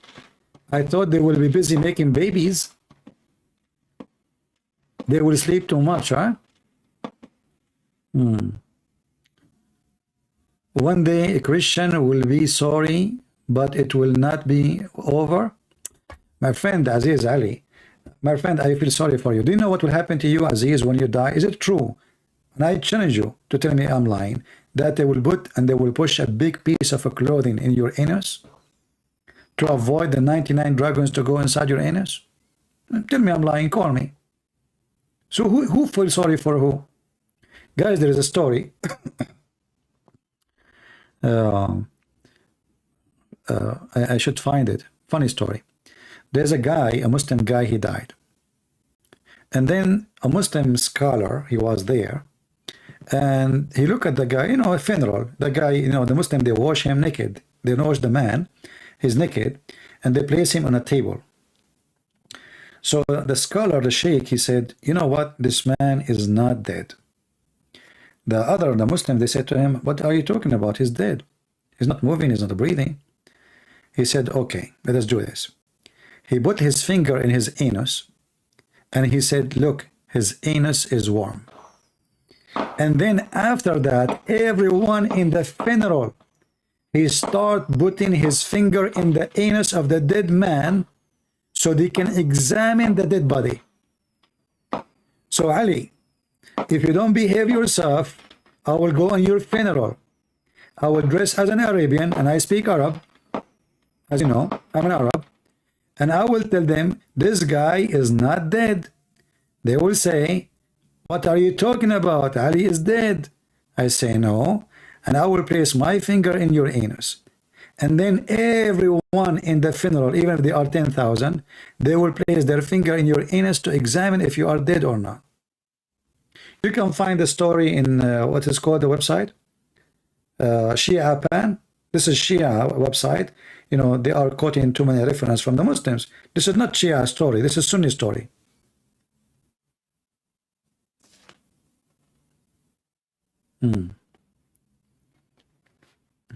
I thought they will be busy making babies. They will sleep too much, huh? One day a Christian will be sorry, but it will not be over. My friend Aziz Ali, my friend, I feel sorry for you. Do you know what will happen to you, Aziz, when you die? Is it true? And I challenge you to tell me I'm lying, that they will push a big piece of clothing in your anus to avoid the 99 dragons to go inside your anus? Tell me I'm lying, call me. So who feels sorry for who? Guys, there is a story. I should find it. Funny story. There's a guy, a Muslim guy, he died. And then a Muslim scholar, he was there, And he looked at the guy, you know, a funeral. The guy, you know, the Muslim, they wash him naked. They wash the man, he's naked, and they place him on a table. So the scholar, the sheikh, he said, you know what, this man is not dead. The Muslim, they said to him, what are you talking about? He's dead. He's not moving, he's not breathing. He said, okay, let us do this. He put his finger in his anus, and he said, look, his anus is warm. And then after that, everyone in the funeral, he start putting his finger in the anus of the dead man so they can examine the dead body. So Ali, if you don't behave yourself, I will go on your funeral. I will dress as an Arabian, and I speak Arab. As you know, I'm an Arab. And I will tell them, this guy is not dead. They will say, what are you talking about? Ali is dead. I say, no. And I will place my finger in your anus. And then everyone in the funeral, even if they are 10,000, they will place their finger in your anus to examine if you are dead or not. You can find the story in what is called the website, Shia Pan. This is Shia website. You know, they are quoting too many references from the Muslims. This is not Shia story. This is Sunni story.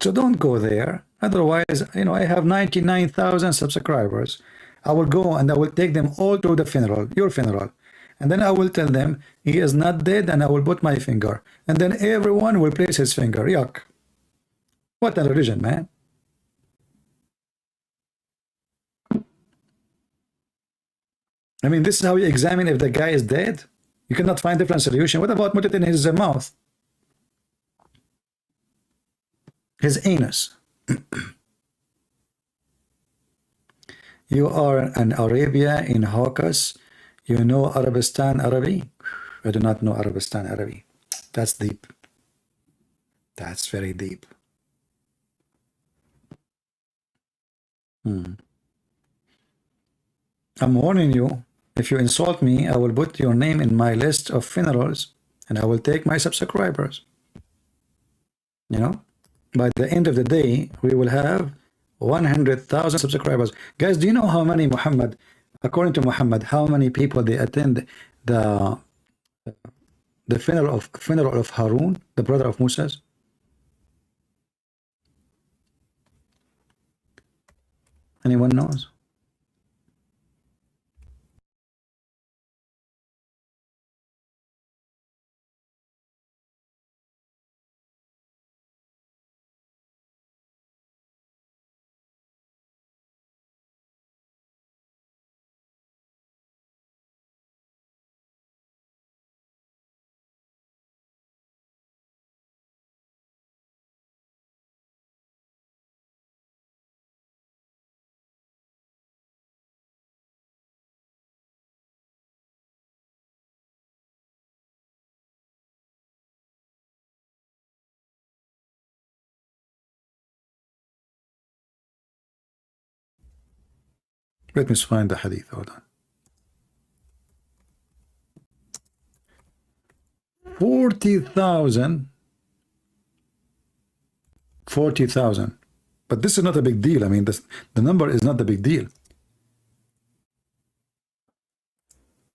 So don't go there. Otherwise, you know, I have 99,000 subscribers. I will go and I will take them all to the funeral, your funeral. And then I will tell them he is not dead, and I will put my finger. And then everyone will place his finger. Yuck. What a religion, man. I mean, this is how you examine if the guy is dead. You cannot find different solution. What about put it in his mouth? His anus. You are in Arabia, in Caucasus. You know Arabistan Arabi? I do not know Arabistan Arabi. That's deep. That's very deep. I'm warning you, if you insult me, I will put your name in my list of funerals, and I will take my subscribers. You know, by the end of the day, we will have 100,000 subscribers. Guys, do you know how many Muhammad, according to Muhammad, how many people they attend the funeral of Harun, the brother of Moses? Anyone knows? Let me find the hadith. Hold on. 40,000. 40,000. But this is not a big deal. I mean, the number is not the big deal.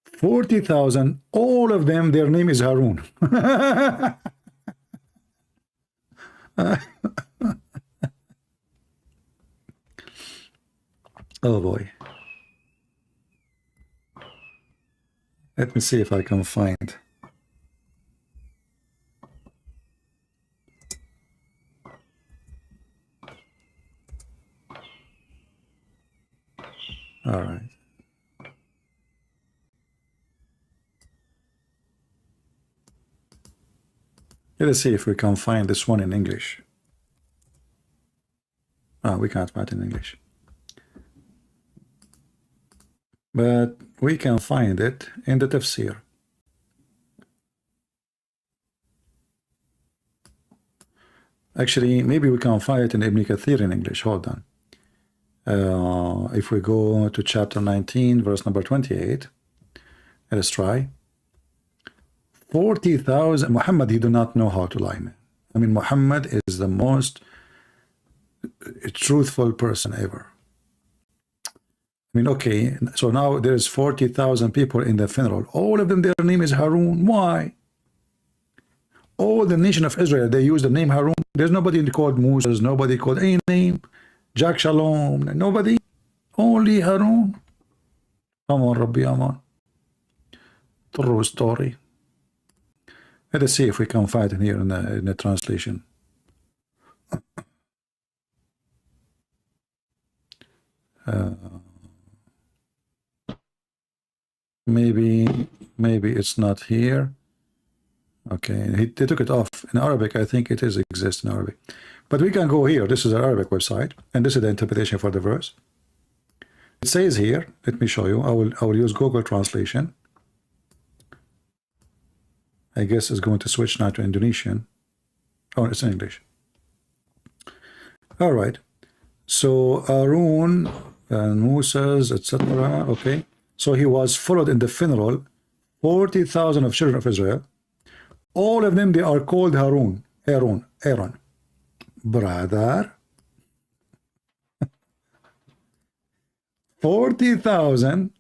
40,000. All of them, their name is Harun. Oh boy. Let me see if I can find. All right. Let us see if we can find this one in English. Oh, we can't find it in English. But we can find it in the tafsir. Actually, maybe we can find it in Ibn Kathir in English. Hold on. If we go to chapter 19, verse number 28, let us try. 40,000. Muhammad, he do not know how to lie, man. I mean, Muhammad is the most truthful person ever. I mean, okay, so now there's 40,000 people in the funeral. All of them, their name is Harun. Why? All the nation of Israel, they use the name Harun. There's nobody called Musa. There's nobody called any name. Jack Shalom. Nobody. Only Harun. Come on, Rabbi Aman. True story. Let us see if we can find it here in the translation. Maybe it's not here. Okay, they took it off in Arabic. I think it exists in Arabic, but we can go here. This is an Arabic website, and this is the interpretation for the verse. It says here. Let me show you. I will use Google Translation. I guess it's going to switch now to Indonesian. Oh, it's in English. All right. So Aaron and Moses, etc. Okay. So he was followed in the funeral. 40,000 of children of Israel. All of them, they are called Harun. Aaron. Brother. 40,000